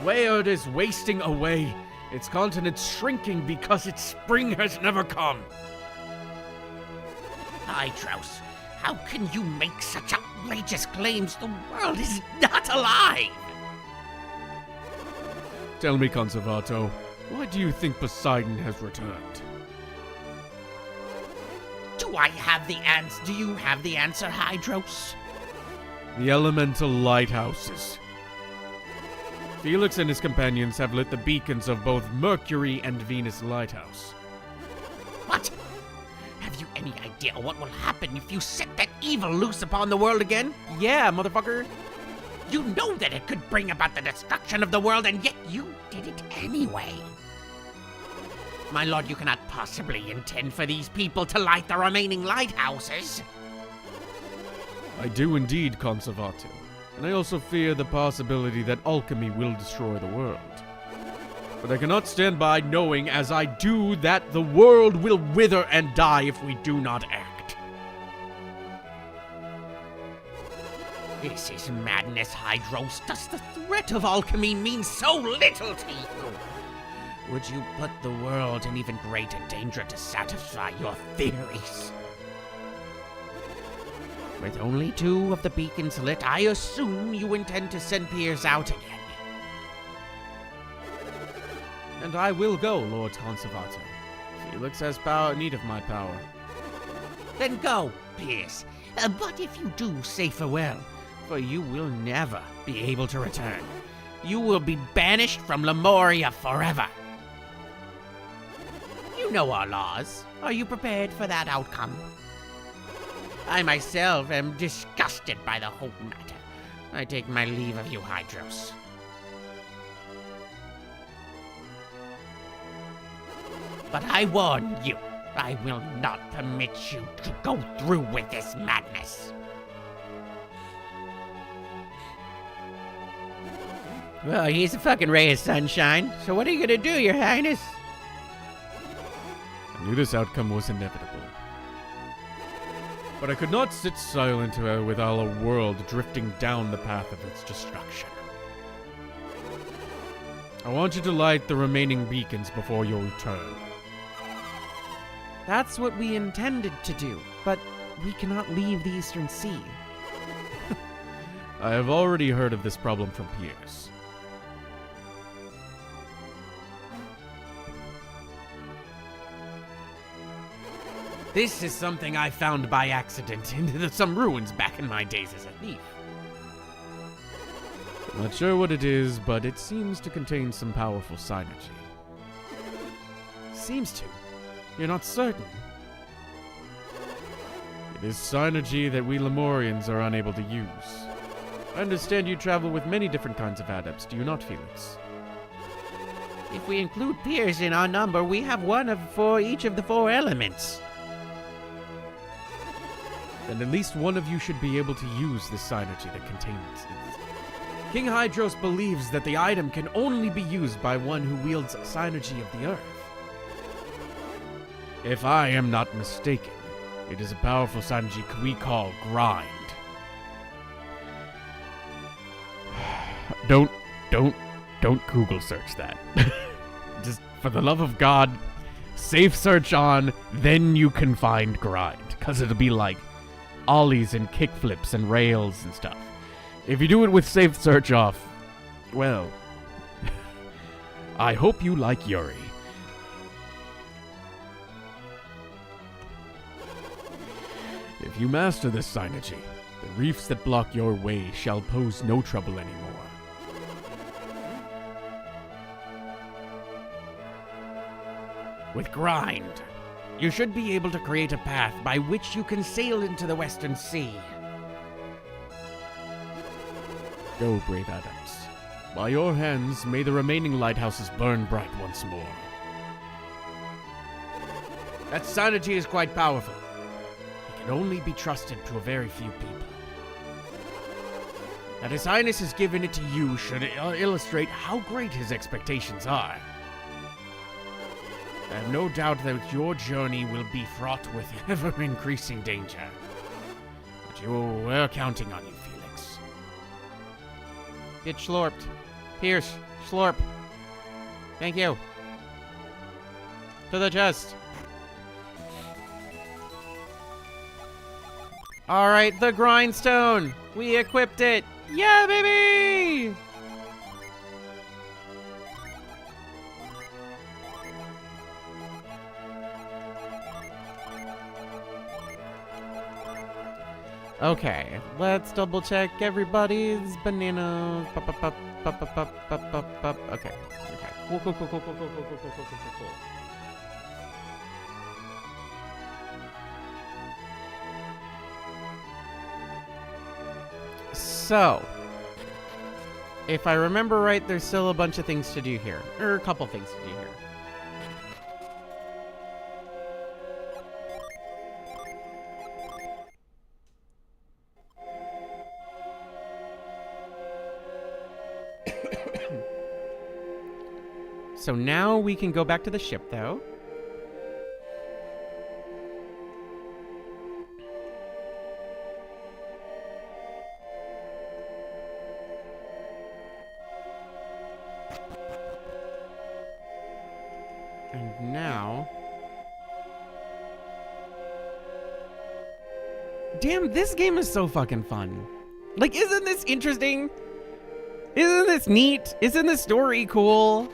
Weird is wasting away, its continent shrinking because its spring has never come. Hydros, how can you make such outrageous claims? The world is not alive! Tell me, Conservato, why do you think Poseidon has returned? Do you have the answer, Hydros? The elemental lighthouses. Felix and his companions have lit the beacons of both Mercury and Venus Lighthouse. What? Have you any idea what will happen if you set that evil loose upon the world again? Yeah, motherfucker. You know that it could bring about the destruction of the world, and yet you did it anyway. My lord, you cannot possibly intend for these people to light the remaining lighthouses. I do indeed, Conservato. And I also fear the possibility that alchemy will destroy the world. But I cannot stand by knowing, as I do, that the world will wither and die if we do not act. This is madness, Hydros. Does the threat of alchemy mean so little to you? Would you put the world in even greater danger to satisfy your theories? With only 2 of the beacons lit, I assume you intend to send Piers out again. And I will go, Lord Conservato. Felix has need of my power. Then go, Piers. But if you do, say farewell, for you will never be able to return. You will be banished from Lemuria forever. You know our laws. Are you prepared for that outcome? I myself am disgusted by the whole matter. I take my leave of you, Hydros. But I warn you, I will not permit you to go through with this madness. Well, he's a fucking ray of sunshine. So what are you gonna do, Your Highness? I knew this outcome was inevitable. But I could not sit silent with our world drifting down the path of its destruction. I want you to light the remaining beacons before your return. That's what we intended to do, but we cannot leave the Eastern Sea. I have already heard of this problem from Piers. This is something I found by accident in some ruins back in my days as a thief. I'm not sure what it is, but it seems to contain some powerful synergy. Seems to. You're not certain. It is synergy that we Lemurians are unable to use. I understand you travel with many different kinds of adepts, do you not, Felix? If we include Piers in our number, we have one for each of the 4 elements. Then at least one of you should be able to use the synergy that contains it. King Hydros believes that the item can only be used by one who wields synergy of the earth. If I am not mistaken, It is a powerful synergy we call grind. Don't Google search that. Just for the love of God, safe search on, then you can find grind. Because it'll be like ollies and kickflips and rails and stuff. If you do it with safe search off, well, I hope you like Yuri. If you master this synergy, the reefs that block your way shall pose no trouble anymore. With grind, you should be able to create a path by which you can sail into the Western Sea. Go, brave adepts. By your hands, may the remaining lighthouses burn bright once more. That synergy is quite powerful. It can only be trusted to a very few people. That His Highness has given it to you should illustrate how great his expectations are. I have no doubt that your journey will be fraught with ever-increasing danger. But we're counting on you, Felix. Get slurped. Pierce, slurp. Thank you. To the chest. Alright, the grindstone. We equipped it. Yeah, baby! Okay, let's double check everybody's bananas. Okay. Cool. So, if I remember right, there's still a bunch of things to do here. Or a couple things to do here. So now we can go back to the ship, though. And now... Damn, this game is so fucking fun. Like, isn't this interesting? Isn't this neat? Isn't this story cool?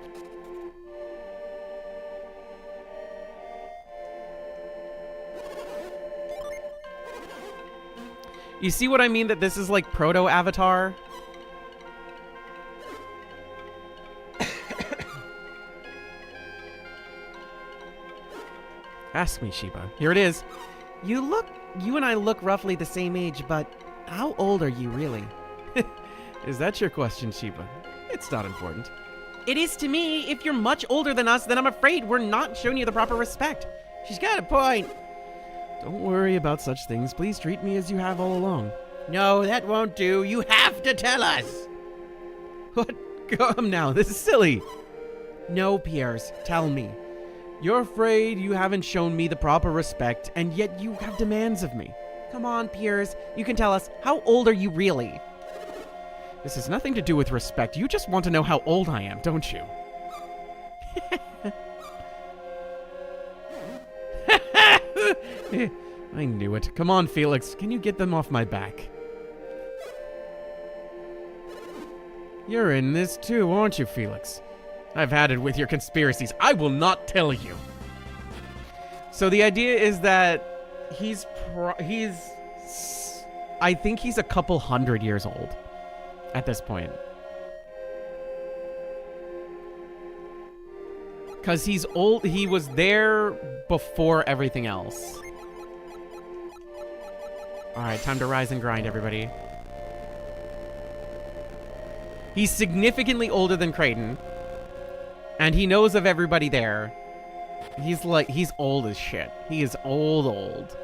You see what I mean? That this is like proto-Avatar? Ask me, Sheba. Here it is. You and I look roughly the same age, but how old are you really? Is that your question, Sheba? It's not important. It is to me. If you're much older than us, then I'm afraid we're not showing you the proper respect. She's got a point. Don't worry about such things. Please treat me as you have all along. No, that won't do. You have to tell us. What? Come now. This is silly. No, Piers. Tell me. You're afraid you haven't shown me the proper respect, and yet you have demands of me. Come on, Piers. You can tell us. How old are you really? This has nothing to do with respect. You just want to know how old I am, don't you? I knew it. Come on, Felix. Can you get them off my back? You're in this too, aren't you, Felix? I've had it with your conspiracies. I will not tell you. So the idea is that I think he's a couple 100 years old at this point. Because he's old. He was there before everything else. Alright, time to rise and grind, everybody. He's significantly older than Kdin. And he knows of everybody there. He's old as shit. He is old.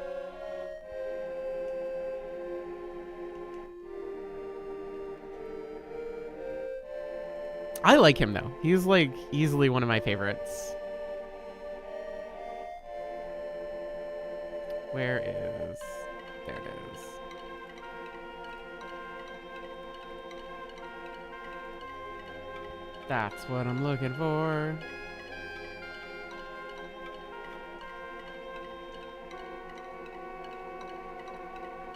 I like him, though. He's, like, easily one of my favorites. Where is... There it is. That's what I'm looking for.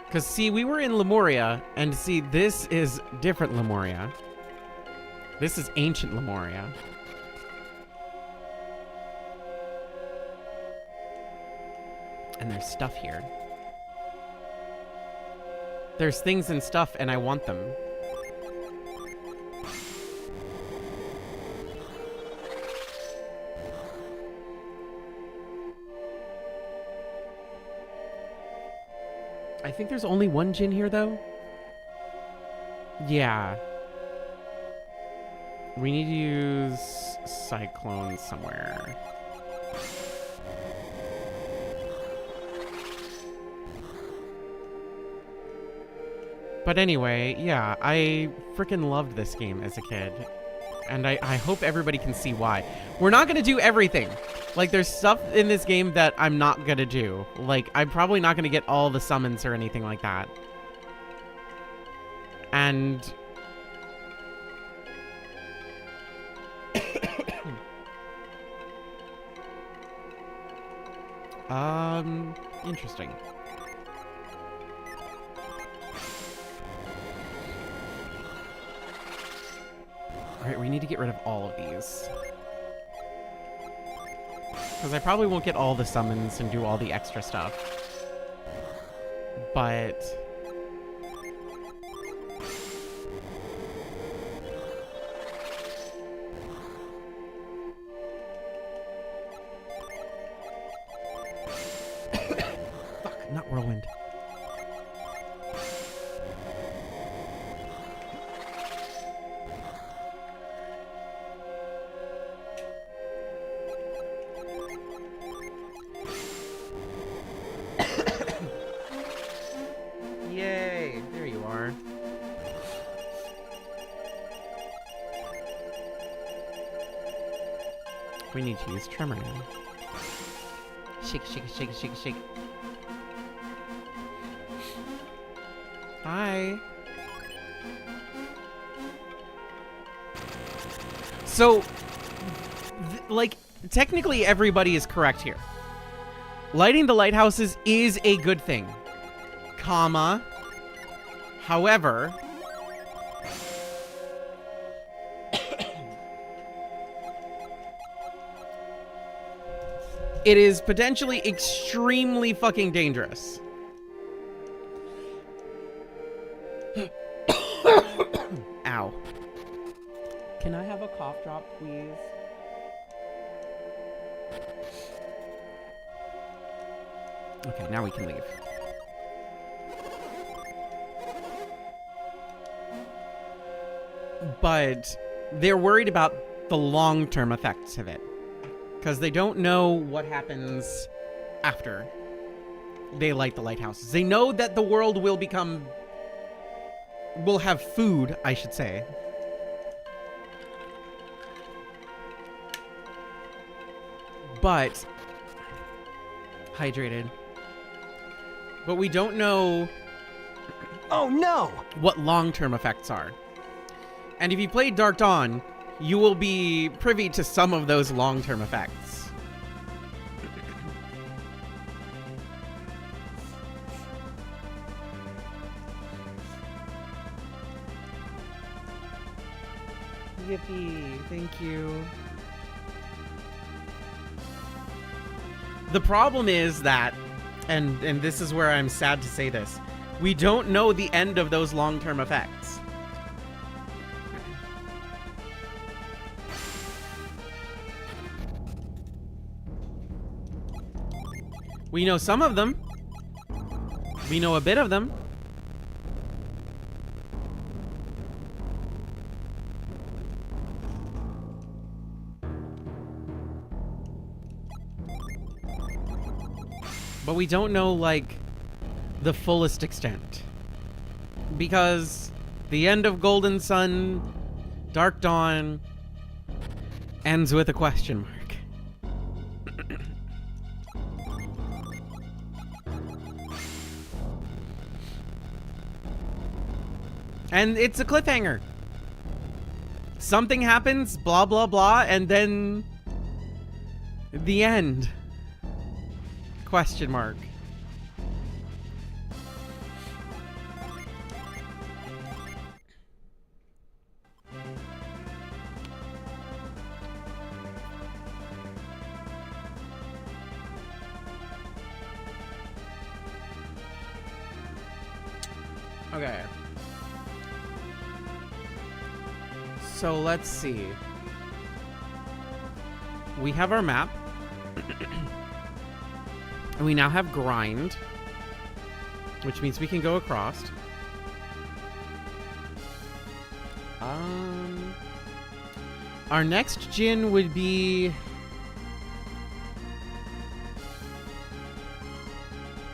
Because, see, we were in Lemuria, and see, this is different Lemuria. This is ancient Lemuria. And there's stuff here. There's things and stuff, and I want them. I think there's only one Jinn here, though. Yeah. We need to use Cyclone somewhere. But anyway, yeah, I freaking loved this game as a kid. And I hope everybody can see why. We're not going to do everything. Like, there's stuff in this game that I'm not going to do. Like, I'm probably not going to get all the summons or anything like that. And... interesting. Alright, we need to get rid of all of these. Because I probably won't get all the summons and do all the extra stuff. But... Fuck, not whirlwind. Yay, there you are. We need to use Tremor now. Shake, shake, shake, shake, shake. Hi. So, like, technically everybody is correct here. Lighting the lighthouses is a good thing. Comma. However, it is potentially extremely fucking dangerous. Ow. Can I have a cough drop, please? Okay, now we can leave. But they're worried about the long-term effects of it. Because they don't know what happens after they light the lighthouses. They know that the world will become... will have food, I should say. But... hydrated. But we don't know... Oh no! what long-term effects are. And if you play Dark Dawn, you will be privy to some of those long-term effects. Yippee, thank you. The problem is that, and this is where I'm sad to say this, we don't know the end of those long-term effects. We know some of them. We know a bit of them. But we don't know, like, the fullest extent. Because the end of Golden Sun, Dark Dawn, ends with a question mark. And it's a cliffhanger. Something happens, blah, blah, blah, and then the end. Question mark. Okay. So let's see. We have our map. And we now have grind, which means we can go across. Our next gin would be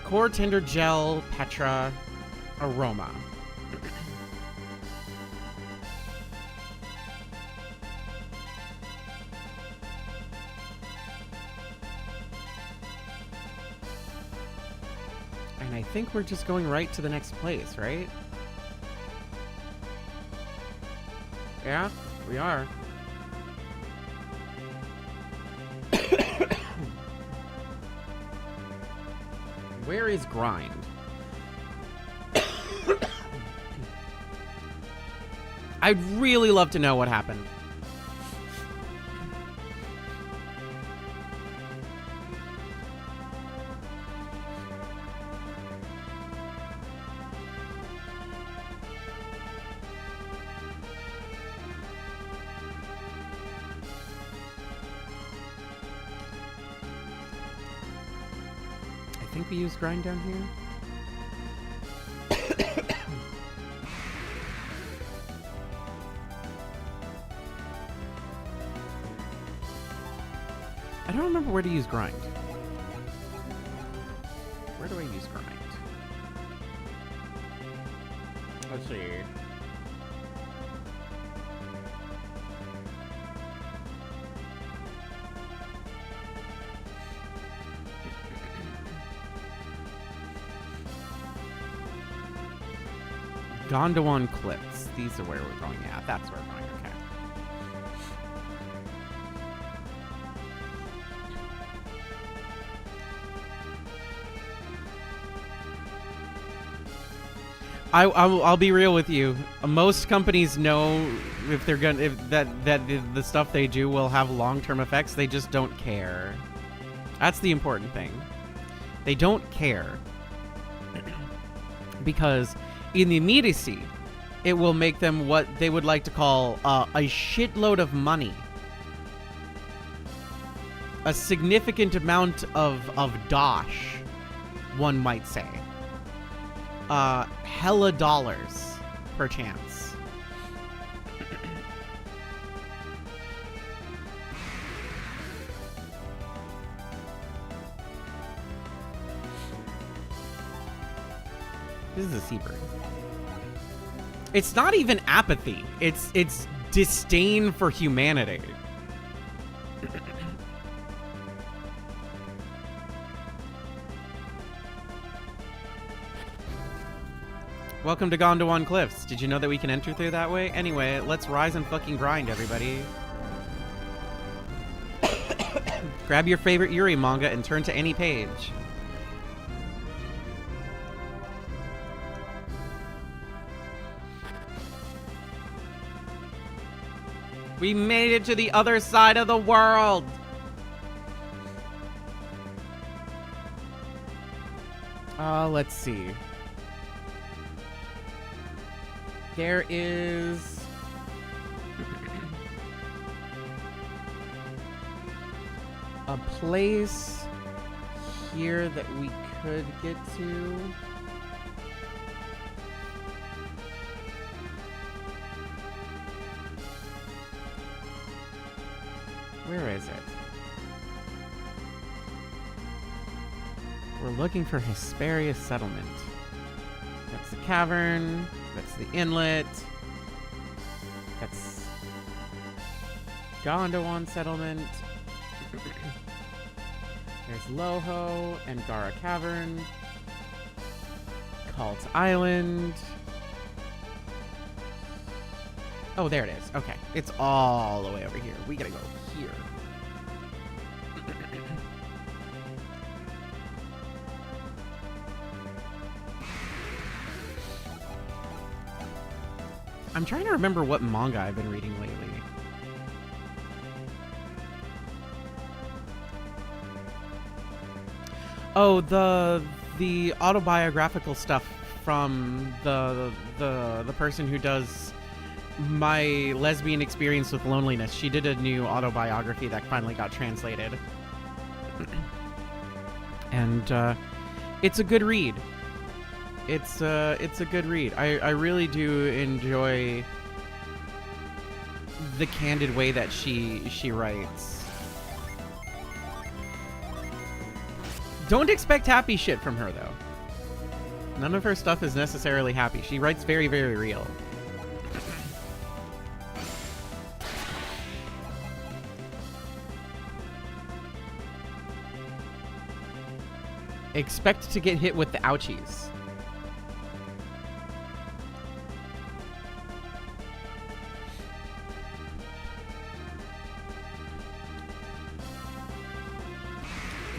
Core Tinder Gel Petra Aroma. And I think we're just going right to the next place, right? Yeah, we are. Where is grind? I'd really love to know what happened. I think we use grind down here. I don't remember where to use grind. Where do I use grind? Let's see. Gondwan Cliffs. These are where we're going. Yeah, that's where we're going. Okay. I'll be real with you. Most companies know if they're gonna that the stuff they do will have long-term effects. They just don't care. That's the important thing. They don't care because in the immediacy, it will make them what they would like to call a shitload of money. A significant amount of dosh, one might say. Hella dollars, perchance. This is a seabird. It's not even apathy. It's disdain for humanity. Welcome to Gondwan Cliffs. Did you know that we can enter through that way? Anyway, let's rise and fucking grind, everybody. Grab your favorite Yuri manga and turn to any page. We made it to the other side of the world! Let's see. There is... a place here that we could get to. Where is it? We're looking for Hesperius Settlement. That's the cavern. That's the inlet. That's Gondwan Settlement. There's Loho and Gara Cavern. Cult Island. Oh, there it is. Okay. It's all the way over here. We gotta go here. I'm trying to remember what manga I've been reading lately. Oh, the autobiographical stuff from the person who does my lesbian experience with loneliness. She did a new autobiography that finally got translated. And it's a good read. It's a good read. I really do enjoy the candid way that she writes. Don't expect happy shit from her, though. None of her stuff is necessarily happy. She writes very, very real. Expect to get hit with the ouchies.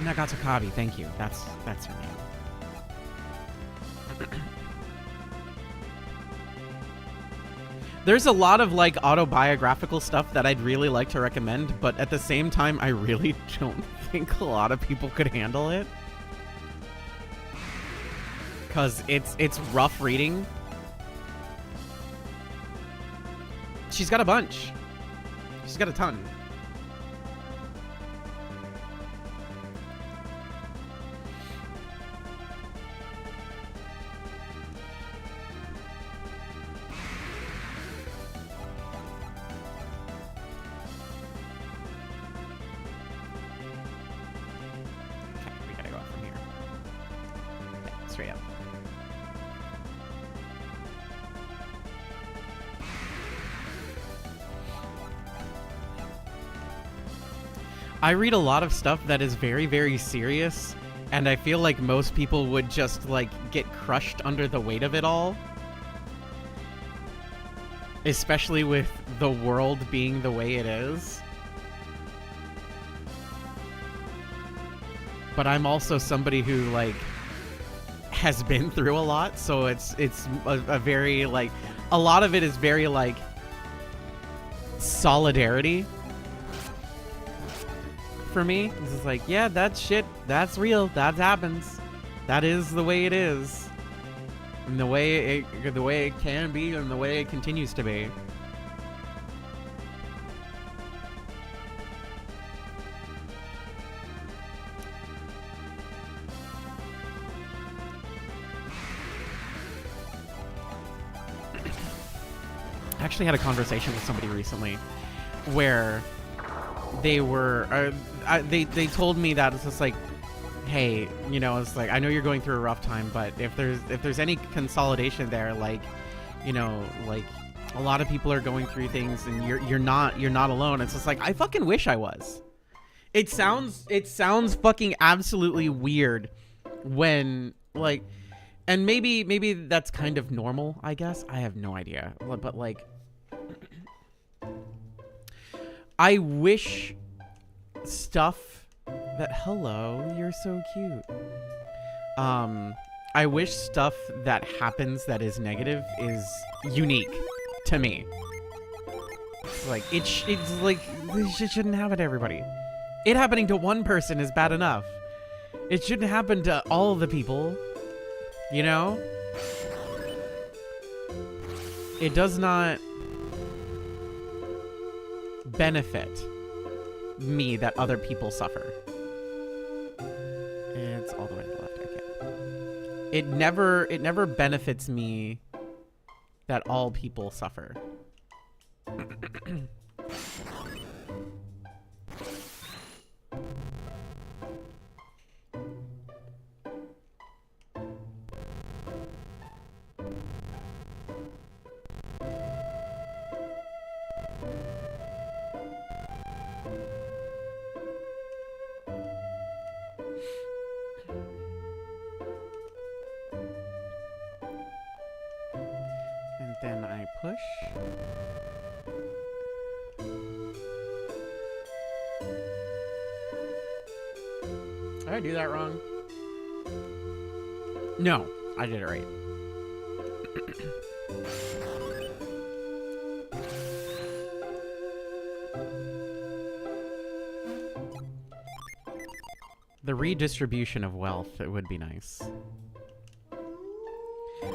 Nagatakabi, thank you. That's her name. There's a lot of like autobiographical stuff that I'd really like to recommend, but at the same time, I really don't think a lot of people could handle it. Cause it's rough reading. She's got a bunch. She's got a ton. Straight up. I read a lot of stuff that is very, very serious, and I feel like most people would just, like, get crushed under the weight of it all. Especially with the world being the way it is. But I'm also somebody who, like, has been through a lot, so it's a very, like, a lot of it is very, like, solidarity for me. It's just like, yeah, that shit, that's real, that happens, that is the way it is, and the way it can be, and the way it continues to be. I actually had a conversation with somebody recently where they were they told me that it's just like, hey, you know, it's like, I know you're going through a rough time, but if there's any consolidation there, like, you know, like, a lot of people are going through things and you're not alone. It's just like, I fucking wish I was. It sounds fucking absolutely weird when, like, and maybe that's kind of normal, I guess. I have no idea. But, like, I wish stuff that... Hello, you're so cute. I wish stuff that happens that is negative is unique to me. It's like, it's like, this shit shouldn't happen to everybody. It happening to one person is bad enough. It shouldn't happen to all of the people. You know? It does not benefit me that other people suffer. It's all the way to the left. Okay. It never benefits me that all people suffer. And then I push. Did I do that wrong? No, I did it right. The redistribution of wealth, it would be nice.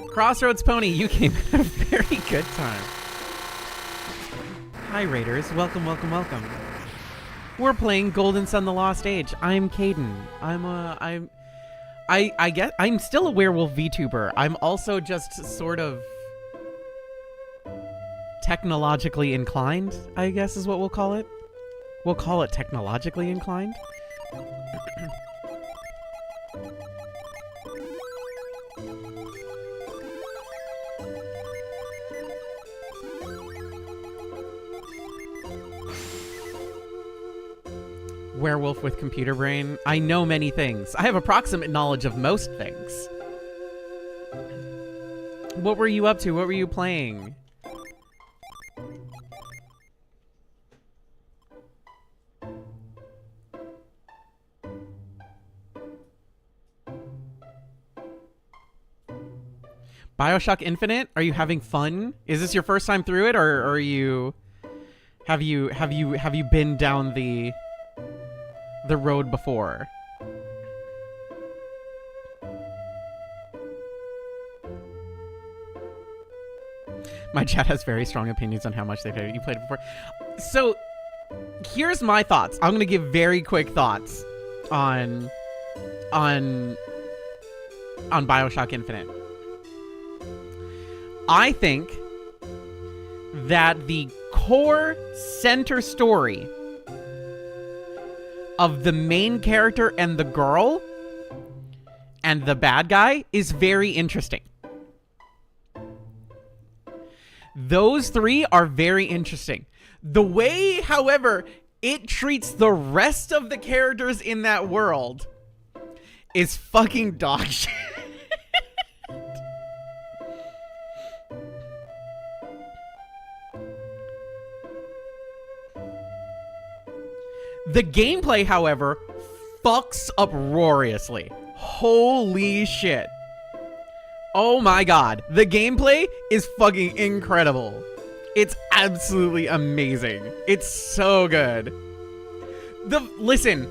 Crossroads Pony, you came at a very good time. Hi Raiders, welcome, welcome, welcome. We're playing Golden Sun: The Lost Age. I'm Kdin. I guess I'm still a werewolf VTuber. I'm also just sort of technologically inclined, I guess is what we'll call it. We'll call it technologically inclined. Werewolf with computer brain. I know many things. I have approximate knowledge of most things. What were you up to? What were you playing? BioShock Infinite? Are you having fun? Is this your first time through it, or are you have you been down the road before? My chat has very strong opinions on how much they played. You played it before. So here's my thoughts. I'm gonna give very quick thoughts on BioShock Infinite. I think that the core center story of the main character and the girl and the bad guy is very interesting. Those three are very interesting. The way, however, it treats the rest of the characters in that world is fucking dog shit. The gameplay, however, fucks uproariously. Holy shit. Oh my god. The gameplay is fucking incredible. It's absolutely amazing. It's so good. Listen,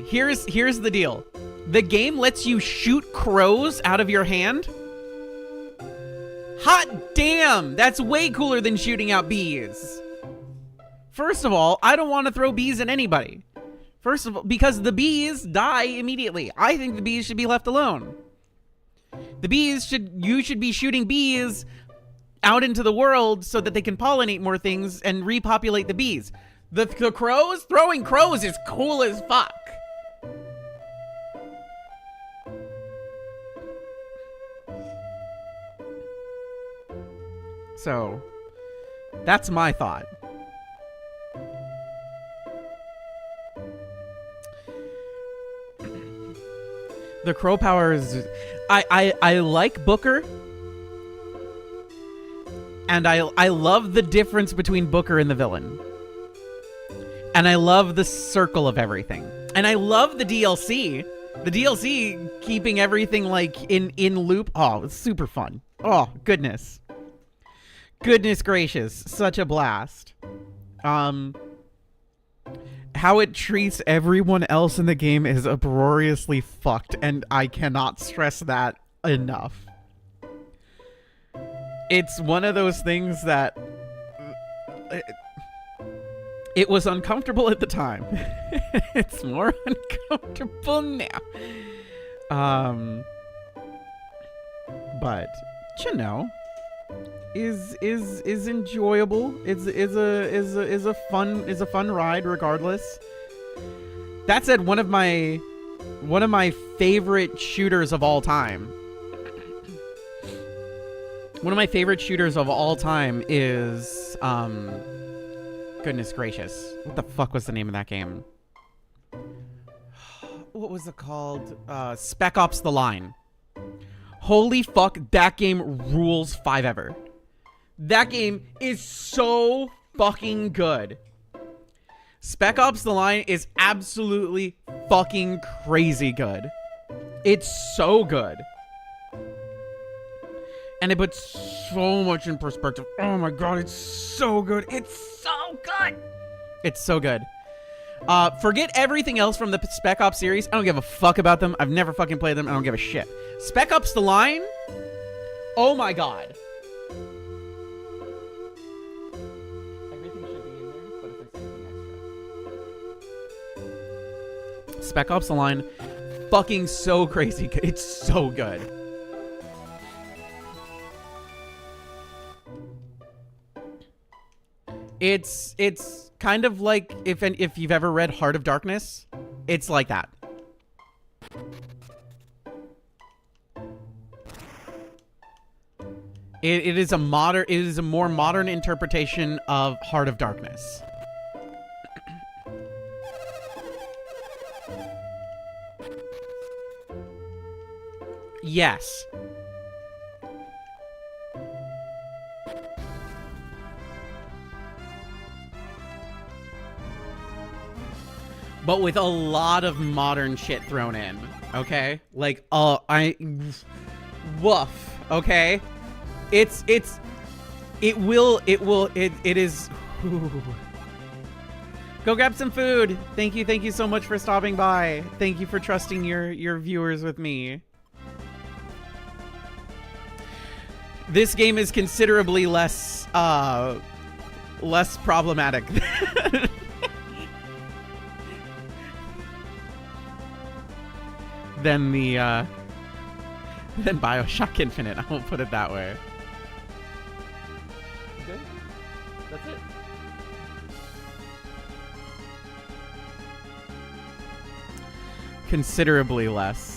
here's the deal. The game lets you shoot crows out of your hand. Hot damn! That's way cooler than shooting out bees. First of all, I don't want to throw bees at anybody. First of all, because the bees die immediately. I think the bees should be left alone. You should be shooting bees out into the world so that they can pollinate more things and repopulate the bees. The crows? Throwing crows is cool as fuck. So, that's my thought. The crow power is... I like Booker. And I love the difference between Booker and the villain. And I love the circle of everything. And I love the DLC. The DLC keeping everything like in loop. Oh, it's super fun. Oh, goodness. Goodness gracious. Such a blast. How it treats everyone else in the game is uproariously fucked, and I cannot stress that enough. It's one of those things that... It was uncomfortable at the time. It's more uncomfortable now. But, you know, is enjoyable. Is a fun ride regardless. That said, one of my favorite shooters of all time. One of my favorite shooters of all time is goodness gracious. What the fuck was the name of that game? What was it called? Spec Ops: The Line. Holy fuck, that game rules 5 ever. That game is so fucking good. Spec Ops The Line is absolutely fucking crazy good. It's so good. And it puts so much in perspective. Oh my god, it's so good. It's so good. It's so good. Forget everything else from the Spec Ops series. I don't give a fuck about them. I've never fucking played them. I don't give a shit. Spec Ops The Line? Oh my god. Everything should be in there, but if there's anything extra. Spec Ops The Line, fucking so crazy good. It's so good. It's kind of like if you've ever read Heart of Darkness, it's like that. It is a more modern interpretation of Heart of Darkness. Yes. But with a lot of modern shit thrown in, okay? Like, woof, okay? It is, ooh. Go grab some food. Thank you so much for stopping by. Thank you for trusting your viewers with me. This game is considerably less problematic than BioShock Infinite. I won't put it that way. Okay, that's it. Considerably less.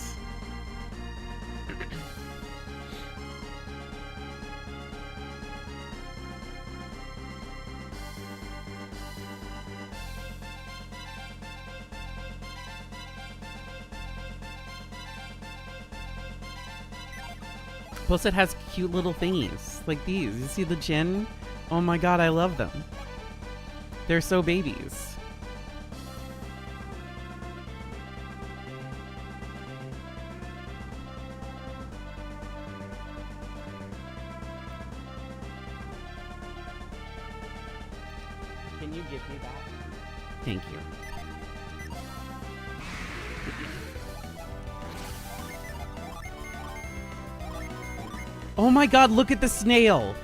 Plus it has cute little thingies like these. You see the gin? Oh my god, I love them. They're so babies. Can you give me that? Thank you. Oh my god, look at the snail.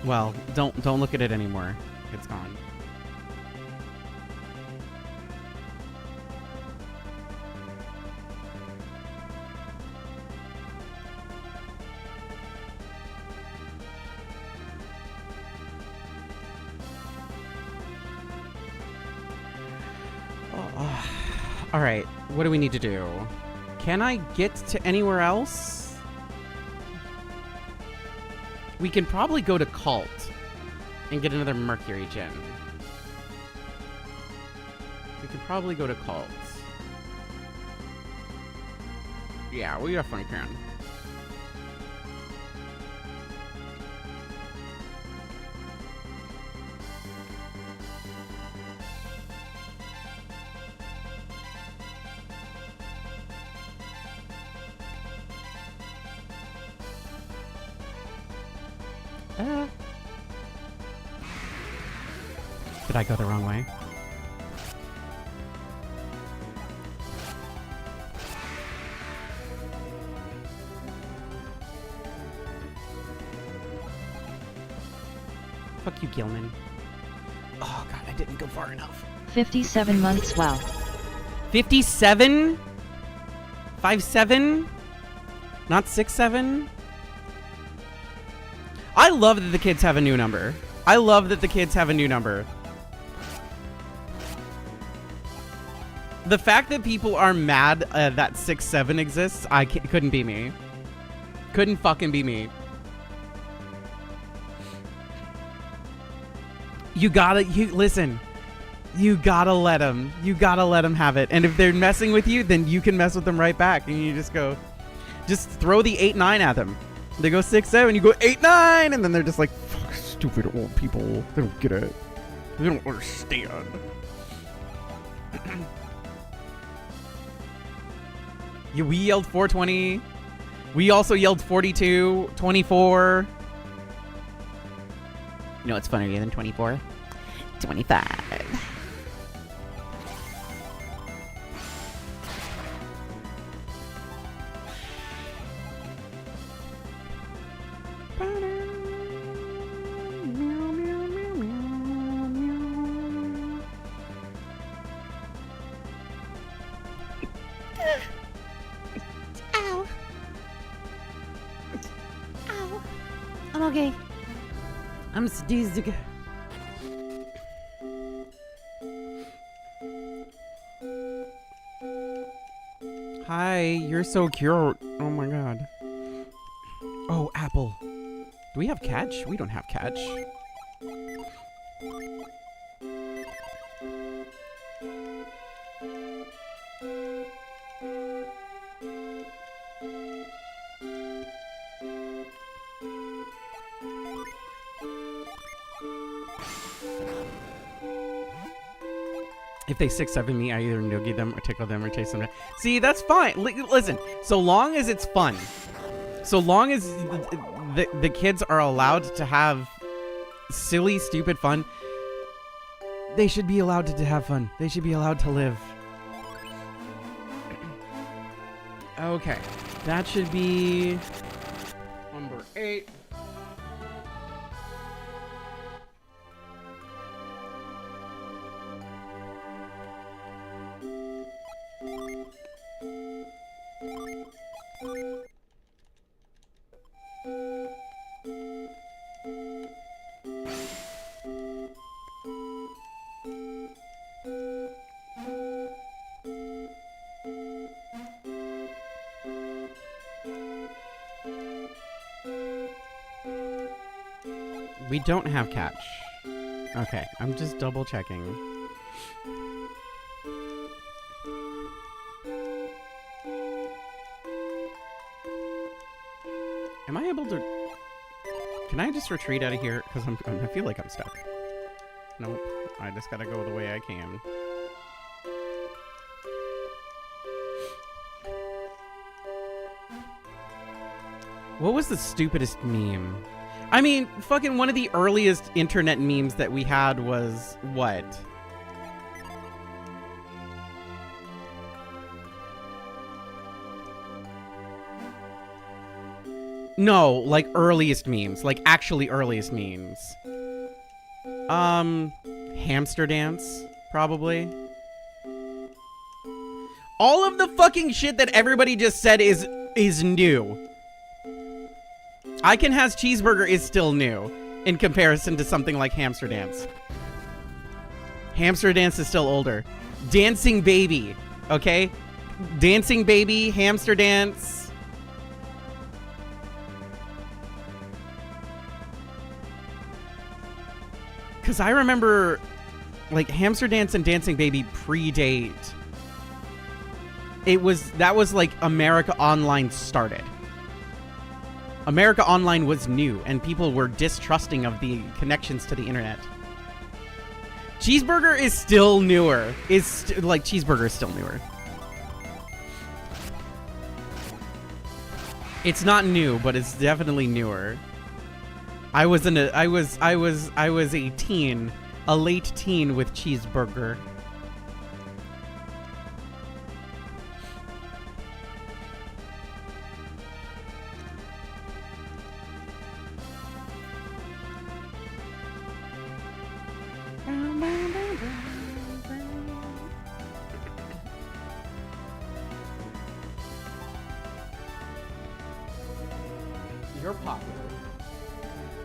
Well, don't look at it anymore. It's gone. All right, what do we need to do? Can I get to anywhere else? We can probably go to Cult and get another Mercury gem. We could probably go to Cult. Yeah, we definitely can. Did I go the wrong way? Fuck you, Gilman. Oh god, I didn't go far enough. 57 months, wow. 57? 5'7"? Not 6'7"? I love that the kids have a new number. I love that the kids have a new number. The fact that people are mad that 6'7" exists, couldn't be me. Couldn't fucking be me. Listen. You gotta let them. You gotta let them have it. And if they're messing with you, then you can mess with them right back. And you just go, just throw the 8-9 at them. They go 6, 7, you go 8, 9, and then they're just like, fuck, stupid old people. They don't get it. They don't understand. Yeah, we yelled 420. We also yelled 42, 24. You know what's funnier than 24? 25. Ow. Ow. I'm okay. I'm sneezing. Hi, you're so cute. Oh my god. Oh, Apple. Do we have catch? We don't have catch. If they 6-7 me, I either noogie them or tickle them or chase them down. See, that's fine. Listen, so long as it's fun, so long as the kids are allowed to have silly, stupid fun, they should be allowed to have fun. They should be allowed to live. Okay, that should be number 8. We don't have catch. Okay, I'm just double checking. Am I able to... Can I just retreat out of here? Because I feel like I'm stuck. Nope. I just gotta go the way I can. What was the stupidest meme? I mean, fucking one of the earliest internet memes that we had was what? No, like earliest memes, like actually earliest memes. Hamster dance, probably. All of the fucking shit that everybody just said is new. I Can Has Cheeseburger is still new in comparison to something like Hamster Dance. Hamster Dance is still older. Dancing Baby, okay? Dancing Baby, Hamster Dance. Because I remember, like, Hamster Dance and Dancing Baby predate. That was like America Online started. America Online was new, and people were distrusting of the connections to the internet. Cheeseburger is still newer. Cheeseburger is still newer. It's not new, but it's definitely newer. I was a teen, a late teen with Cheeseburger. You're popular.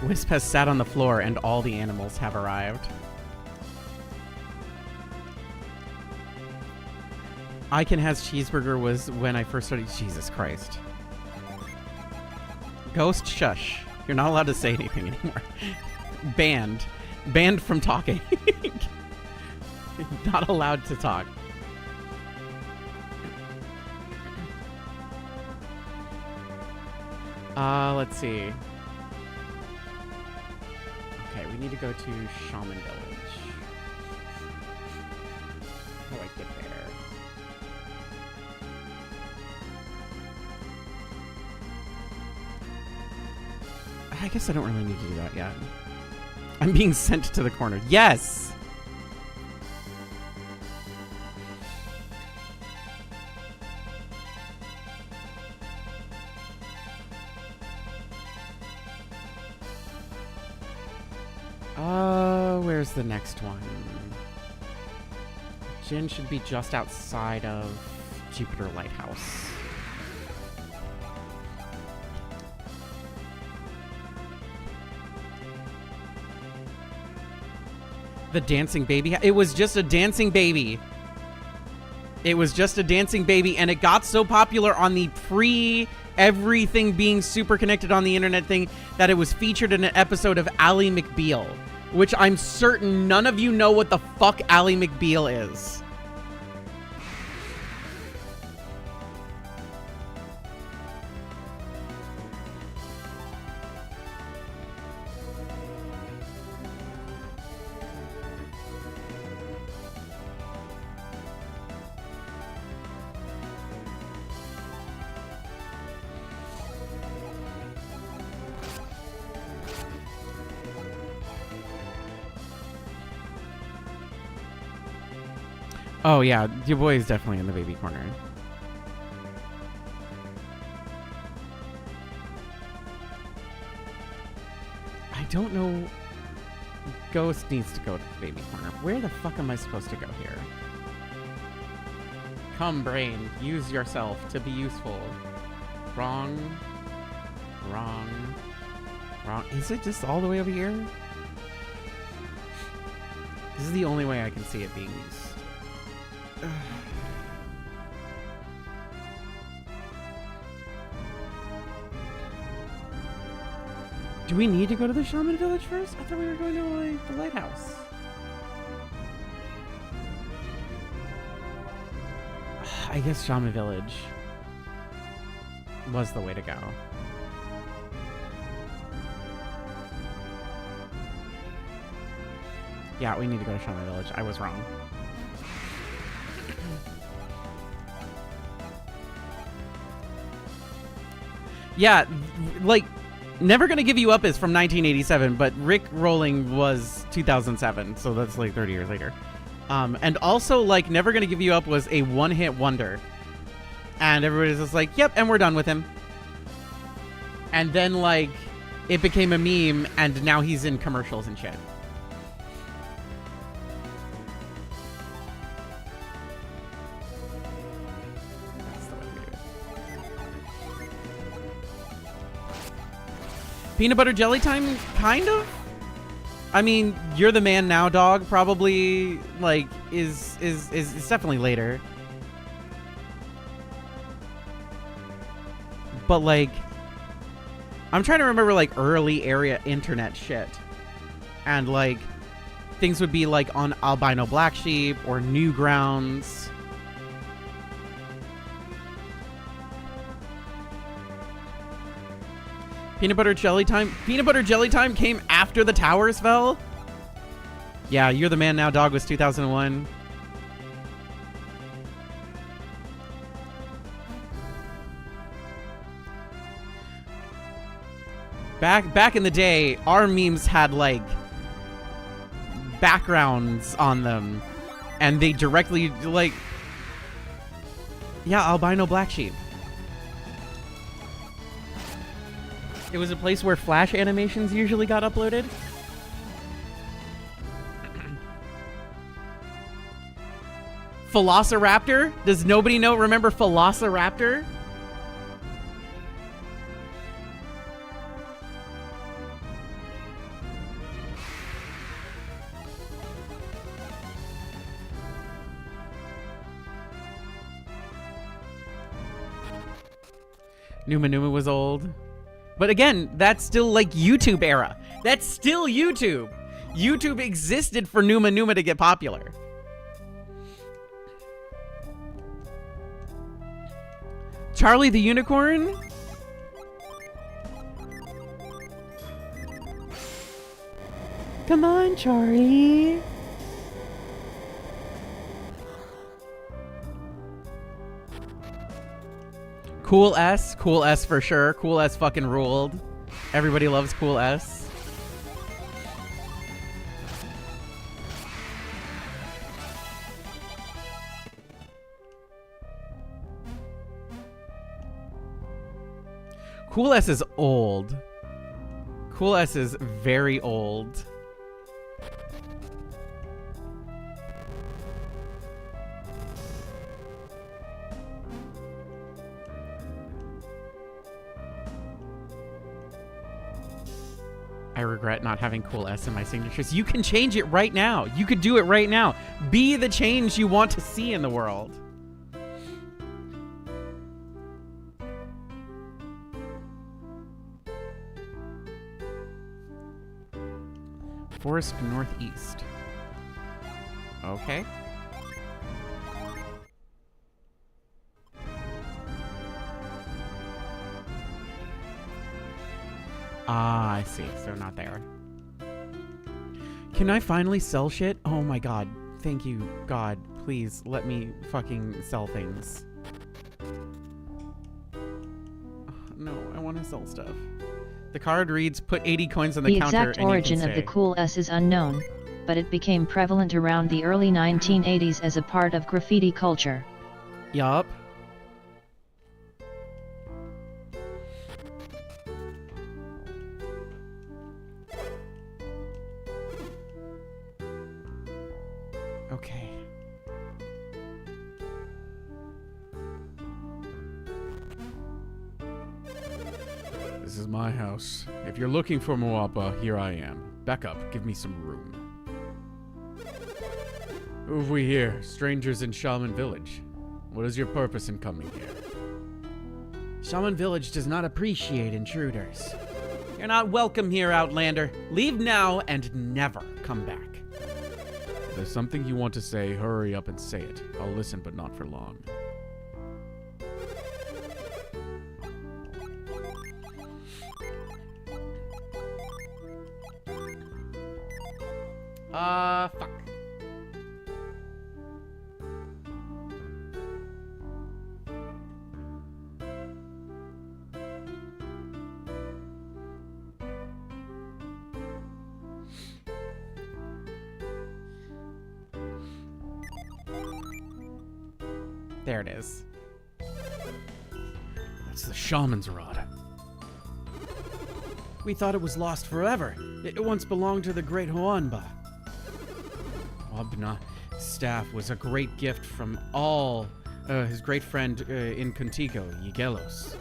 Wisp has sat on the floor and all the animals have arrived. I Can Has Cheeseburger was when I first started. Jesus Christ. Ghost shush. You're not allowed to say anything anymore. Banned. Banned from talking. Not allowed to talk. Let's see. Okay, we need to go to Shaman Village. How do I get there? I guess I don't really need to do that yet. I'm being sent to the corner. Yes! Where's the next one? Jin should be just outside of Jupiter Lighthouse. The dancing baby. It was just a dancing baby. It was just a dancing baby, and it got so popular on the everything being super connected on the internet thing that it was featured in an episode of Ally McBeal, which I'm certain none of you know what the fuck Ally McBeal is. Oh yeah, your boy is definitely in the baby corner. I don't know. Ghost needs to go to the baby corner. Where the fuck am I supposed to go here? Come, brain. Use yourself to be useful. Wrong. Wrong. Wrong. Is it just all the way over here? This is the only way I can see it being used. Do we need to go to the Shaman Village first? I thought we were going to like the lighthouse. I guess Shaman Village was the way to go. Yeah, we need to go to Shaman Village. I was wrong. Yeah, like, Never Gonna Give You Up is from 1987, but Rick Rolling was 2007, so that's like 30 years later. And also, like, Never Gonna Give You Up was a one-hit wonder. And everybody's just like, yep, and we're done with him. And then, like, it became a meme, and now he's in commercials and shit. Peanut butter jelly time, kind of. I mean, You're the Man Now, dog. Probably like is definitely later. But like, I'm trying to remember like early area internet shit, and like things would be like on Albino Black Sheep or Newgrounds. Peanut butter jelly time. Peanut butter jelly time came after the towers fell. Yeah, You're the Man Now, dog was 2001. Back in the day, our memes had like backgrounds on them, and they directly like, yeah, Albino Black Sheep. It was a place where Flash animations usually got uploaded. Velociraptor? Does nobody remember Velociraptor? Numa Numa was old. But again, that's still like YouTube era. That's still YouTube. YouTube existed for Numa Numa to get popular. Charlie the Unicorn? Come on, Charlie. Cool S for sure. Cool S fucking ruled. Everybody loves Cool S. Cool S is old. Cool S is very old. I regret not having Cool S in my signatures. You can change it right now. You could do it right now. Be the change you want to see in the world. Forest northeast. Okay. Ah, I see. So not there. Can I finally sell shit? Oh my god. Thank you, God. Please let me fucking sell things. No, I want to sell stuff. The card reads, put 80 coins on the counter. The exact origin of the Cool S is unknown, but it became prevalent around the early 1980s as a part of graffiti culture. Yup. Okay. This is my house. If you're looking for Moapa, here I am. Back up. Give me some room. Who have we here? Strangers in Shaman Village. What is your purpose in coming here? Shaman Village does not appreciate intruders. You're not welcome here, Outlander. Leave now and never come back. If there's something you want to say, hurry up and say it. I'll listen, but not for long. Fuck. There it is. That's the shaman's rod. We thought it was lost forever. It once belonged to the great Hoanba. Wabna staff was a great gift from all his great friend in Contigo, Yigelos.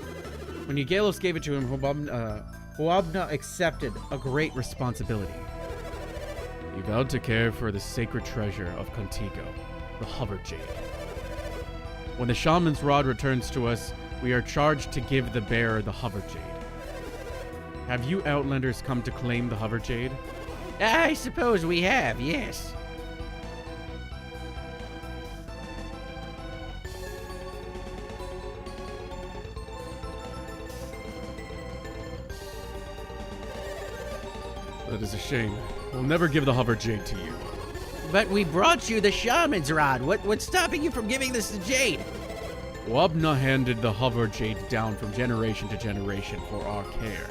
When Yigelos gave it to him, Hoabna accepted a great responsibility. He vowed to care for the sacred treasure of Contigo, the Hover Jade. When the shaman's rod returns to us, we are charged to give the bearer the Hover Jade. Have you Outlanders come to claim the Hover Jade? I suppose we have, yes. That is a shame. We'll never give the Hover Jade to you. But we brought you the shaman's rod. What's stopping you from giving this to Jade? Wabna handed the Hover Jade down from generation to generation for our care.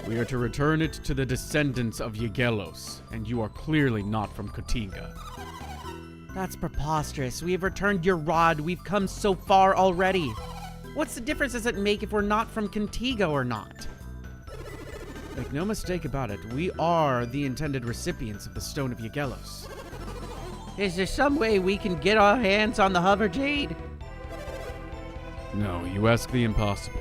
We are to return it to the descendants of Yigelos, and you are clearly not from Kotinga. That's preposterous. We have returned your rod. We've come so far already. What's the difference does it make if we're not from Contigo or not? Make no mistake about it, we are the intended recipients of the Stone of Yigelos. Is there some way we can get our hands on the Hover Jade? No, you ask the impossible.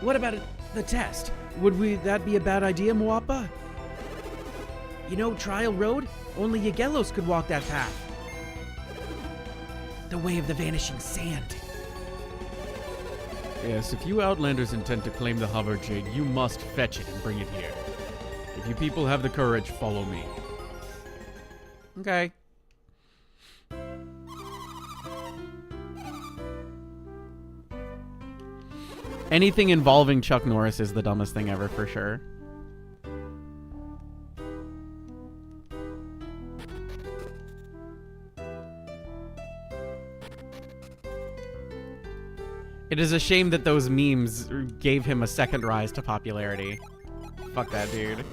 What about the test? Would that be a bad idea, Moapa? You know, Trial Road? Only Yigelos could walk that path. The way of the vanishing sand. Yes, if you Outlanders intend to claim the Hover Jade, you must fetch it and bring it here. If you people have the courage, follow me. Okay. Anything involving Chuck Norris is the dumbest thing ever, for sure. It is a shame that those memes gave him a second rise to popularity. Fuck that dude.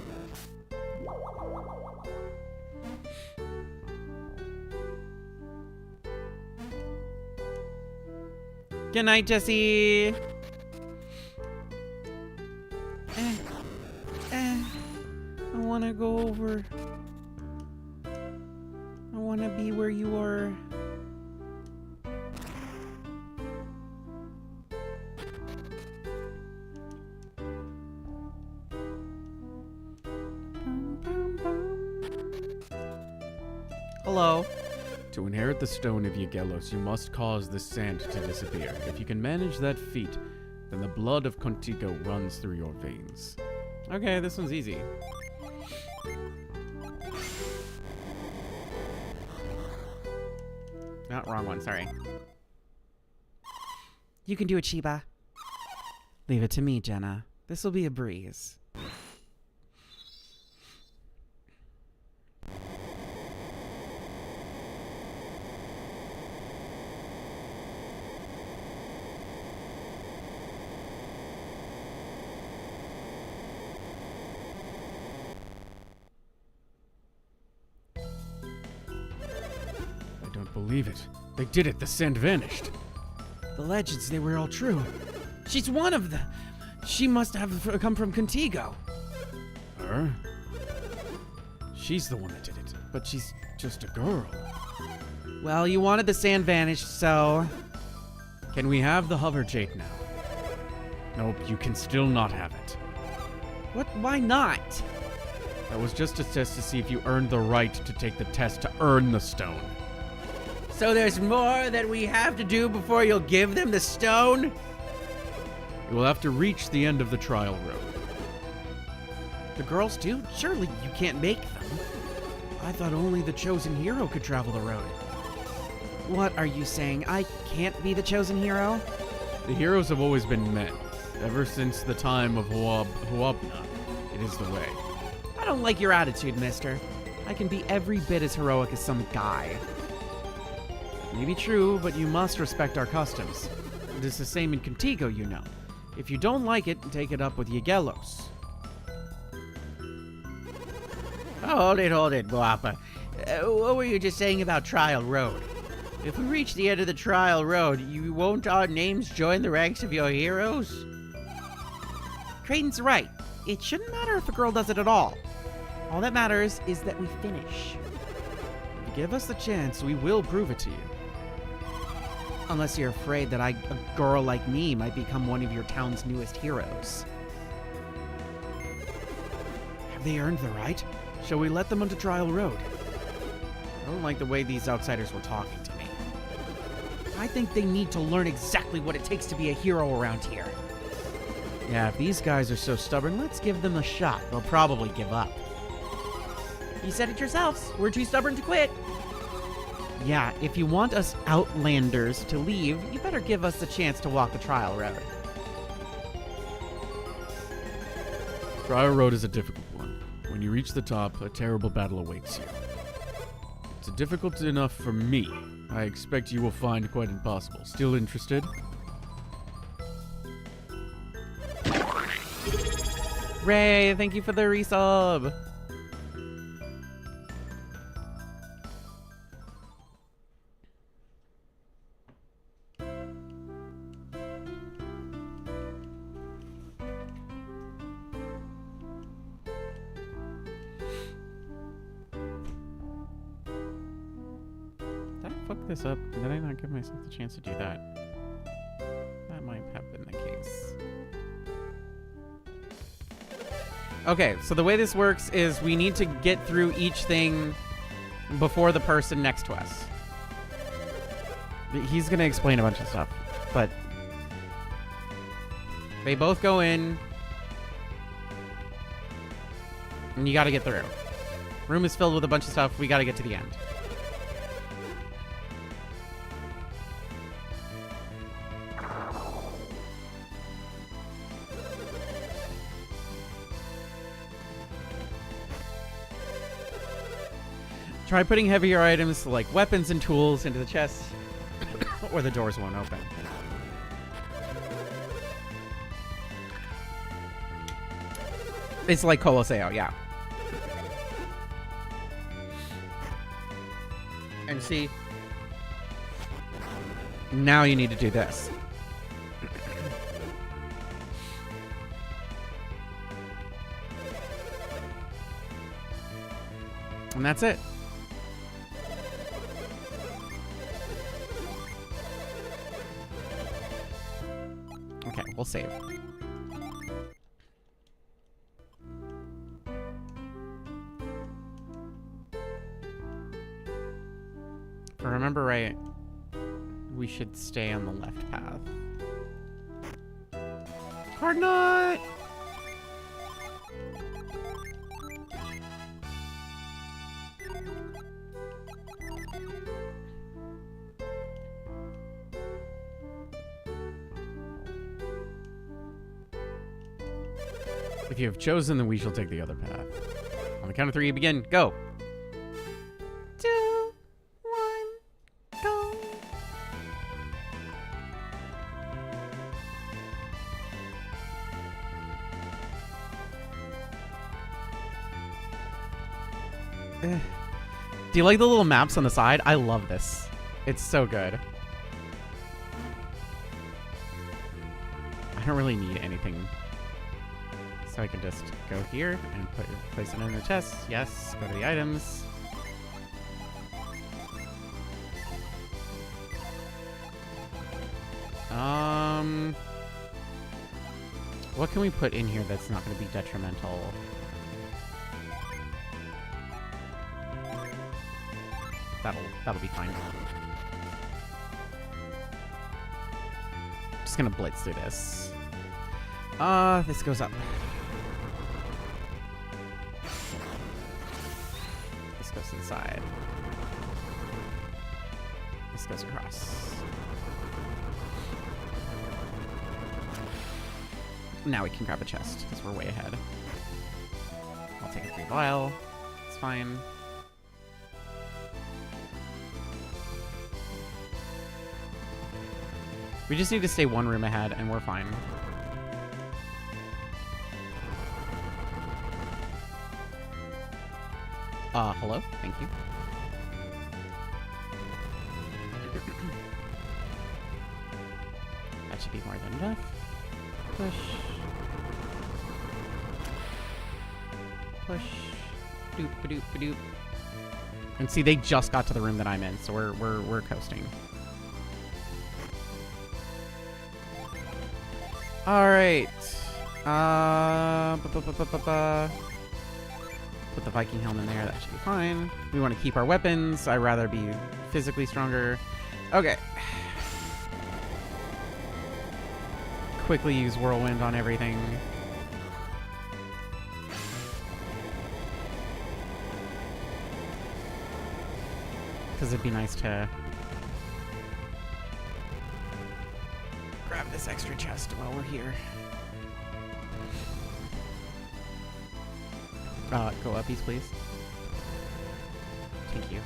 Good night, Jesse. I want to go over. I want to be where you are. Hello. To inherit the stone of Yagelos, you must cause the sand to disappear. If you can manage that feat, then the blood of Contigo runs through your veins. Okay, this one's easy. No, wrong one, sorry. You can do it, Sheba. Leave it to me, Jenna. This'll be a breeze. Believe it. They did it. The sand vanished. The legends, they were all true. She's one of them. She must have come from Contigo. Her? She's the one that did it, but she's just a girl. Well, you wanted the sand vanished, so... Can we have the hover jade now? Nope, you can still not have it. What? Why not? That was just a test to see if you earned the right to take the test to earn the stone. So there's more that we have to do before you'll give them the stone? You will have to reach the end of the trial road. The girls do? Surely you can't make them. I thought only the chosen hero could travel the road. What are you saying? I can't be the chosen hero? The heroes have always been men. Ever since the time of Huabna, it is the way. I don't like your attitude, mister. I can be every bit as heroic as some guy. Maybe true, but you must respect our customs. It is the same in Contigo, you know. If you don't like it, take it up with Yagelos. Oh, hold it, Guapa. What were you just saying about Trial Road? If we reach the end of the Trial Road, won't our names join the ranks of your heroes? Creighton's right. It shouldn't matter if a girl does it at all. All that matters is that we finish. If you give us the chance, we will prove it to you. Unless you're afraid that a girl like me might become one of your town's newest heroes. Have they earned the right? Shall we let them onto Trial Road? I don't like the way these outsiders were talking to me. I think they need to learn exactly what it takes to be a hero around here. Yeah, if these guys are so stubborn, let's give them a shot. They'll probably give up. You said it yourselves. We're too stubborn to quit. Yeah, if you want us Outlanders to leave, you better give us the chance to walk the Trial Road. Trial Road is a difficult one. When you reach the top, a terrible battle awaits you. It's difficult enough for me. I expect you will find quite impossible. Still interested? Ray, thank you for the resub! This up. Did I not give myself the chance to do that? That might have been the case. Okay, so the way this works is we need to get through each thing before the person next to us. He's gonna explain a bunch of stuff, but they both go in and you gotta get through. Room is filled with a bunch of stuff. We gotta get to the end. Try putting heavier items like weapons and tools into the chest, or the doors won't open. It's like Coloseo, yeah. And see, now you need to do this. And that's it. Okay, we'll save. If I remember right, we should stay on the left path. Hard nut! If you have chosen, then we shall take the other path. On the count of 3, you begin. Go! 2, 1, go. Do you like the little maps on the side? I love this. It's so good. I don't really need anything. So I can just go here and place it in the chest. Yes, go to the items. What can we put in here that's not going to be detrimental? That'll be fine. Just gonna blitz through this. This goes up. This goes to the side. This goes across. Now we can grab a chest, because we're way ahead. I'll take a free vial. It's fine. We just need to stay one room ahead, and we're fine. Hello? Thank you. That should be more than enough. Push. Push. Doop ba-doop ba-doop. And see, they just got to the room that I'm in, so we're coasting. Alright. Put the Viking helm in there. That should be fine. We want to keep our weapons. I'd rather be physically stronger. Okay. Quickly use Whirlwind on everything. Because it'd be nice to grab this extra chest while we're here. Go uppies, please. Thank you.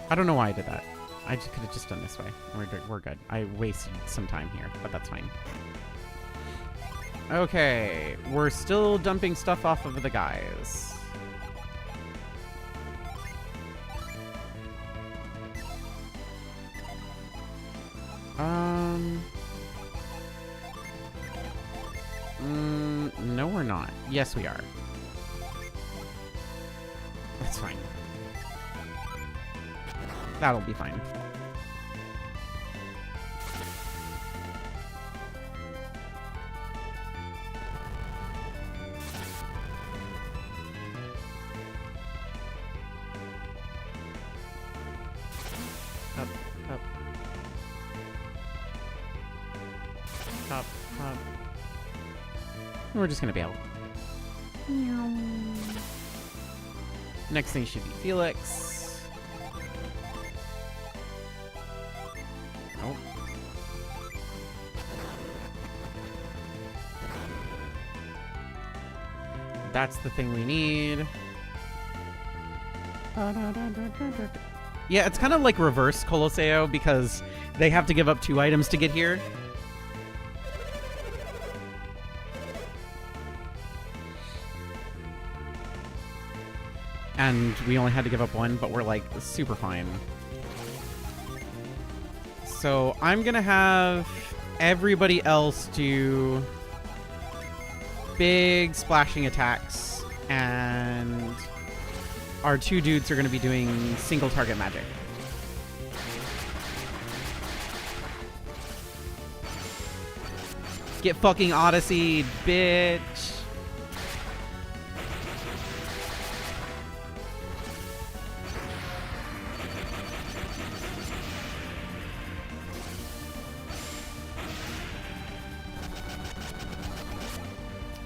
I don't know why I did that. I just could have just done this way. We're good. I wasted some time here, but that's fine. Okay, we're still dumping stuff off of the guys. No, we're not. Yes, we are. That's fine. That'll be fine. Up, up. Up, up. We're just gonna bail. Next thing should be Felix. Nope. That's the thing we need. Yeah, it's kind of like reverse Coloseo because they have to give up 2 items to get here. And we only had to give up 1, but we're like super fine. So I'm gonna have everybody else do big splashing attacks, and our 2 dudes are gonna be doing single target magic. Get fucking Odyssey, bitch.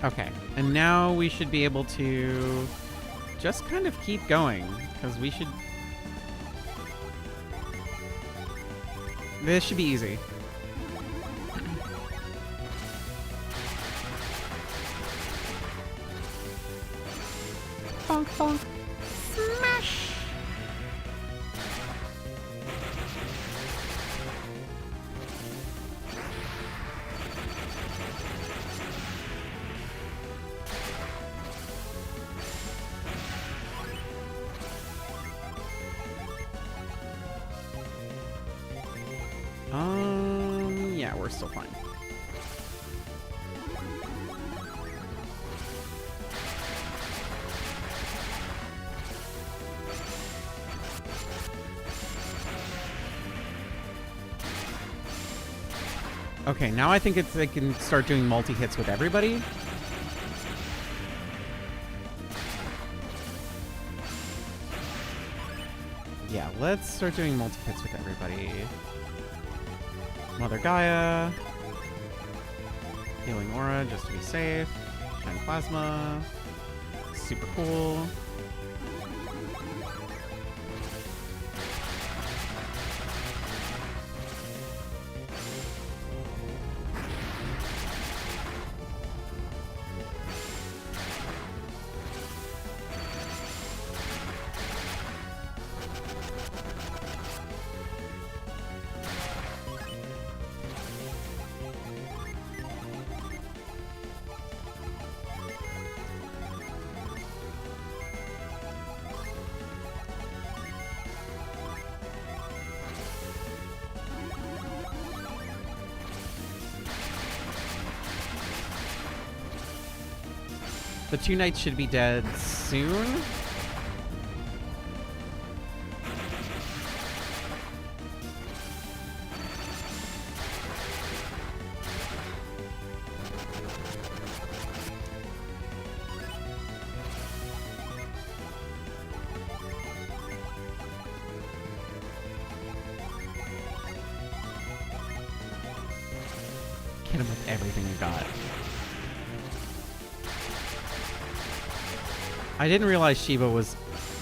Okay, and now we should be able to just kind of keep going, because we should... This should be easy. Bonk, bonk. Smash! Yeah, we're still fine. Okay, now I think they can start doing multi-hits with everybody. Yeah, let's start doing multi-hits with everybody. Mother Gaia. Healing Aura, just to be safe. Shine Plasma. Super cool. The 2 knights should be dead soon. Get him with everything we got. I didn't realize Shiva was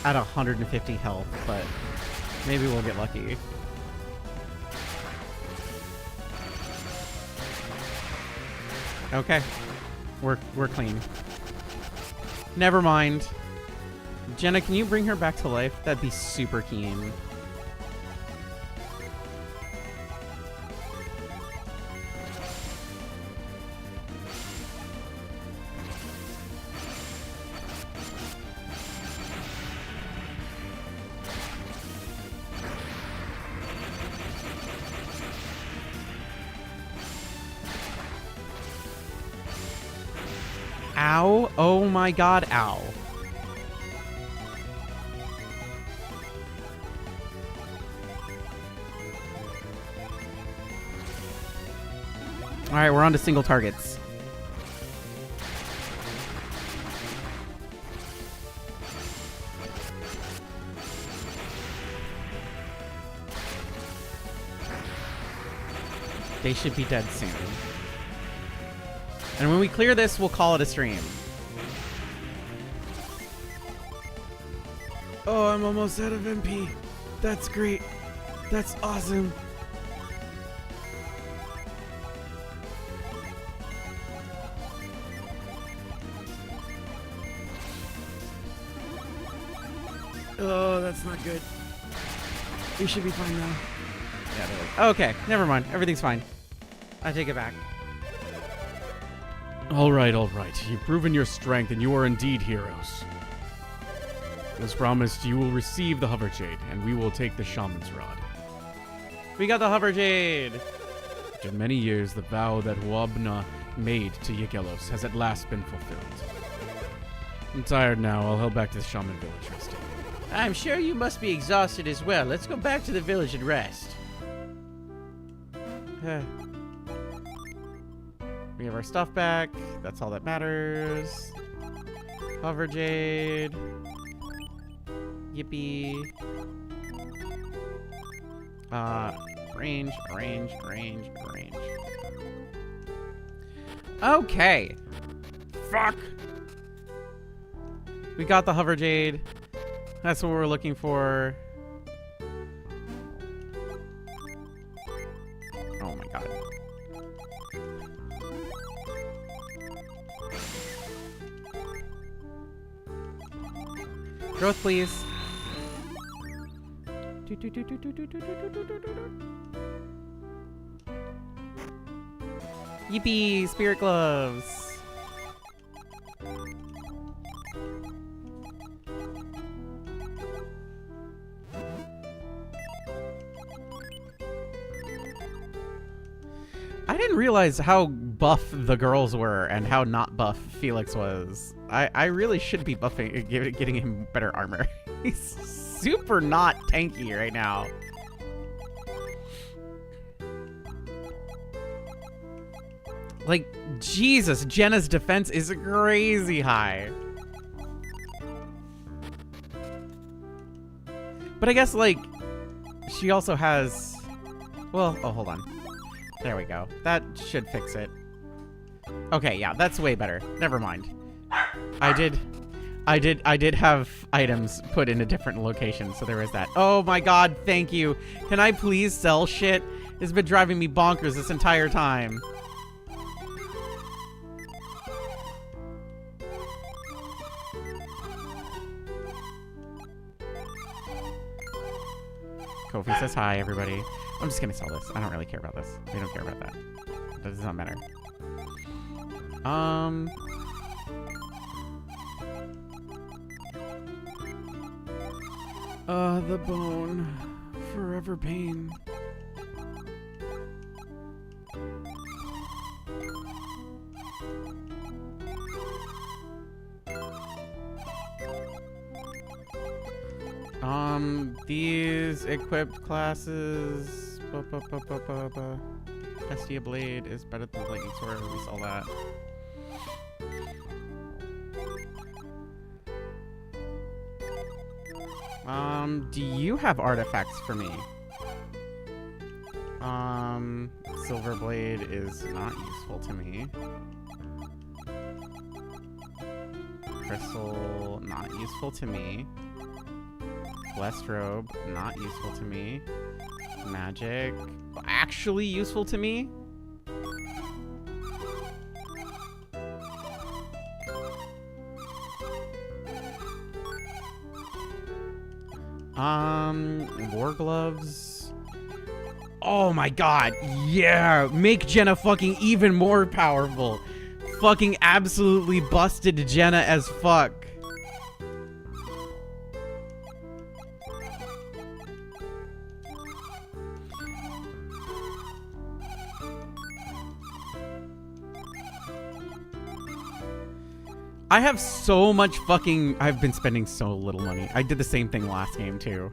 at 150 health, but maybe we'll get lucky. Okay. We're clean. Never mind. Jenna, can you bring her back to life? That'd be super keen. Ow. Oh my god, ow. Alright, we're on to single targets. They should be dead soon. And when we clear this, we'll call it a stream. Oh, I'm almost out of MP. That's great. That's awesome. Oh, that's not good. We should be fine now. Yeah, there we go. Okay, never mind. Everything's fine. I take it back. All right. You've proven your strength, and you are indeed heroes. As promised, you will receive the Hover Jade, and we will take the Shaman's Rod. We got the Hover Jade. After many years, the vow that Wabna made to Yagelos has at last been fulfilled. I'm tired now. I'll head back to the Shaman village resting. I'm sure you must be exhausted as well. Let's go back to the village and rest. We have our stuff back. That's all that matters. Hover Jade. Yippee. Range. Okay. Fuck. We got the Hover Jade. That's what we're looking for. Oh my god. Growth, please. Yippee! Spirit gloves! I didn't realize how buff the girls were and how not buff Felix was. I really should be buffing, getting him better armor. He's super not tanky right now. Like, Jesus, Jenna's defense is crazy high. But I guess, like, she also has... Well, oh, hold on. There we go. That should fix it. Okay, yeah, that's way better. Never mind. I did have items put in a different location, so there was that. Oh my god, thank you. Can I please sell shit? It's been driving me bonkers this entire time. Kofi says hi, everybody. I'm just gonna sell this. I don't really care about this. We don't care about that. That does not matter. The bone. Forever pain. These equipped classes. Hestia Blade is better than the Lightning Sword. We saw that. Do you have artifacts for me? Silver Blade is not useful to me. Crystal, not useful to me. Blessed Robe, not useful to me. Magic, actually useful to me? War Gloves. Oh my god, yeah! Make Jenna fucking even more powerful. Fucking absolutely busted Jenna as fuck. I have so much fucking... I've been spending so little money. I did the same thing last game, too.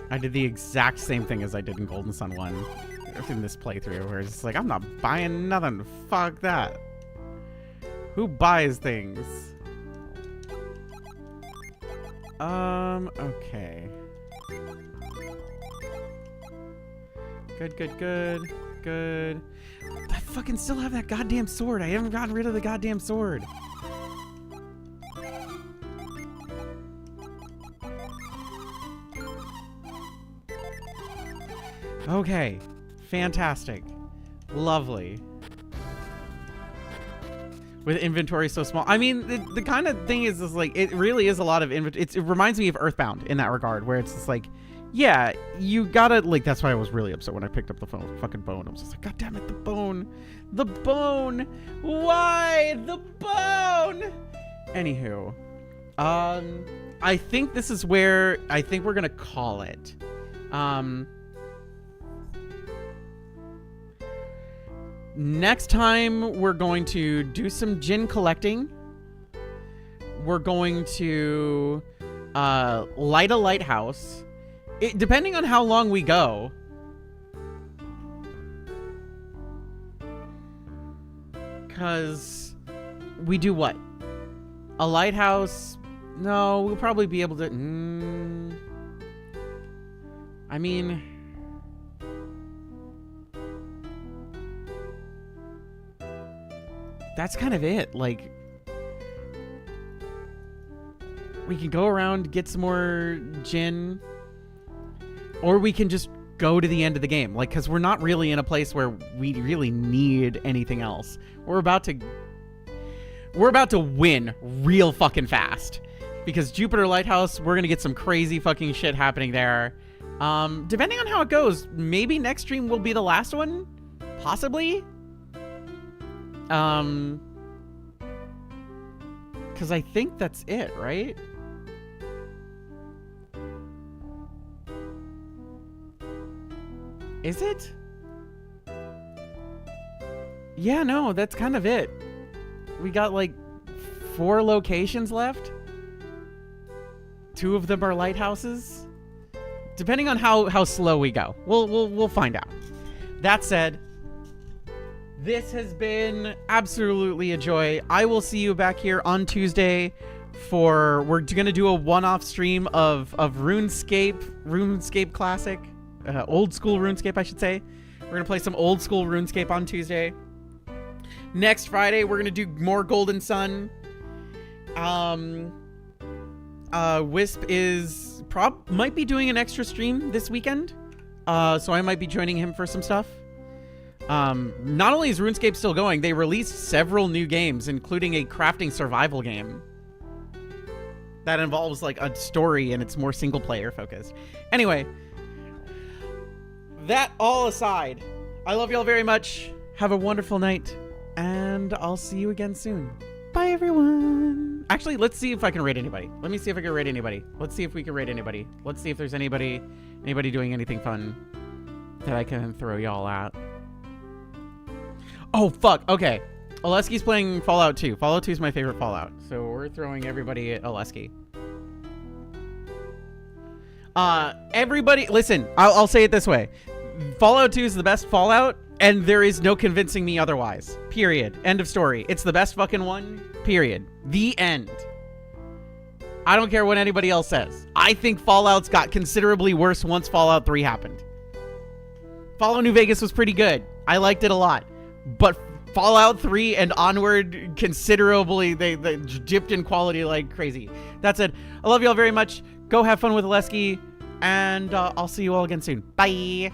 I did the exact same thing as I did in Golden Sun 1 in this playthrough, where it's just like, I'm not buying nothing. Fuck that. Who buys things? Okay. Good. good. I fucking still have that goddamn sword. I haven't gotten rid of the goddamn sword. Okay. Fantastic. Lovely. With inventory so small. I mean, the kind of thing is like, it really is a lot of inventory. It reminds me of Earthbound in that regard, where it's just like, yeah, you gotta, like, that's why I was really upset when I picked up the fucking bone. I was just like, God damn it, the bone. The bone. Why? The bone. Anywho. I think this is where, I think we're gonna call it. Next time, we're going to do some gin collecting. We're going to light a lighthouse. Depending on how long we go. Because we do what? A lighthouse? No, we'll probably be able to... I mean... That's kind of it. Like, we can go around, get some more gin, or we can just go to the end of the game. Like, because we're not really in a place where we really need anything else. We're about to win real fucking fast. Because Jupiter Lighthouse, we're going to get some crazy fucking shit happening there. Depending on how it goes, maybe next stream will be the last one? Possibly? Because I think that's it, right? Is it? Yeah, no, that's kind of it. We got like 4 locations left. 2 of them are lighthouses. Depending on how slow we go. We'll find out. That said, this has been absolutely a joy. I will see you back here on Tuesday for, we're going to do a one-off stream of RuneScape Classic. Old school RuneScape, I should say. We're going to play some old school RuneScape on Tuesday. Next Friday, we're going to do more Golden Sun. Wisp might be doing an extra stream this weekend. So I might be joining him for some stuff. Not only is RuneScape still going, they released several new games, including a crafting survival game that involves like a story and it's more single player focused. Anyway, that all aside, I love y'all very much. Have a wonderful night, and I'll see you again soon. Bye, everyone. Actually, let's see if I can rate anybody. Let me see if I can rate anybody. Let's see if we can rate anybody. Let's see if there's anybody doing anything fun that I can throw y'all at. Oh, fuck. Okay. Oleski's playing Fallout 2. Fallout 2 is my favorite Fallout. So we're throwing everybody at Oleski. Everybody, listen, I'll say it this way. Fallout 2 is the best Fallout, and there is no convincing me otherwise. Period. End of story. It's the best fucking one. Period. The end. I don't care what anybody else says. I think Fallout's got considerably worse once Fallout 3 happened. Fallout New Vegas was pretty good. I liked it a lot. But Fallout 3 and onward, considerably, they dipped in quality like crazy. That said, I love y'all very much. Go have fun with Oleski, and I'll see you all again soon. Bye!